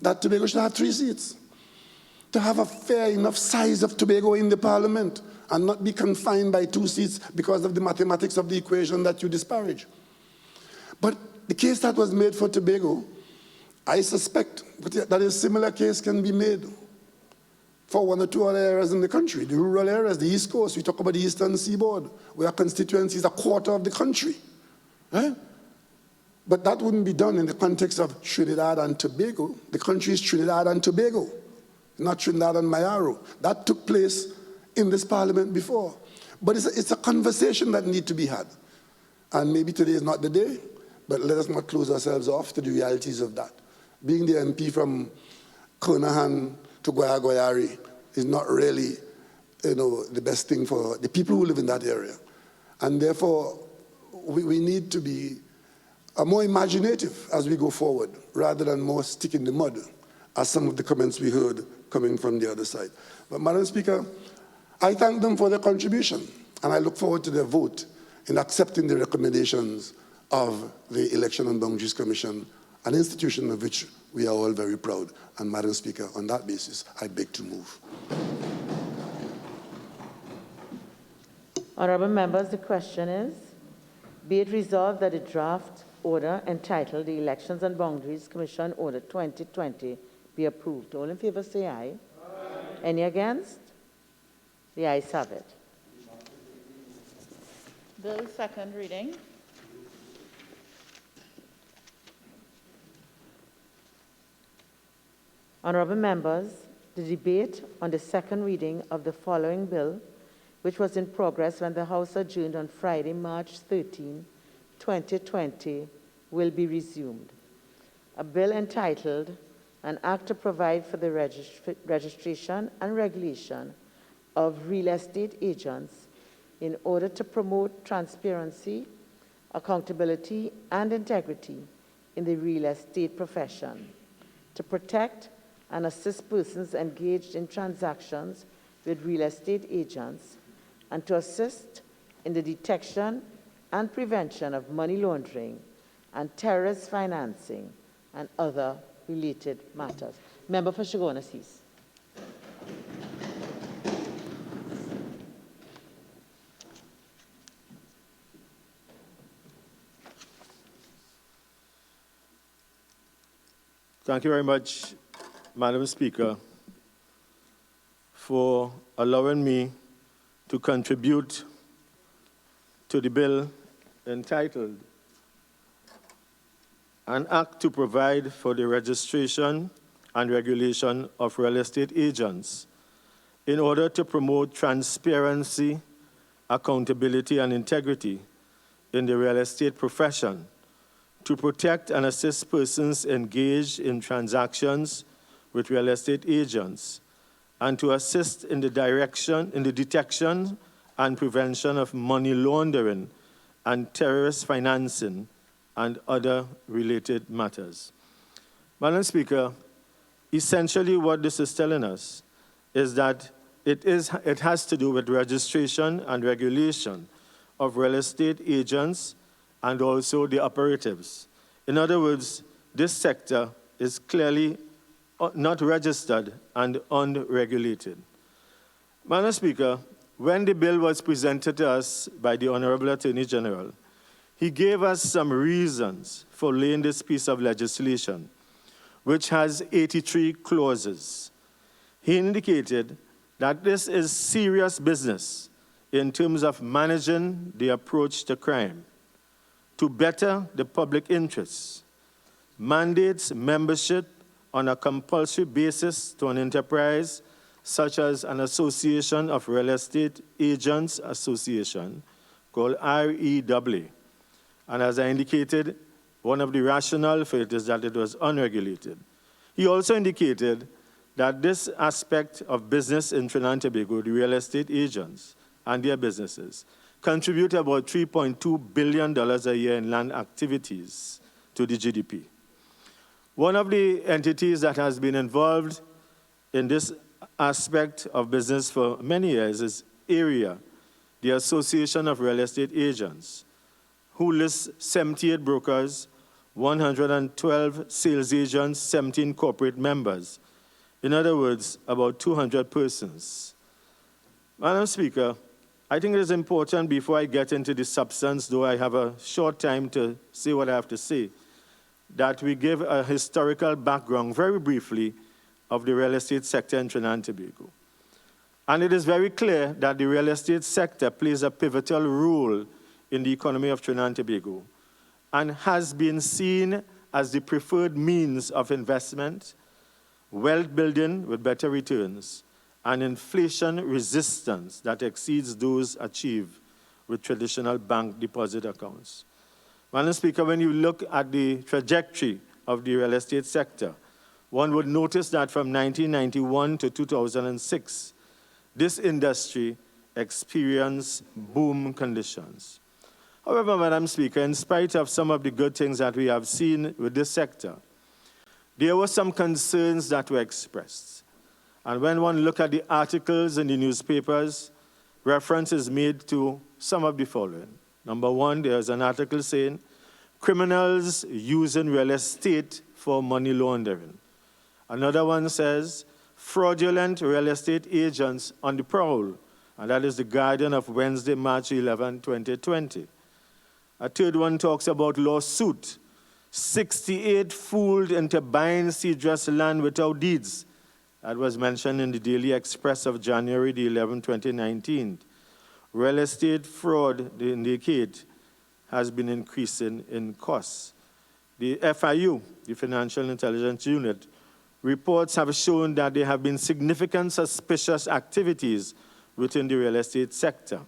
that Tobago should have 3 seats. To have a fair enough size of Tobago in the parliament and not be confined by 2 seats because of the mathematics of the equation that you disparage. But the case that was made for Tobago, I suspect that a similar case can be made for 1 or 2 other areas in the country. The rural areas, the East Coast, we talk about the Eastern Seaboard, where our constituency is a quarter of the country. Right? But that wouldn't be done in the context of Trinidad and Tobago. The country is Trinidad and Tobago, not Trinidad and Mayaro. That took place in this parliament before. But it's a conversation that needs to be had. And maybe today is not the day, but let us not close ourselves off to the realities of that. Being the MP from Conahan to Goyari is not really, the best thing for the people who live in that area. And therefore, we need to be more imaginative as we go forward, rather than more stick in the mud, as some of the comments we heard coming from the other side. But Madam Speaker, I thank them for their contribution, and I look forward to their vote in accepting the recommendations of the Election and Boundaries Commission, an institution of which we are all very proud. And Madam Speaker, on that basis, I beg to move. Honourable members, the question is, be it resolved that a draft order entitled the Elections and Boundaries Commission Order 2020 be approved. All in favour say aye. Aye. Any against? The ayes have it. Bill, second reading. Honourable members, the debate on the second reading of the following bill, which was in progress when the House adjourned on Friday, March 13, 2020, will be resumed. A bill entitled An Act to Provide for the Registration and Regulation of Real Estate Agents in order to promote transparency, accountability, and integrity in the real estate profession, to protect and assist persons engaged in transactions with real estate agents, and to assist in the detection and prevention of money laundering and terrorist financing and other related matters. Member for Chaguanas-East. Thank you very much, Madam Speaker, for allowing me to contribute to the bill entitled An Act to Provide for the Registration and Regulation of Real Estate Agents in order to promote transparency, accountability, and integrity in the real estate profession, to protect and assist persons engaged in transactions with real estate agents, and to assist in the detection and prevention of money laundering and terrorist financing and other related matters. Madam Speaker, essentially what this is telling us is that it has to do with registration and regulation of real estate agents and also the operatives. In other words, this sector is clearly not registered and unregulated. Madam Speaker, when the bill was presented to us by the Honorable Attorney General, he gave us some reasons for laying this piece of legislation, which has 83 clauses. He indicated that this is serious business in terms of managing the approach to crime, to better the public interests, mandates membership on a compulsory basis to an enterprise such as an Association of Real Estate Agents Association called REA. And as I indicated, one of the rationale for it is that it was unregulated. He also indicated that this aspect of business in Trinidad and Tobago, the real estate agents and their businesses, contribute about $3.2 billion a year in land activities to the GDP. One of the entities that has been involved in this aspect of business for many years is AREA, the Association of Real Estate Agents, who lists 78 brokers, 112 sales agents, 17 corporate members. In other words, about 200 persons. Madam Speaker, I think it is important, before I get into the substance, though I have a short time to say what I have to say, that we give a historical background, very briefly, of the real estate sector in Trinidad and Tobago. And it is very clear that the real estate sector plays a pivotal role in the economy of Trinidad and Tobago and has been seen as the preferred means of investment, wealth building with better returns, and inflation resistance that exceeds those achieved with traditional bank deposit accounts. Madam Speaker, when you look at the trajectory of the real estate sector, one would notice that from 1991 to 2006, this industry experienced boom conditions. However, Madam Speaker, in spite of some of the good things that we have seen with this sector, there were some concerns that were expressed. And when one looks at the articles in the newspapers, reference is made to some of the following. Number one, there's an article saying, criminals using real estate for money laundering. Another one says, fraudulent real estate agents on the prowl. And that is the Guardian of Wednesday, March 11, 2020. A third one talks about lawsuit. 68 fooled into buying Cedrus land without deeds. That was mentioned in the Daily Express of January the 11th, 2019. Real estate fraud, they indicate, has been increasing in costs. The FIU, the Financial Intelligence Unit, reports have shown that there have been significant suspicious activities within the real estate sector.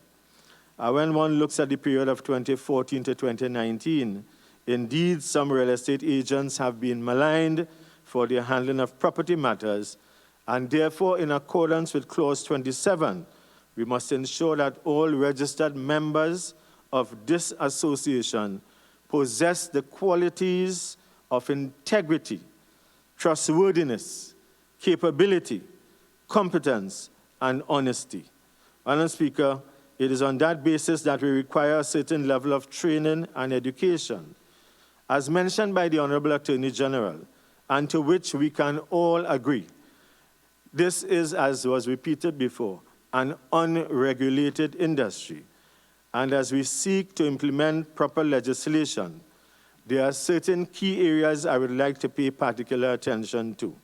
When one looks at the period of 2014 to 2019, indeed, some real estate agents have been maligned for their handling of property matters, and therefore, in accordance with Clause 27, we must ensure that all registered members of this association possess the qualities of integrity, trustworthiness, capability, competence, and honesty. Madam Speaker, it is on that basis that we require a certain level of training and education, as mentioned by the Honorable Attorney General, and to which we can all agree. This is, as was repeated before, an unregulated industry. And as we seek to implement proper legislation, there are certain key areas I would like to pay particular attention to.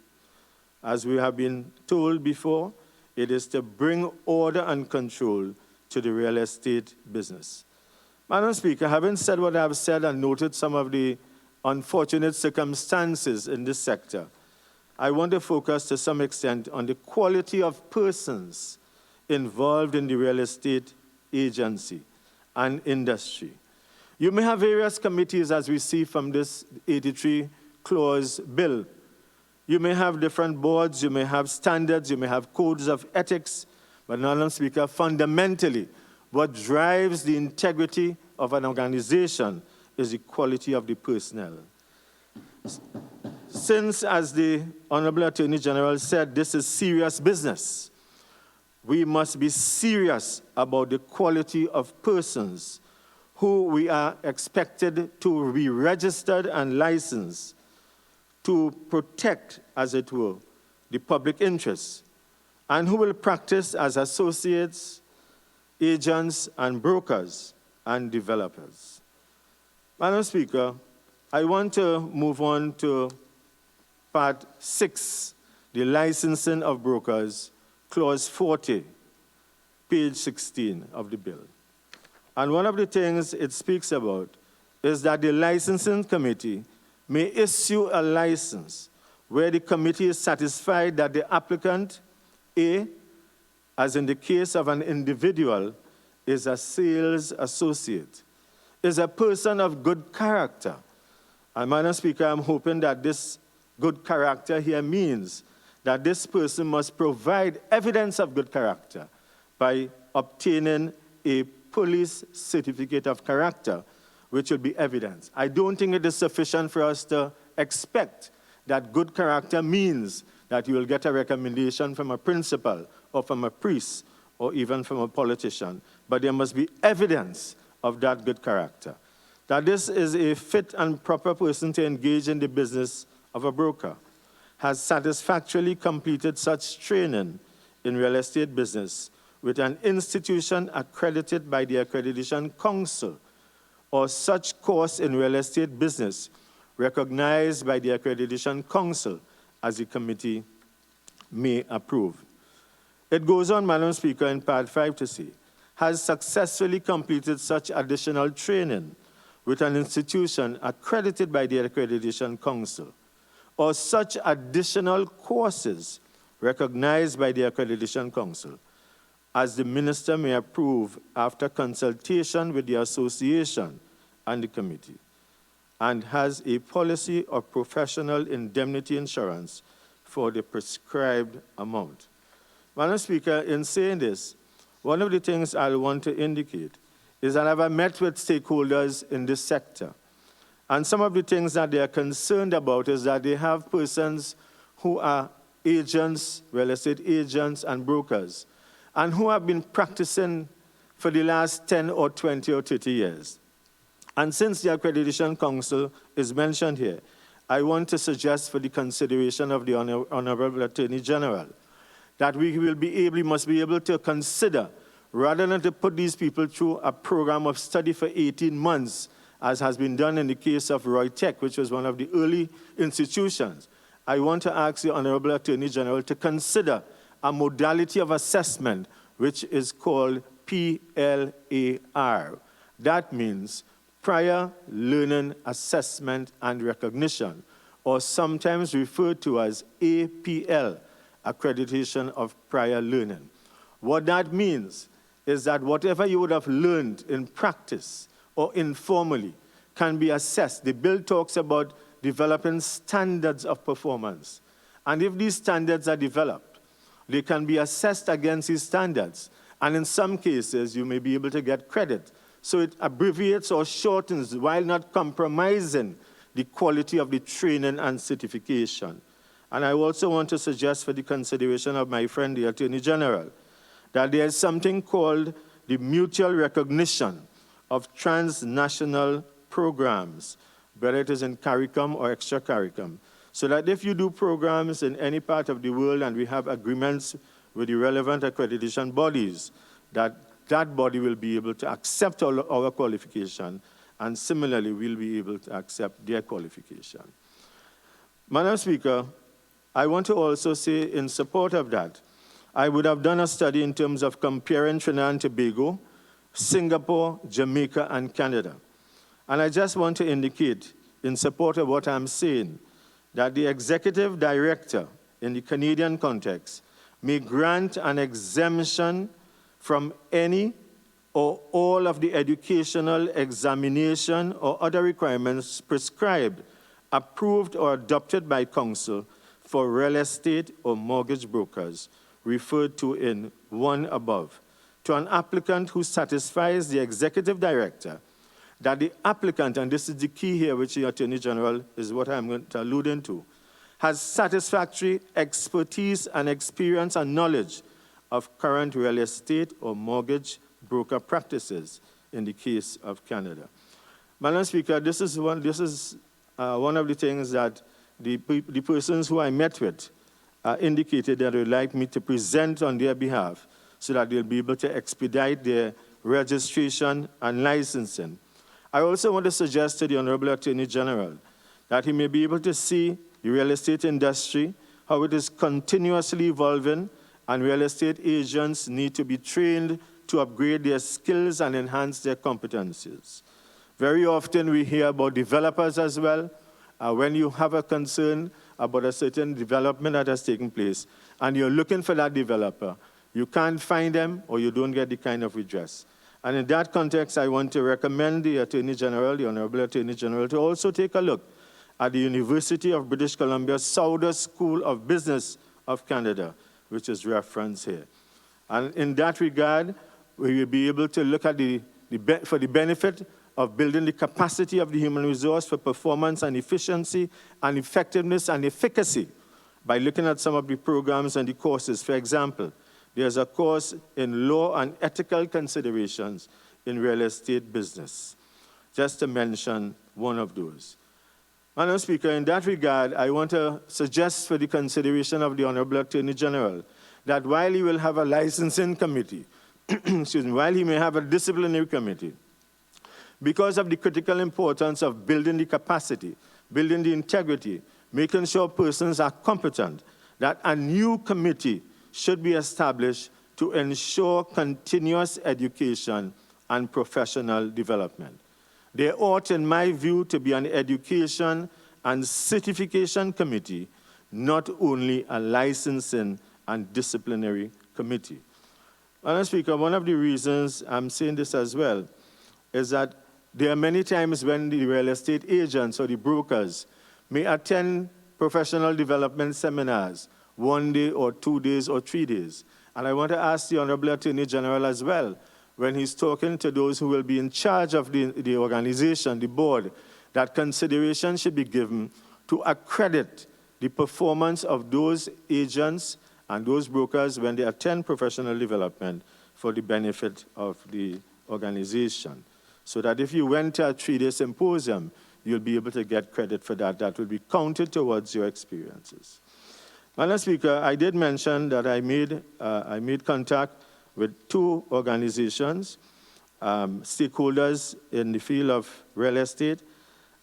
As we have been told before, it is to bring order and control to the real estate business. Madam Speaker, having said what I have said and noted some of the unfortunate circumstances in this sector, I want to focus to some extent on the quality of persons involved in the real estate agency and industry. You may have various committees, as we see from this 83-clause bill. You may have different boards, you may have standards, you may have codes of ethics, but Madam Speaker, fundamentally, what drives the integrity of an organization is the quality of the personnel. Since, as the Honorable Attorney General said, this is serious business, we must be serious about the quality of persons who we are expected to be registered and licensed to protect, as it were, the public interest, and who will practice as associates, agents, and brokers and developers. Madam Speaker, I want to move on to Part 6, the licensing of brokers, Clause 40, page 16 of the bill. And one of the things it speaks about is that the licensing committee may issue a license where the committee is satisfied that the applicant, A, as in the case of an individual, is a sales associate, is a person of good character. And Madam Speaker, I'm hoping that this good character here means that this person must provide evidence of good character by obtaining a police certificate of character, which will be evidence. I don't think it is sufficient for us to expect that good character means that you will get a recommendation from a principal or from a priest or even from a politician, but there must be evidence of that good character, that this is a fit and proper person to engage in the business of a broker, has satisfactorily completed such training in real estate business with an institution accredited by the Accreditation Council, or such course in real estate business recognized by the Accreditation Council as the committee may approve. It goes on, Madam Speaker, in Part 5 to say, has successfully completed such additional training with an institution accredited by the Accreditation Council, or such additional courses recognized by the Accreditation Council, as the minister may approve after consultation with the association and the committee, and has a policy of professional indemnity insurance for the prescribed amount. Madam Speaker, in saying this, one of the things I want to indicate is that I've met with stakeholders in this sector, and some of the things that they are concerned about is that they have persons who are agents, real estate agents and brokers, and who have been practicing for the last 10 or 20 or 30 years. And since the Accreditation Council is mentioned here, I want to suggest for the consideration of the Honorable Attorney General that we must be able to consider, rather than to put these people through a program of study for 18 months, as has been done in the case of Roy Tech, which was one of the early institutions. I want to ask the Honorable Attorney General to consider a modality of assessment which is called PLAR. That means Prior Learning Assessment and Recognition, or sometimes referred to as APL, Accreditation of Prior Learning. What that means is that whatever you would have learned in practice or informally can be assessed. The bill talks about developing standards of performance. And if these standards are developed, they can be assessed against these standards. And in some cases, you may be able to get credit. So it abbreviates or shortens while not compromising the quality of the training and certification. And I also want to suggest for the consideration of my friend, the Attorney General, that there is something called the mutual recognition of transnational programs, whether it is in CARICOM or extra CARICOM, so that if you do programs in any part of the world and we have agreements with the relevant accreditation bodies, that body will be able to accept our qualification, and similarly, we'll be able to accept their qualification. Madam Speaker, I want to also say in support of that, I would have done a study in terms of comparing Trinidad and Tobago, Singapore, Jamaica, and Canada. And I just want to indicate, in support of what I'm saying, that the executive director in the Canadian context may grant an exemption from any or all of the educational, examination, or other requirements prescribed, approved, or adopted by council for real estate or mortgage brokers, referred to in 1 above, to an applicant who satisfies the executive director that the applicant, and this is the key here, which the Attorney General is what I'm going to allude into, has satisfactory expertise and experience and knowledge of current real estate or mortgage broker practices in the case of Canada. Madam Speaker, this is one of the things that the persons who I met with indicated that they would like me to present on their behalf so that they'll be able to expedite their registration and licensing. I also want to suggest to the Honorable Attorney General that he may be able to see the real estate industry, how it is continuously evolving, and real estate agents need to be trained to upgrade their skills and enhance their competencies. Very often we hear about developers as well. When you have a concern about a certain development that has taken place, and you're looking for that developer, you can't find them or you don't get the kind of redress. And in that context, I want to recommend the Attorney General, the Honorable Attorney General, to also take a look at the University of British Columbia's Sauder School of Business of Canada, which is referenced here. And in that regard, we will be able to look at for the benefit of building the capacity of the human resource for performance and efficiency and effectiveness and efficacy by looking at some of the programs and the courses. For example, there's a course in law and ethical considerations in real estate business, just to mention one of those. Madam Speaker, in that regard, I want to suggest for the consideration of the Honorable Attorney General that while he will have a licensing committee, excuse me, while he may have a disciplinary committee, because of the critical importance of building the capacity, building the integrity, making sure persons are competent, that a new committee should be established to ensure continuous education and professional development. There ought, in my view, to be an education and certification committee, not only a licensing and disciplinary committee. Madam Speaker, one of the reasons I'm saying this as well is that there are many times when the real estate agents or the brokers may attend professional development seminars 1 day or 2 days or 3 days. And I want to ask the Honorable Attorney General as well, when he's talking to those who will be in charge of the organization, the board, that consideration should be given to accredit the performance of those agents and those brokers when they attend professional development for the benefit of the organization. So that if you went to a 3-day symposium, you'll be able to get credit for that. That will be counted towards your experiences. Madam Speaker, I did mention that I made contact with 2 organizations, stakeholders in the field of real estate.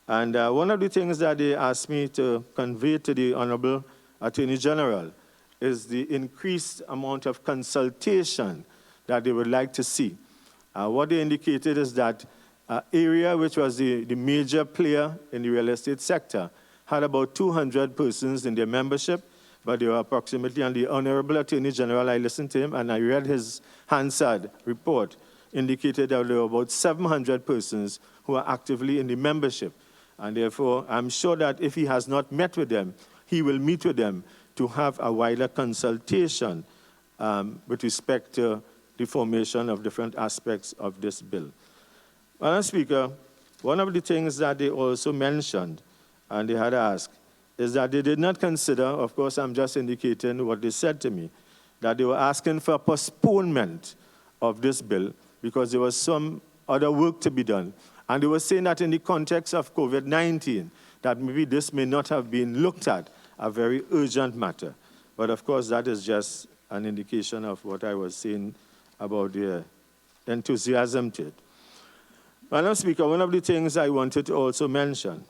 And one of the things that they asked me to convey to the Honorable Attorney General is the increased amount of consultation that they would like to see. What they indicated is that area, which was the major player in the real estate sector, had about 200 persons in their membership, but they were approximately, and the Honorable Attorney General, I listened to him, and I read his Hansard report, indicated that there were about 700 persons who are actively in the membership. And therefore, I'm sure that if he has not met with them, he will meet with them to have a wider consultation with respect to the formation of different aspects of this bill. Madam Speaker, one of the things that they also mentioned, and they had asked, is that they did not consider, of course I'm just indicating what they said to me, that they were asking for a postponement of this bill because there was some other work to be done. And they were saying that in the context of COVID-19, that maybe this may not have been looked at, a very urgent matter. But of course, that is just an indication of what I was saying about their enthusiasm to it. Madam Speaker, one of the things I wanted to also mention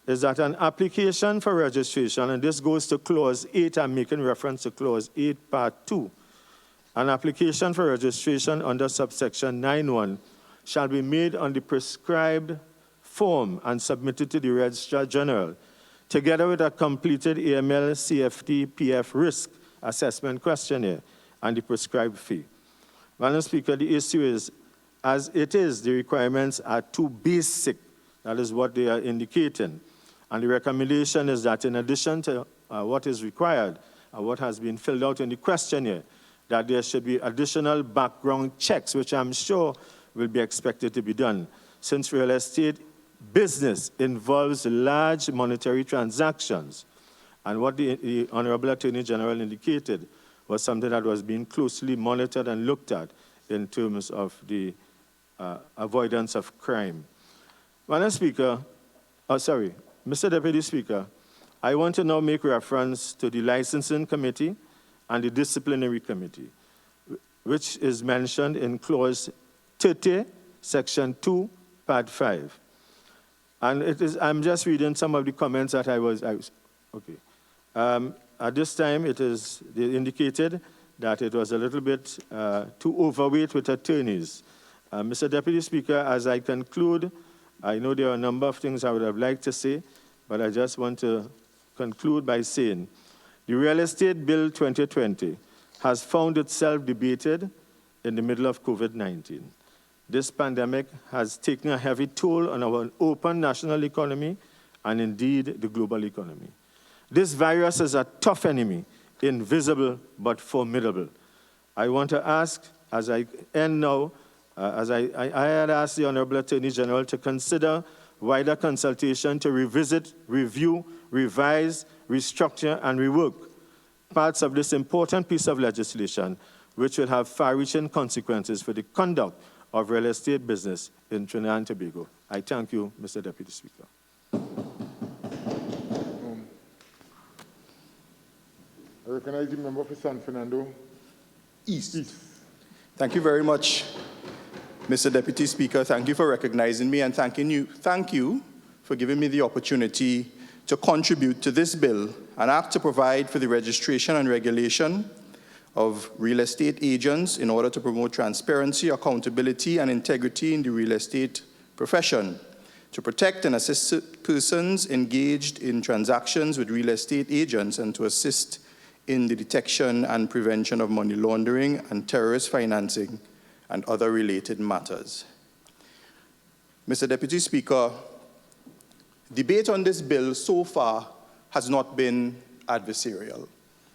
is that an application for registration, and this goes to Clause 8, I'm making reference to Clause 8, Part 2, an application for registration under subsection 9.1 shall be made on the prescribed form and submitted to the Registrar General, together with a completed AML CFT PF risk assessment questionnaire and the prescribed fee. Madam Speaker, the issue is, as it is, the requirements are too basic. That is what they are indicating. And the recommendation is that in addition to what is required, what has been filled out in the questionnaire, that there should be additional background checks, which I'm sure will be expected to be done, since real estate business involves large monetary transactions. And what the Honorable Attorney General indicated was something that was being closely monitored and looked at in terms of the avoidance of crime. Madam Speaker, Mr. Deputy Speaker, I want to now make reference to the Licensing Committee and the Disciplinary Committee, which is mentioned in Clause 30, Section 2, Part 5. And I'm just reading some of the comments that okay. At this time, they indicated that it was a little bit too overweight with attorneys. Mr. Deputy Speaker, as I conclude, I know there are a number of things I would have liked to say, but I just want to conclude by saying the Real Estate Bill 2020 has found itself debated in the middle of COVID-19. This pandemic has taken a heavy toll on our open national economy and indeed the global economy. This virus is a tough enemy, invisible but formidable. I want to ask, as I end now, as I had asked the Honorable Attorney General to consider wider consultation to revisit, review, revise, restructure, and rework parts of this important piece of legislation, which will have far-reaching consequences for the conduct of real estate business in Trinidad and Tobago. I thank you, Mr. Deputy Speaker. I recognize the member for San Fernando East. Thank you very much, Mr. Deputy Speaker. Thank you for recognizing me, and thank you for giving me the opportunity to contribute to this bill, an act to provide for the registration and regulation of real estate agents in order to promote transparency, accountability, and integrity in the real estate profession, to protect and assist persons engaged in transactions with real estate agents, and to assist in the detection and prevention of money laundering and terrorist financing and other related matters. Mr. Deputy Speaker, debate on this bill so far has not been adversarial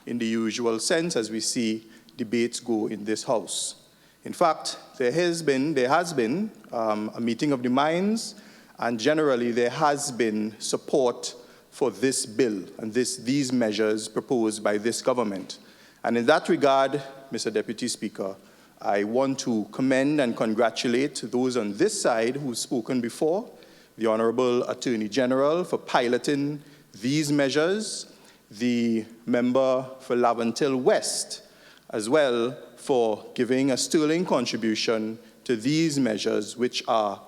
in the usual sense as we see debates go in this House. In fact, there has been a meeting of the minds, and generally there has been support for this bill and these measures proposed by this government. And in that regard, Mr. Deputy Speaker, I want to commend and congratulate those on this side who've spoken before, the Honorable Attorney General for piloting these measures, the member for Laventille West, as well for giving a sterling contribution to these measures, which are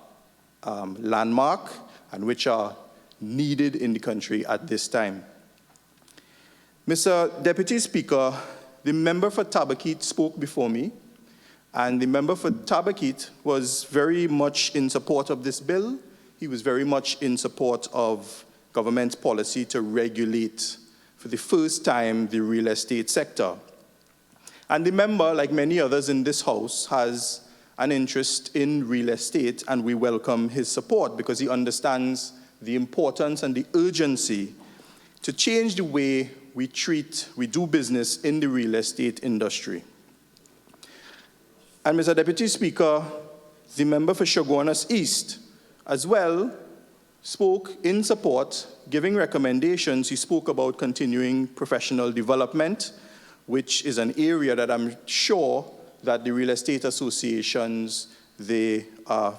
landmark and which are needed in the country at this time. Mr. Deputy Speaker, the member for Tabaquite spoke before me, and the member for Tabaquite was very much in support of this bill. He was very much in support of government's policy to regulate, for the first time, the real estate sector. And the member, like many others in this House, has an interest in real estate, and we welcome his support because he understands the importance and the urgency to change the way we do business in the real estate industry. And Mr. Deputy Speaker, the member for Shoguanas East as well spoke in support, giving recommendations. He spoke about continuing professional development, which is an area that I'm sure that the real estate associations, they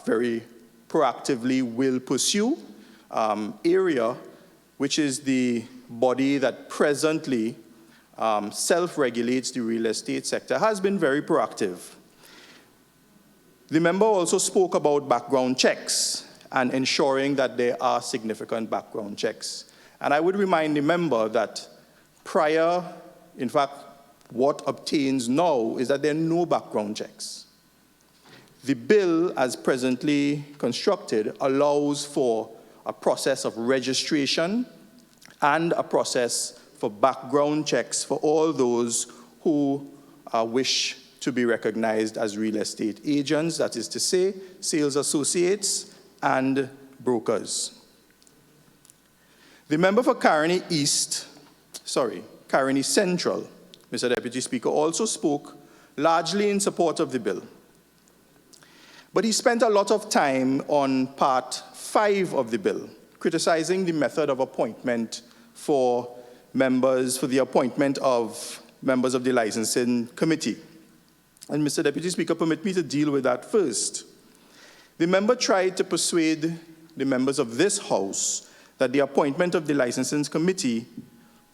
very proactively will pursue. Area, which is the body that presently self-regulates the real estate sector, has been very proactive. The member also spoke about background checks and ensuring that there are significant background checks. And I would remind the member that prior, in fact, what obtains now is that there are no background checks. The bill, as presently constructed, allows for a process of registration and a process for background checks for all those who wish to be recognized as real estate agents, that is to say, sales associates and brokers. The member for Caroni Central, Mr. Deputy Speaker, also spoke largely in support of the bill. But he spent a lot of time on Part 5 of the bill, criticizing the method of appointment for the appointment of members of the Licensing Committee. And Mr. Deputy Speaker, permit me to deal with that first. The member tried to persuade the members of this House that the appointment of the licensing committee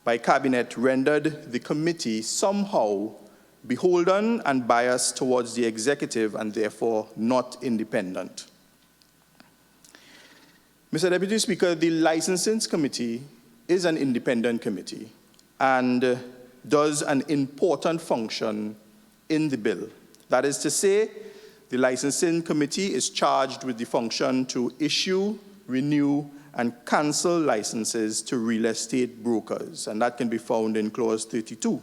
by Cabinet rendered the committee somehow beholden and biased towards the executive and therefore not independent. Mr. Deputy Speaker, the licensing committee is an independent committee and does an important function in the bill. That is to say, the licensing committee is charged with the function to issue, renew, and cancel licenses to real estate brokers, and that can be found in Clause 32.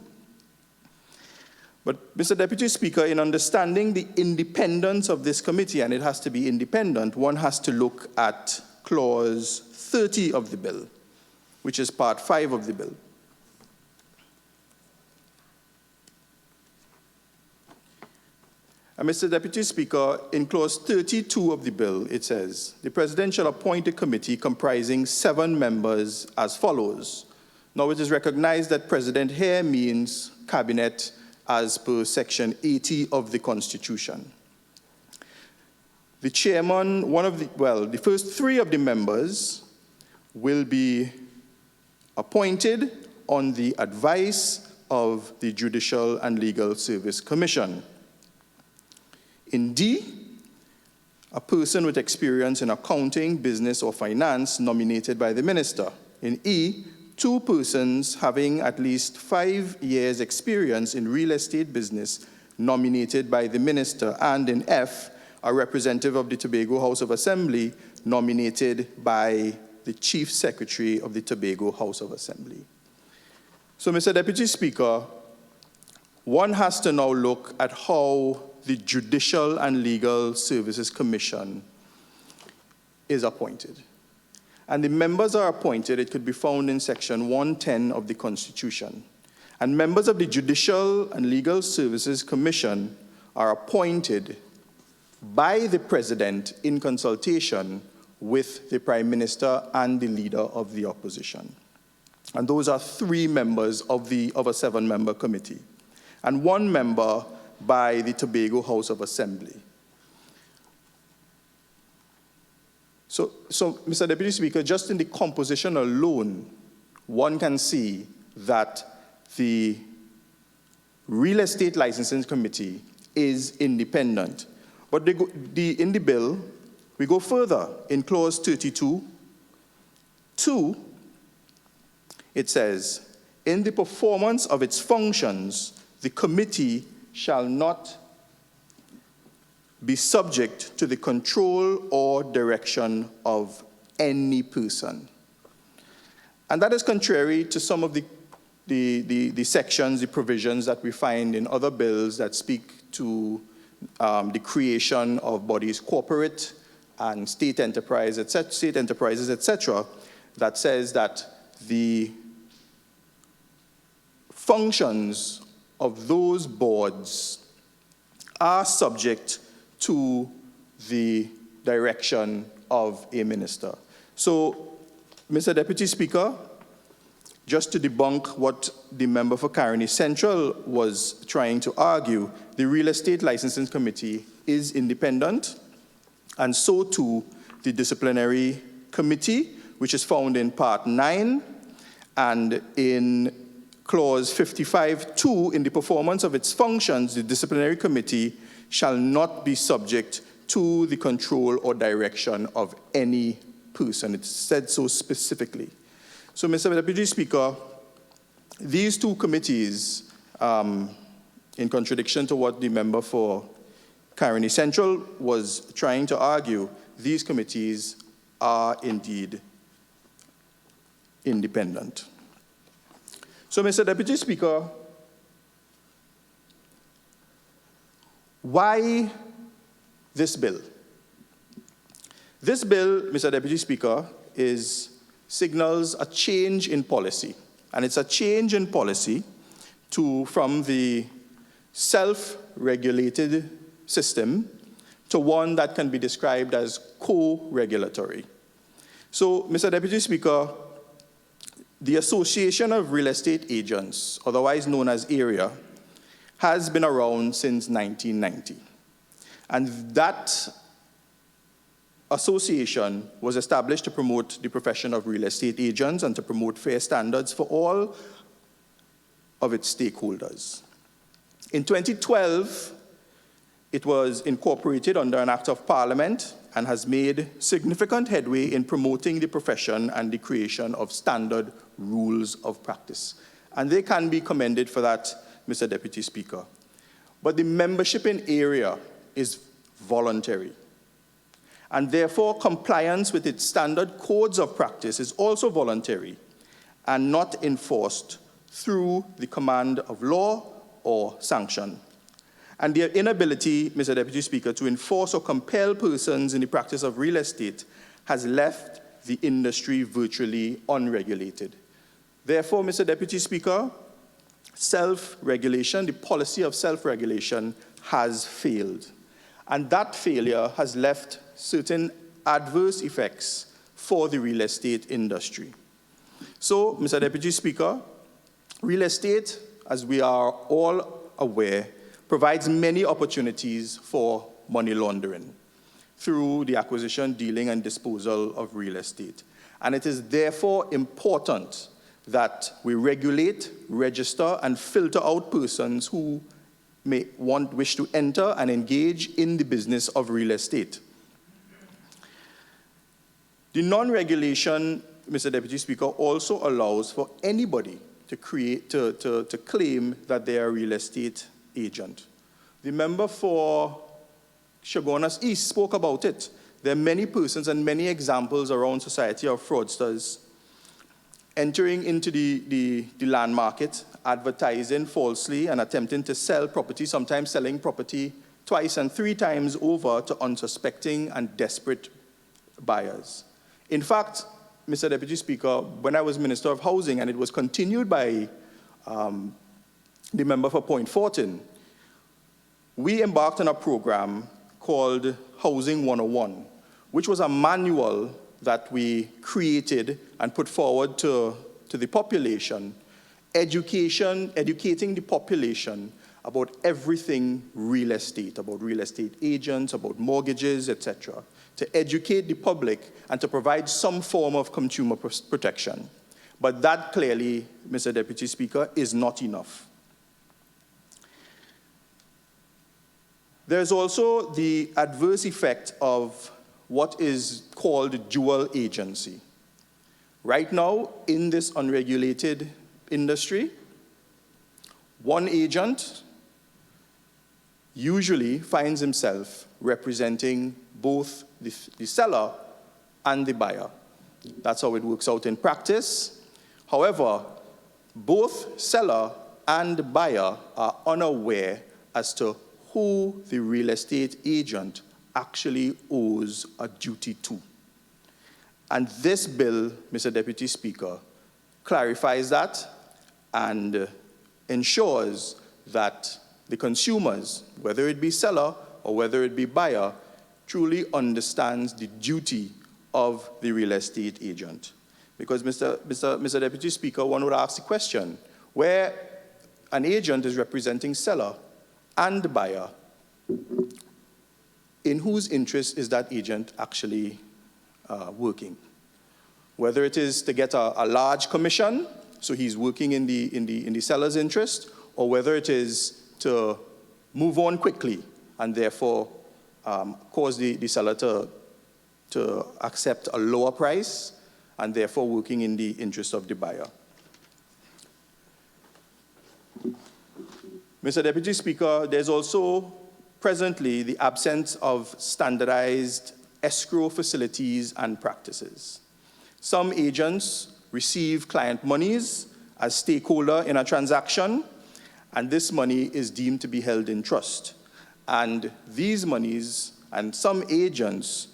But, Mr. Deputy Speaker, in understanding the independence of this committee, and it has to be independent, one has to look at Clause 30 of the bill, which is Part 5 of the bill. And Mr. Deputy Speaker, in Clause 32 of the bill, it says, the President shall appoint a committee comprising 7 members as follows. Now, it is recognized that President here means Cabinet as per Section 80 of the Constitution. The chairman, the first 3 of the members will be appointed on the advice of the Judicial and Legal Service Commission. In D, a person with experience in accounting, business, or finance nominated by the minister. In E, 2 persons having at least 5 years' experience in real estate business nominated by the minister. And in F, a representative of the Tobago House of Assembly nominated by the Chief Secretary of the Tobago House of Assembly. So, Mr. Deputy Speaker, one has to now look at how the Judicial and Legal Services Commission is appointed. And the members are appointed, it could be found in Section 110 of the Constitution. And members of the Judicial and Legal Services Commission are appointed by the President in consultation with the Prime Minister and the Leader of the Opposition. And those are 3 members of a 7-member committee, and 1 member by the Tobago House of Assembly. So, Mr. Deputy Speaker, just in the composition alone, one can see that the Real Estate Licensing Committee is independent. But in the bill, we go further. In Clause 32, 2, it says, in the performance of its functions, the committee shall not be subject to the control or direction of any person. And that is contrary to some of the sections, the provisions that we find in other bills that speak to the creation of bodies corporate and state enterprises, etc., that says that the functions of those boards are subject to the direction of a minister. So, Mr. Deputy Speaker, just to debunk what the member for Caroni Central was trying to argue, the Real Estate Licensing Committee is independent, and so too the Disciplinary Committee, which is found in Part 9, and in Clause 55(2), in the performance of its functions, the Disciplinary Committee shall not be subject to the control or direction of any person. It's said so specifically. So, Mr. Deputy Speaker, these 2 committees, in contradiction to what the member for Caroni Central was trying to argue, these committees are indeed independent. So, Mr. Deputy Speaker, why this bill? This bill, Mr. Deputy Speaker, signals a change in policy. And it's a change in policy from the self-regulated system to one that can be described as co-regulatory. So, Mr. Deputy Speaker, the Association of Real Estate Agents, otherwise known as AREA, has been around since 1990. And that association was established to promote the profession of real estate agents and to promote fair standards for all of its stakeholders. In 2012, it was incorporated under an Act of Parliament and has made significant headway in promoting the profession and the creation of standard rules of practice. And they can be commended for that, Mr. Deputy Speaker. But the membership in area is voluntary. And therefore, compliance with its standard codes of practice is also voluntary and not enforced through the command of law or sanction. And their inability, Mr. Deputy Speaker, to enforce or compel persons in the practice of real estate has left the industry virtually unregulated. Therefore, Mr. Deputy Speaker, self-regulation, the policy of self-regulation has failed. And that failure has left certain adverse effects for the real estate industry. So, Mr. Deputy Speaker, real estate, as we are all aware, provides many opportunities for money laundering through the acquisition, dealing, and disposal of real estate. And it is therefore important that we regulate, register, and filter out persons who may wish to enter and engage in the business of real estate. The non-regulation, Mr. Deputy Speaker, also allows for anybody to claim that they are a real estate agent. The member for Chaguanas East spoke about it. There are many persons and many examples around society of fraudsters entering into the land market, advertising falsely and attempting to sell property, sometimes selling property twice and three times over to unsuspecting and desperate buyers. In fact, Mr. Deputy Speaker, when I was Minister of Housing, and it was continued by the member for Point Fortin, we embarked on a program called Housing 101, which was a manual that we created and put forward to the population, educating the population about everything real estate, about real estate agents, about mortgages, etc., to educate the public and to provide some form of consumer protection. But that clearly, Mr. Deputy Speaker, is not enough. There's also the adverse effect of what is called dual agency. Right now, in this unregulated industry, one agent usually finds himself representing both the seller and the buyer. That's how it works out in practice. However, both seller and buyer are unaware as to who the real estate agent actually owes a duty to. And this bill, Mr. Deputy Speaker, clarifies that and ensures that the consumers, whether it be seller or whether it be buyer, truly understands the duty of the real estate agent. Because, Mr. Deputy Speaker, one would ask the question, where an agent is representing seller and buyer, in whose interest is that agent actually working? Whether it is to get a large commission, so he's working in the seller's interest, or whether it is to move on quickly and therefore cause the seller to accept a lower price and therefore working in the interest of the buyer. Mr. Deputy Speaker, there's also presently the absence of standardized escrow facilities and practices. Some agents receive client monies as stakeholder in a transaction, and this money is deemed to be held in trust. And these monies and some agents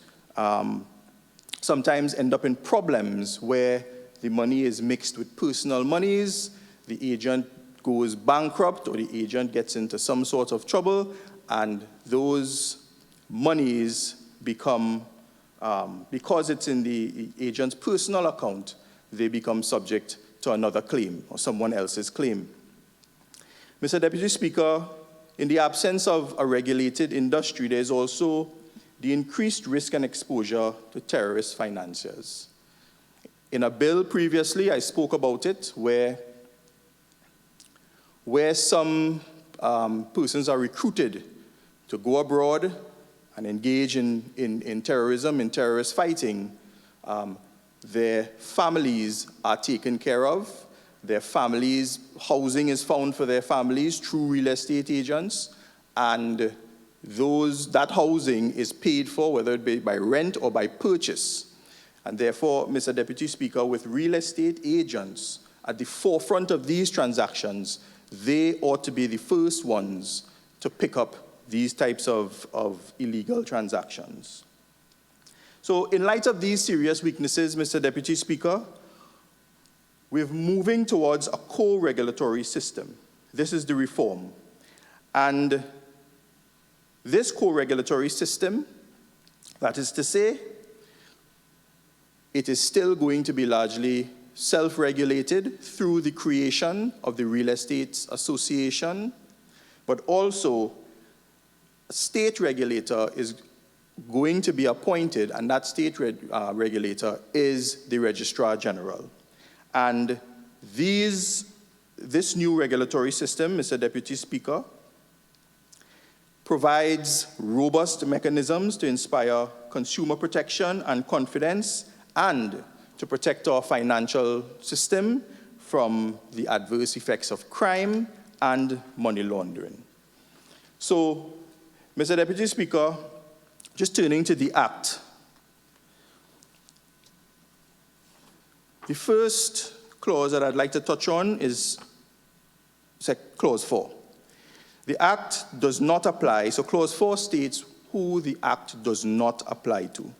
sometimes end up in problems where the money is mixed with personal monies, the agent goes bankrupt, or the agent gets into some sort of trouble, and those monies become, because it's in the agent's personal account, they become subject to another claim or someone else's claim. Mr. Deputy Speaker, in the absence of a regulated industry, there's also the increased risk and exposure to terrorist financiers. In a bill previously, I spoke about it, where some persons are recruited to go abroad and engage in terrorism, in terrorist fighting. Their families are taken care of. Their families, housing is found for their families through real estate agents, and that housing is paid for, whether it be by rent or by purchase. And therefore, Mr. Deputy Speaker, with real estate agents at the forefront of these transactions, they ought to be the first ones to pick up these types of illegal transactions. So in light of these serious weaknesses, Mr. Deputy Speaker, we're moving towards a co-regulatory system. This is the reform. And this co-regulatory system, that is to say, it is still going to be largely self-regulated through the creation of the Real Estate Association, but also a state regulator is going to be appointed, and that state regulator is the Registrar General. And this new regulatory system, Mr. Deputy Speaker, provides robust mechanisms to inspire consumer protection and confidence, and to protect our financial system from the adverse effects of crime and money laundering. So, Mr. Deputy Speaker, just turning to the Act. The first clause that I'd like to touch on is Clause 4. The Act does not apply, so Clause 4 states who the Act does not apply to.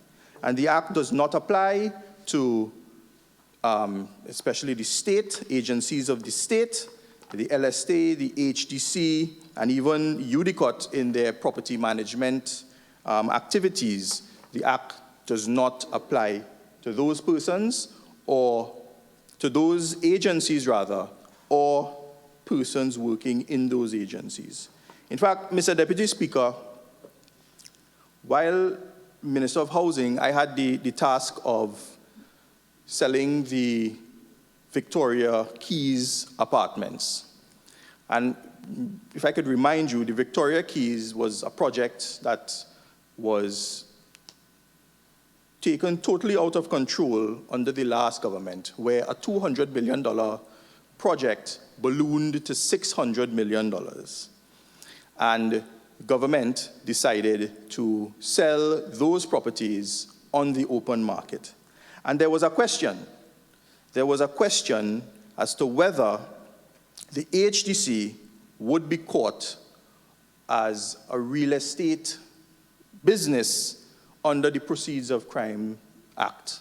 And the Act does not apply to especially the state, agencies of the state, the LSA, the HDC, and even UDICOT in their property management activities. The Act does not apply to those persons, or to those agencies, rather, or persons working in those agencies. In fact, Mr. Deputy Speaker, while Minister of Housing, I had the task of selling the Victoria Keys apartments. And if I could remind you, the Victoria Keys was a project that was taken totally out of control under the last government, where a $200 million project ballooned to $600 million. And government decided to sell those properties on the open market. And there was a question. There was a question as to whether the HDC would be caught as a real estate business under the Proceeds of Crime Act.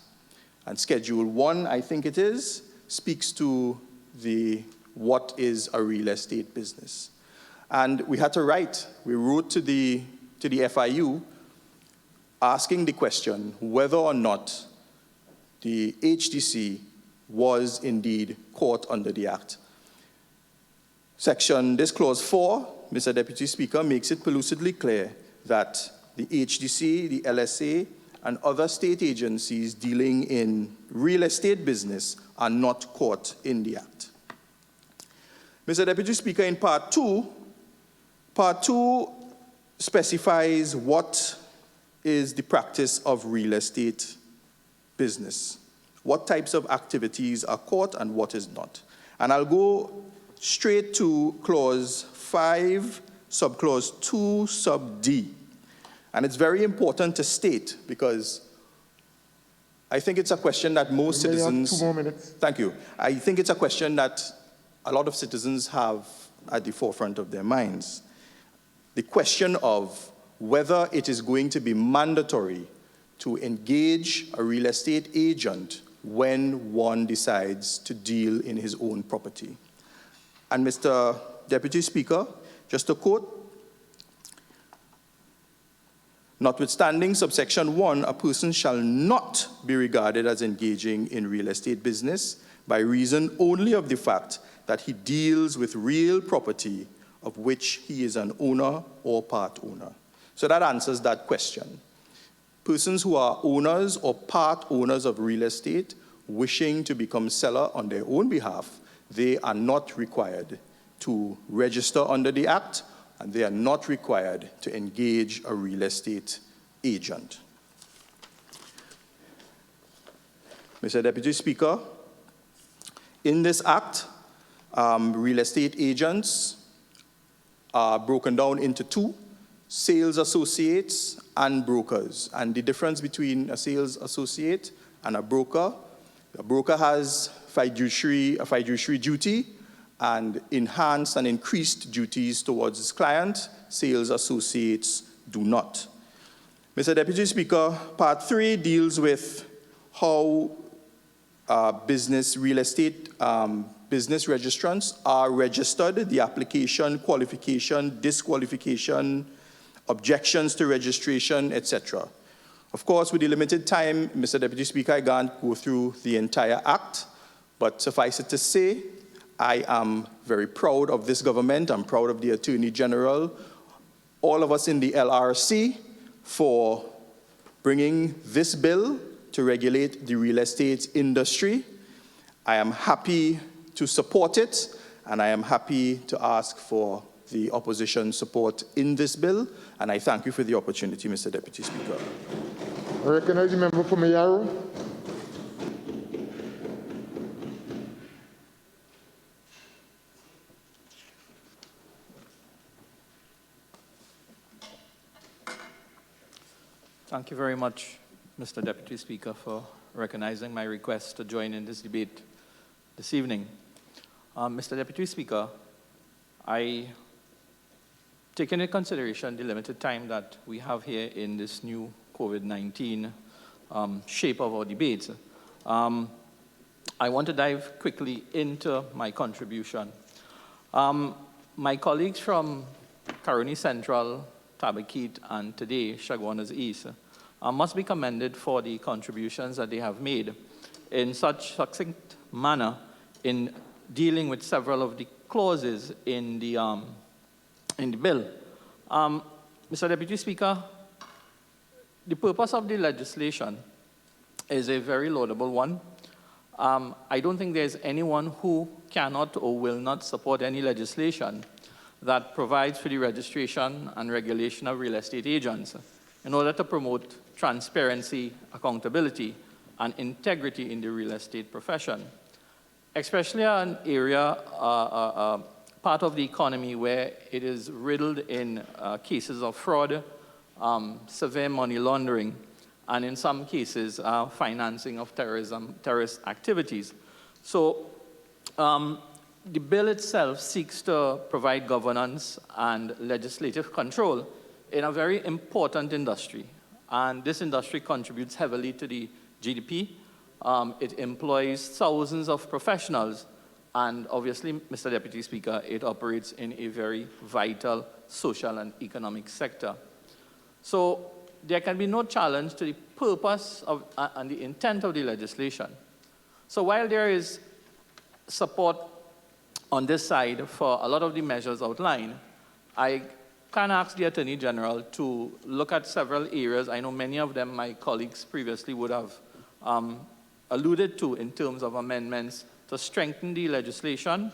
And Schedule 1, I think it is, speaks to what is a real estate business. And we had to write. We wrote to the FIU asking the question whether or not the HDC was indeed caught under the Act. This Clause 4, Mr. Deputy Speaker, makes it pellucidly clear that the HDC, the LSA, and other state agencies dealing in real estate business are not caught in the Act. Mr. Deputy Speaker, in Part 2 specifies what is the practice of real estate business, what types of activities are caught and what is not. And I'll go straight to Clause 5, Subclause 2, Sub D. And it's very important to state, because I think it's a question that most citizens... 2 more minutes. Thank you. I think it's a question that a lot of citizens have at the forefront of their minds. The question of whether it is going to be mandatory to engage a real estate agent when one decides to deal in his own property. And Mr. Deputy Speaker, just to quote, notwithstanding subsection 1, a person shall not be regarded as engaging in real estate business by reason only of the fact that he deals with real property of which he is an owner or part owner. So that answers that question. Persons who are owners or part owners of real estate wishing to become seller on their own behalf, they are not required to register under the Act, and they are not required to engage a real estate agent. Mr. Deputy Speaker, in this Act, real estate agents are broken down into two: sales associates and brokers. And the difference between a sales associate and a broker has a fiduciary duty and enhanced and increased duties towards its client. Sales associates do not. Mr. Deputy Speaker, Part 3 deals with how real estate business registrants are registered, the application, qualification, disqualification, objections to registration, etc. Of course, with the limited time, Mr. Deputy Speaker, I can't go through the entire Act, but suffice it to say, I am very proud of this government. I'm proud of the Attorney General, all of us in the LRC, for bringing this bill to regulate the real estate industry. I am happy to support it, and I am happy to ask for the opposition support in this bill, and I thank you for the opportunity, Mr. Deputy Speaker. I recognize the member for Mayaro. Thank you very much, Mr. Deputy Speaker, for recognizing my request to join in this debate this evening. Mr. Deputy Speaker, I take into consideration the limited time that we have here in this new COVID-19 shape of our debates. I want to dive quickly into my contribution. My colleagues from Caroni Central, Tabaquite, and today Chaguanas East must be commended for the contributions that they have made in such succinct manner in dealing with several of the clauses in the bill. Mr. Deputy Speaker, the purpose of the legislation is a very laudable one. I don't think there's anyone who cannot or will not support any legislation that provides for the registration and regulation of real estate agents in order to promote transparency, accountability, and integrity in the real estate profession, especially an area, part of the economy where it is riddled in cases of fraud, severe money laundering, and in some cases, financing of terrorist activities. So the bill itself seeks to provide governance and legislative control in a very important industry. And this industry contributes heavily to the GDP. It employs thousands of professionals. And obviously, Mr. Deputy Speaker, it operates in a very vital social and economic sector. So there can be no challenge to the purpose of, and the intent of the legislation. So while there is support on this side for a lot of the measures outlined, I can ask the Attorney General to look at several areas. I know many of them my colleagues previously would have alluded to in terms of amendments to strengthen the legislation.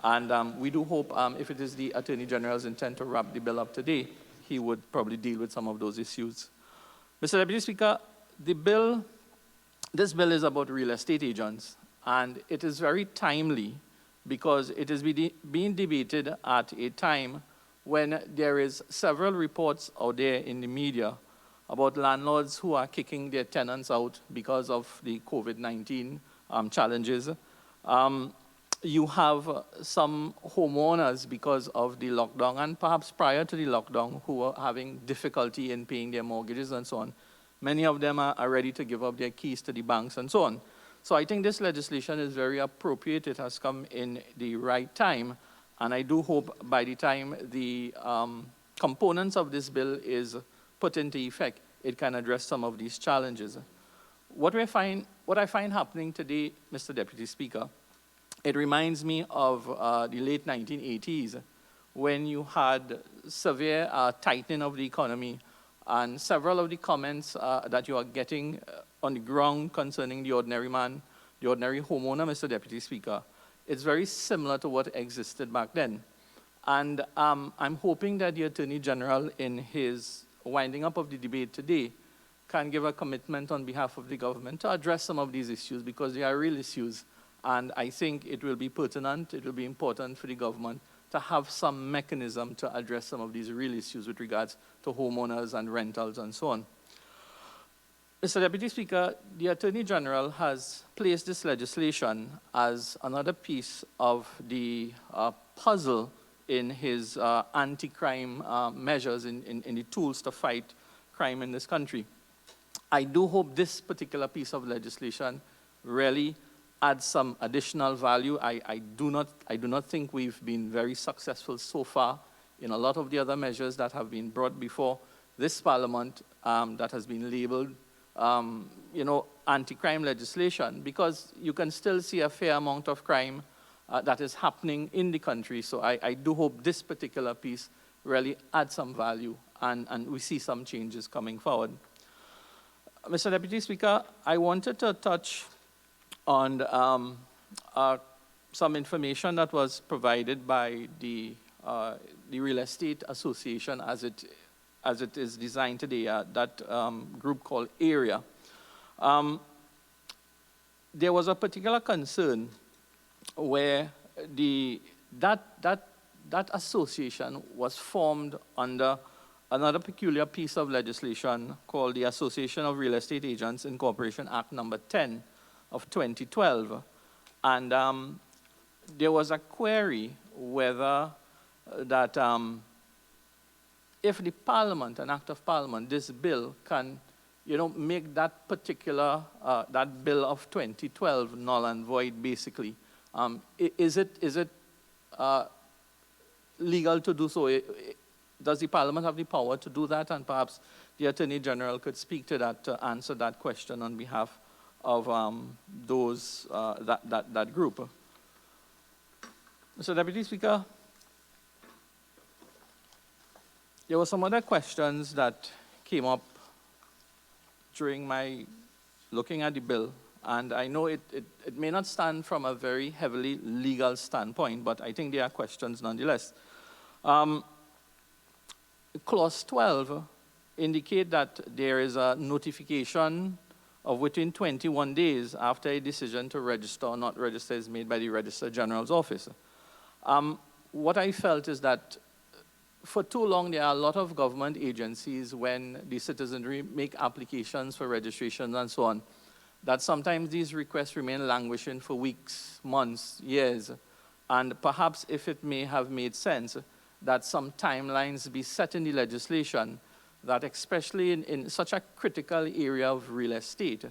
And we do hope, if it is the Attorney General's intent to wrap the bill up today, he would probably deal with some of those issues. Mr. Deputy Speaker, this bill is about real estate agents, and it is very timely because it is being debated at a time when there is several reports out there in the media about landlords who are kicking their tenants out because of the COVID-19 challenges. You have some homeowners because of the lockdown, and perhaps prior to the lockdown, who are having difficulty in paying their mortgages and so on. Many of them are ready to give up their keys to the banks and so on. So I think this legislation is very appropriate. It has come in the right time. And I do hope by the time the components of this bill is put into effect, it can address some of these challenges. What I find happening today, Mr. Deputy Speaker, it reminds me of the late 1980s when you had severe tightening of the economy And several of the comments that you are getting on the ground concerning the ordinary man, the ordinary homeowner, Mr. Deputy Speaker, it's very similar to what existed back then. And I'm hoping that the Attorney General, in his winding up of the debate today, can give a commitment on behalf of the government to address some of these issues, because they are real issues. And I think it will be pertinent, it will be important for the government to have some mechanism to address some of these real issues with regards to homeowners and rentals and so on. Mr. Deputy Speaker, the Attorney General has placed this legislation as another piece of the puzzle in his anti-crime measures, in the tools to fight crime in this country. I do hope this particular piece of legislation really adds some additional value. I do not think we've been very successful so far in a lot of the other measures that have been brought before this Parliament that has been labeled anti-crime legislation, because you can still see a fair amount of crime that is happening in the country. So I do hope this particular piece really adds some value and we see some changes coming forward. Mr. Deputy Speaker, I wanted to touch on some information that was provided by the Real Estate Association as it is designed today, that group called AREA. There was a particular concern where that association was formed under another peculiar piece of legislation called the Association of Real Estate Agents Incorporation Act number 10 of 2012. And there was a query whether that if the Parliament, an act of Parliament, this bill can, make that particular, that bill of 2012 null and void, basically. Is it legal to do so? Does the Parliament have the power to do that? And perhaps the Attorney General could speak to that, to answer that question on behalf of that group. Mr. Deputy Speaker, there were some other questions that came up during my looking at the bill, and I know it may not stand from a very heavily legal standpoint, but I think there are questions nonetheless. Clause 12 indicate that there is a notification of within 21 days after a decision to register or not register is made by the Registrar General's office. What I felt is that for too long there are a lot of government agencies, when the citizenry make applications for registration and so on, that sometimes these requests remain languishing for weeks, months, years. And perhaps if it may have made sense that some timelines be set in the legislation, that especially in such a critical area of real estate,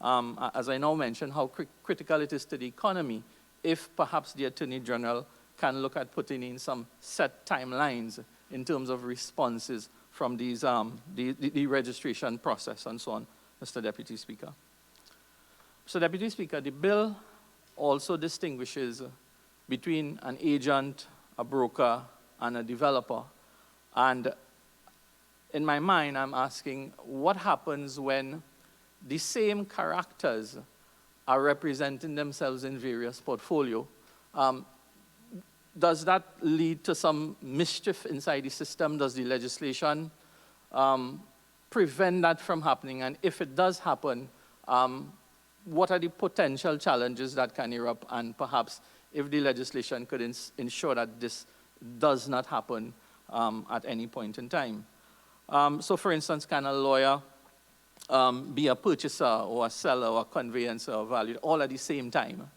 as I now mentioned, how critical it is to the economy, if perhaps the Attorney General can look at putting in some set timelines in terms of responses from these, the registration process and so on, Mr. Deputy Speaker. Mr. Deputy Speaker, the bill also distinguishes between an agent, a broker, and a developer. And in my mind, I'm asking, what happens when the same characters are representing themselves in various portfolios? Does that lead to some mischief inside the system? Does the legislation prevent that from happening? And if it does happen, what are the potential challenges that can erupt? And perhaps if the legislation could ensure that this does not happen at any point in time. So for instance, can a lawyer be a purchaser or a seller or a conveyancer of value all at the same time?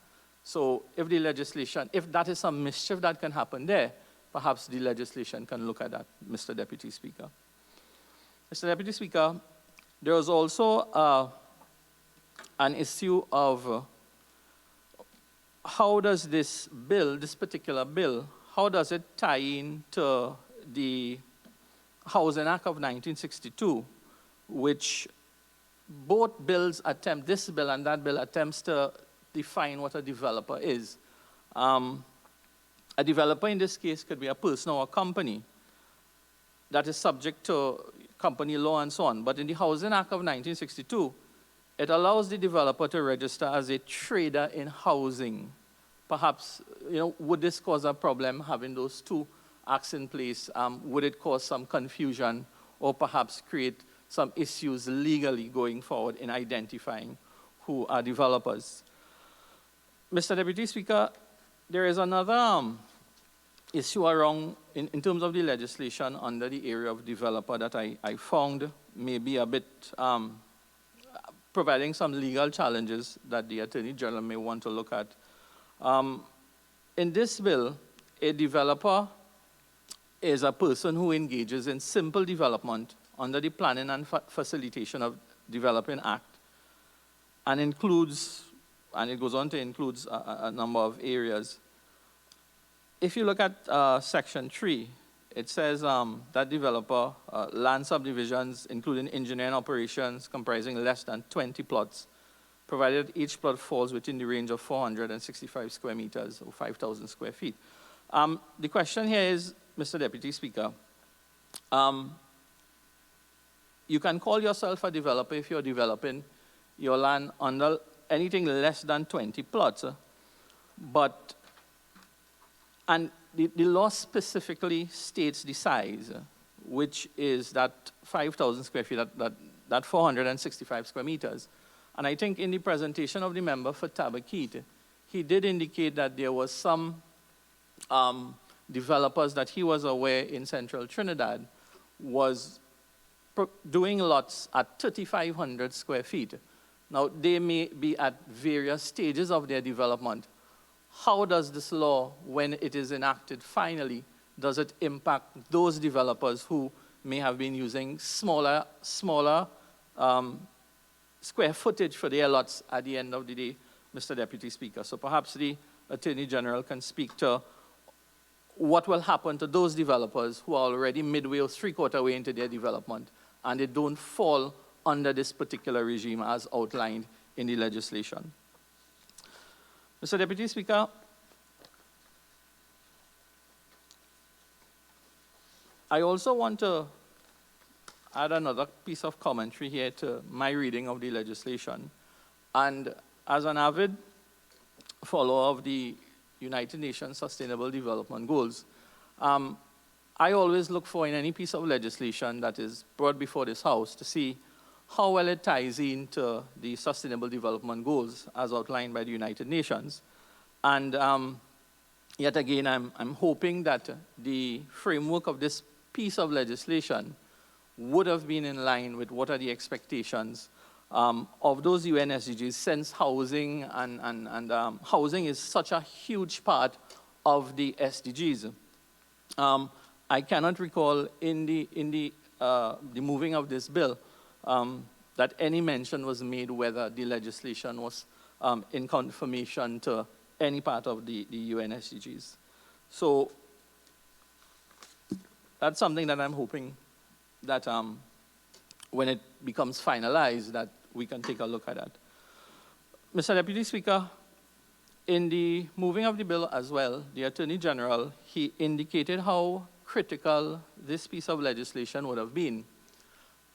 So if the legislation, if that is some mischief that can happen there, perhaps the legislation can look at that, Mr. Deputy Speaker. Mr. Deputy Speaker, there is also an issue of how does this bill, this particular bill, how does it tie into the Housing Act of 1962, which both bills attempt, this bill and that bill attempts to define what a developer is. A developer in this case could be a person or a company that is subject to company law and so on. But in the Housing Act of 1962, it allows the developer to register as a trader in housing. Perhaps, would this cause a problem having those two acts in place? Would it cause some confusion or perhaps create some issues legally going forward in identifying who are developers? Mr. Deputy Speaker, there is another issue around, in terms of the legislation under the area of developer that I found may be a bit providing some legal challenges that the Attorney General may want to look at. In this bill, a developer is a person who engages in simple development under the Planning and Facilitation of Developing Act, and includes, and it goes on to include a number of areas. If you look at Section 3, it says that developer, land subdivisions, including engineering operations comprising less than 20 plots, provided each plot falls within the range of 465 square meters or 5,000 square feet. The question here is, Mr. Deputy Speaker, you can call yourself a developer if you're developing your land under anything less than 20 plots, but, and the law specifically states the size, which is that 5,000 square feet, that 465 square meters. And I think in the presentation of the member for Tabaquite, he did indicate that there was some developers that he was aware in central Trinidad was doing lots at 3,500 square feet. Now, they may be at various stages of their development. How does this law, when it is enacted finally, does it impact those developers who may have been using smaller square footage for their lots at the end of the day, Mr. Deputy Speaker? So perhaps the Attorney General can speak to what will happen to those developers who are already midway or three-quarter way into their development, and they don't fall under this particular regime as outlined in the legislation. Mr. Deputy Speaker, I also want to add another piece of commentary here to my reading of the legislation. And as an avid follower of the United Nations Sustainable Development Goals, I always look for in any piece of legislation that is brought before this House to see how well it ties into the Sustainable Development Goals as outlined by the United Nations. And yet again, I'm hoping that the framework of this piece of legislation would have been in line with what are the expectations of those UN SDGs, since housing and housing is such a huge part of the SDGs. I cannot recall in the moving of this bill that any mention was made whether the legislation was in confirmation to any part of the UN SDGs. So that's something that I'm hoping that when it becomes finalized, that we can take a look at that. Mr. Deputy Speaker, in the moving of the bill as well, the Attorney General, he indicated how critical this piece of legislation would have been.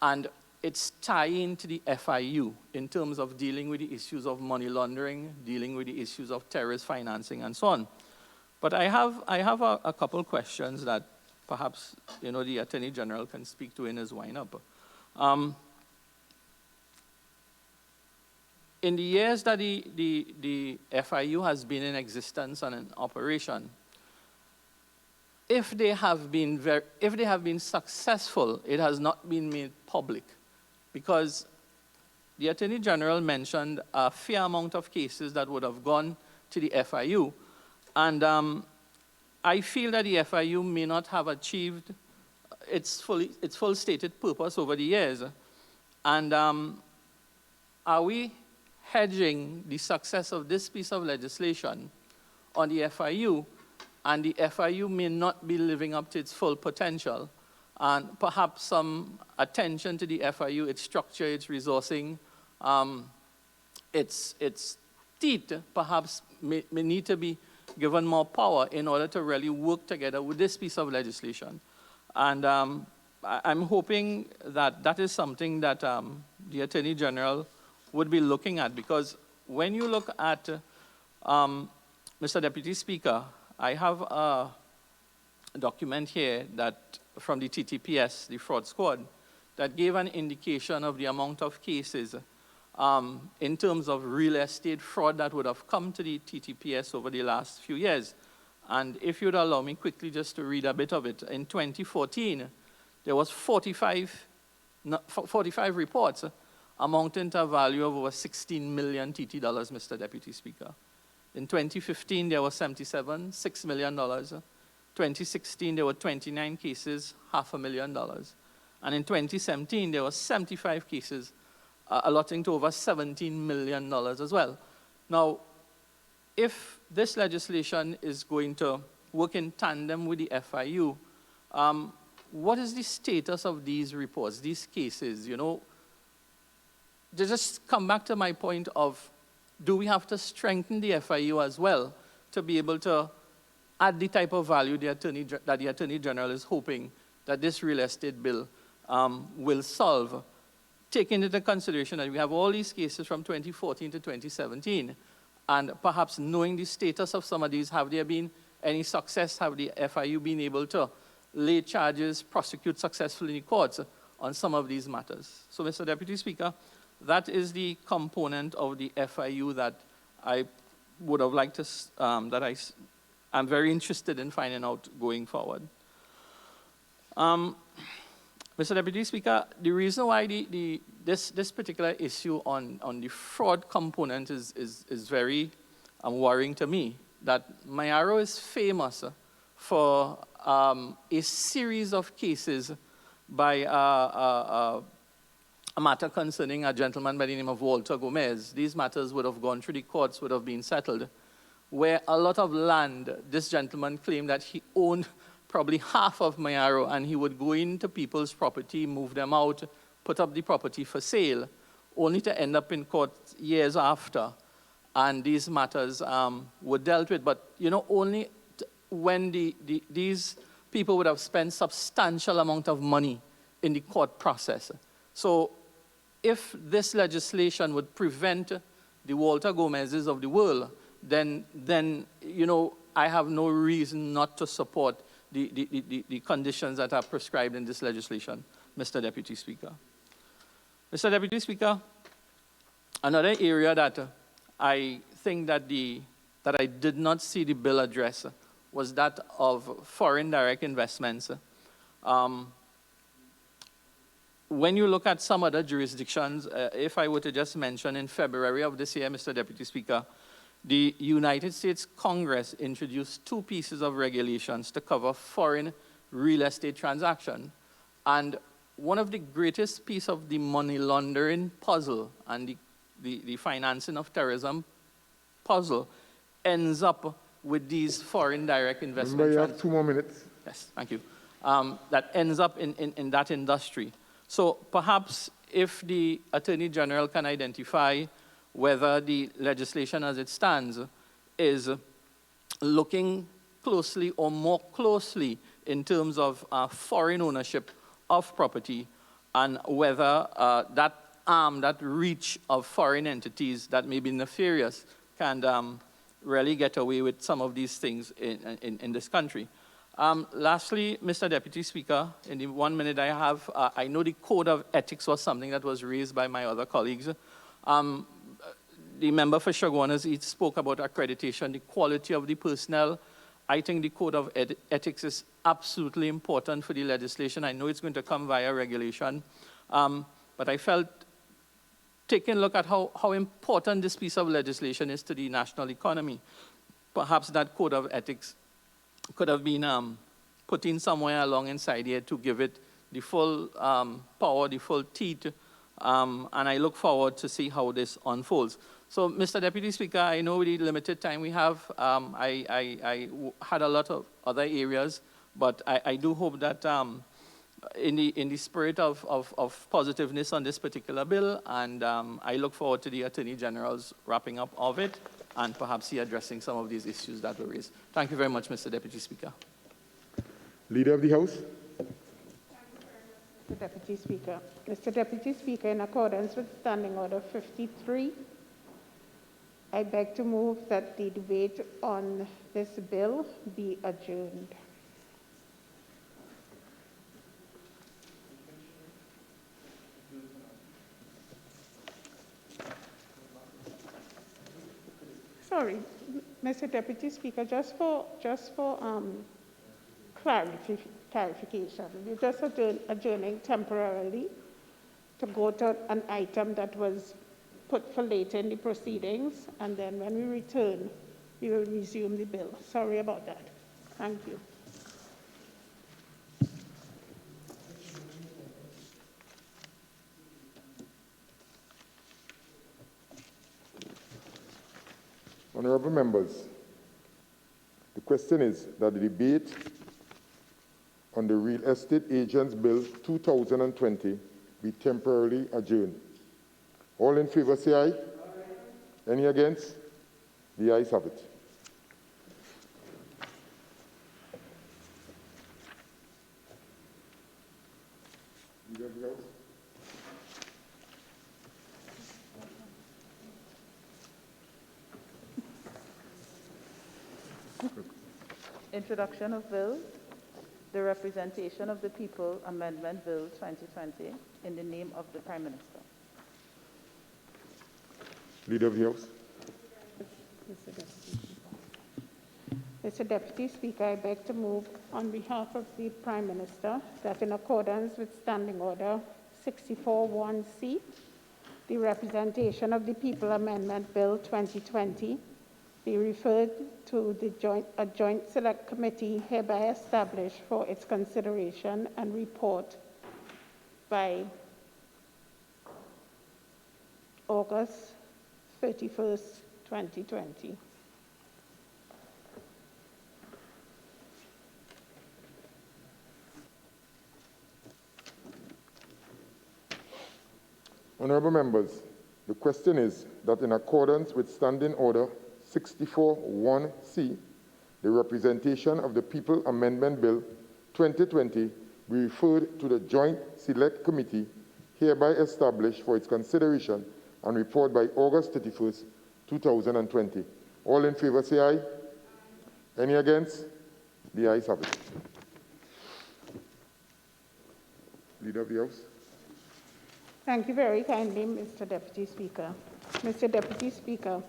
And it's tying to the FIU in terms of dealing with the issues of money laundering, dealing with the issues of terrorist financing, and so on. But I have a couple questions that perhaps the Attorney General can speak to in his wind-up. In the years that the FIU has been in existence and in operation, if they have been successful, it has not been made public, because the Attorney General mentioned a fair amount of cases that would have gone to the FIU, and I feel that the FIU may not have achieved its full stated purpose over the years. And are we hedging the success of this piece of legislation on the FIU, and the FIU may not be living up to its full potential, and perhaps some attention to the FIU, its structure, its resourcing, its teeth perhaps may need to be given more power in order to really work together with this piece of legislation. And I'm hoping that that is something that the Attorney General would be looking at, because when you look at, Mr. Deputy Speaker, I have a document here that from the TTPS, the fraud squad, that gave an indication of the amount of cases in terms of real estate fraud that would have come to the TTPS over the last few years. And if you'd allow me quickly just to read a bit of it, in 2014, there was 45 reports amounting to a value of over 16 million TT dollars, Mr. Deputy Speaker. In 2015, there was $77.6 million. 2016, there were 29 cases, $500,000. And in 2017, there were 75 cases, allotting to over $17 million as well. Now, if this legislation is going to work in tandem with the FIU, what is the status of these reports, these cases? You know, to just come back to my point of, do we have to strengthen the FIU as well to be able to add the type of value that the Attorney General is hoping that this real estate bill will solve, taking into consideration that we have all these cases from 2014 to 2017, and perhaps knowing the status of some of these, have there been any success? Have the FIU been able to lay charges, prosecute successfully in the courts on some of these matters? So, Mr. Deputy Speaker, that is the component of the FIU that I would have liked to, I'm very interested in finding out going forward. Mr. Deputy Speaker, the reason why this particular issue on the fraud component is very worrying to me, that Mayaro is famous for a series of cases by a matter concerning a gentleman by the name of Walter Gomez. These matters would have gone through the courts, would have been settled, where a lot of land, this gentleman claimed that he owned probably half of Mayaro, and he would go into people's property, move them out, put up the property for sale, only to end up in court years after. And these matters were dealt with. But, you know, only when these people would have spent substantial amount of money in the court process. So if this legislation would prevent the Walter Gomez's of the world, then you know, I have no reason not to support the conditions that are prescribed in this legislation, Mr. Deputy Speaker. Mr. Deputy Speaker, another area that I think that I did not see the bill address was that of foreign direct investments. When you look at some other jurisdictions, if I were to just mention, in February of this year, Mr. Deputy Speaker, the United States Congress introduced 2 pieces of regulations to cover foreign real estate transactions. And one of the greatest pieces of the money laundering puzzle and the financing of terrorism puzzle ends up with these foreign direct investment. Remember, you have 2 more minutes. Yes, thank you. That ends up in that industry. So perhaps if the Attorney General can identify whether the legislation as it stands is looking closely or more closely in terms of foreign ownership of property, and whether that reach of foreign entities that may be nefarious can really get away with some of these things in this country. Lastly, Mr. Deputy Speaker, in the 1 minute I have, I know the code of ethics was something that was raised by my other colleagues. The member for Chaguanas spoke about accreditation, the quality of the personnel. I think the code of ethics is absolutely important for the legislation. I know it's going to come via regulation. But I felt, taking a look at how important this piece of legislation is to the national economy, perhaps that code of ethics could have been put in somewhere along inside here to give it the full power, the full teeth, and I look forward to see how this unfolds. So, Mr. Deputy Speaker, I know with the limited time we have, I had a lot of other areas, but I do hope that in the spirit of positiveness on this particular bill, and I look forward to the Attorney General's wrapping up of it, and perhaps he addressing some of these issues that were raised. Thank you very much, Mr. Deputy Speaker. Leader of the House. Mr. Deputy Speaker. Mr. Deputy Speaker, in accordance with Standing Order 53, I beg to move that the debate on this bill be adjourned. Sorry, Mr. Deputy Speaker, just for clarification, we're just adjourning temporarily to go to an item that was put for later in the proceedings, and then when we return, we will resume the bill. Sorry about that. Thank you. Honorable members, the question is that the debate on the Real Estate Agents Bill 2020 be temporarily adjourned. All in favor say aye. Aye. Any against? The ayes have it. Introduction of Bill, the Representation of the People Amendment Bill 2020 in the name of the Prime Minister. Leader of the House. Mr. Deputy Speaker, I beg to move on behalf of the Prime Minister that in accordance with Standing Order 64(1)(c), the Representation of the People Amendment Bill 2020 be referred to a joint select committee hereby established for its consideration and report by August 31st, 2020. Honorable members, the question is that in accordance with Standing Order 64(1)(c), the Representation of the People Amendment Bill 2020 be referred to the Joint Select Committee hereby established for its consideration and report by August 31st, 2020. All in favor say aye. Any against? The ayes have it. Leader of the House. Thank you very kindly, Mr. Deputy Speaker. Mr. Deputy Speaker,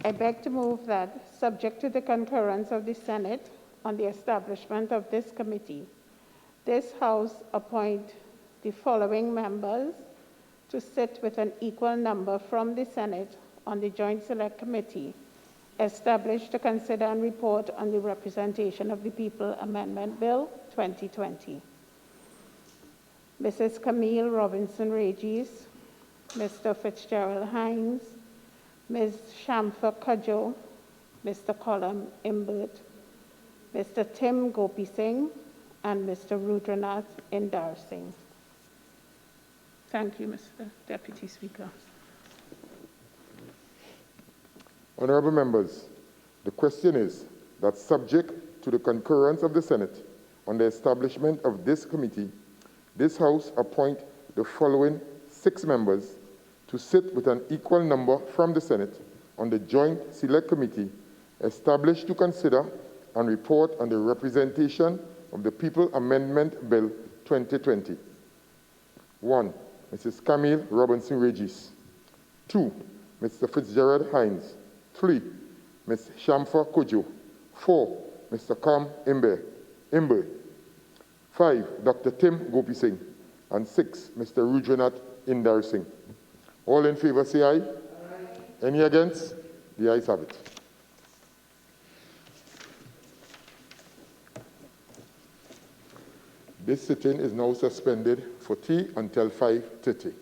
I beg to move that, subject to the concurrence of the Senate on the establishment of this committee, this House appoint the following members to sit with an equal number from the Senate on the Joint Select Committee established to consider and report on the Representation of the People Amendment Bill 2020. Mrs. Camille Robinson-Regis, Mr. Fitzgerald Hines, Ms. Shamfa Cudjoe, Mr. Colum Imbert, Mr. Tim Gopi Singh, and Mr. Rudranath Indar Singh. Thank you, Mr. Deputy Speaker. Honorable members, the question is that subject to the concurrence of the Senate on the establishment of this committee, this House appoint the following 6 members to sit with an equal number from the Senate on the Joint Select Committee established to consider and report on the Representation of the People Amendment Bill 2020. 1, Mrs. Camille Robinson-Regis. 2, Mr. Fitzgerald Hines. 3, Ms. Shamfa Cudjoe. 4, Mr. Colum Imbert. 5, Dr. Tim Gopi Singh. And 6, Mr. Rudranath Indar Singh. All in favor say aye. Aye. Any against? The ayes have it. This sitting is now suspended for tea until 5:30.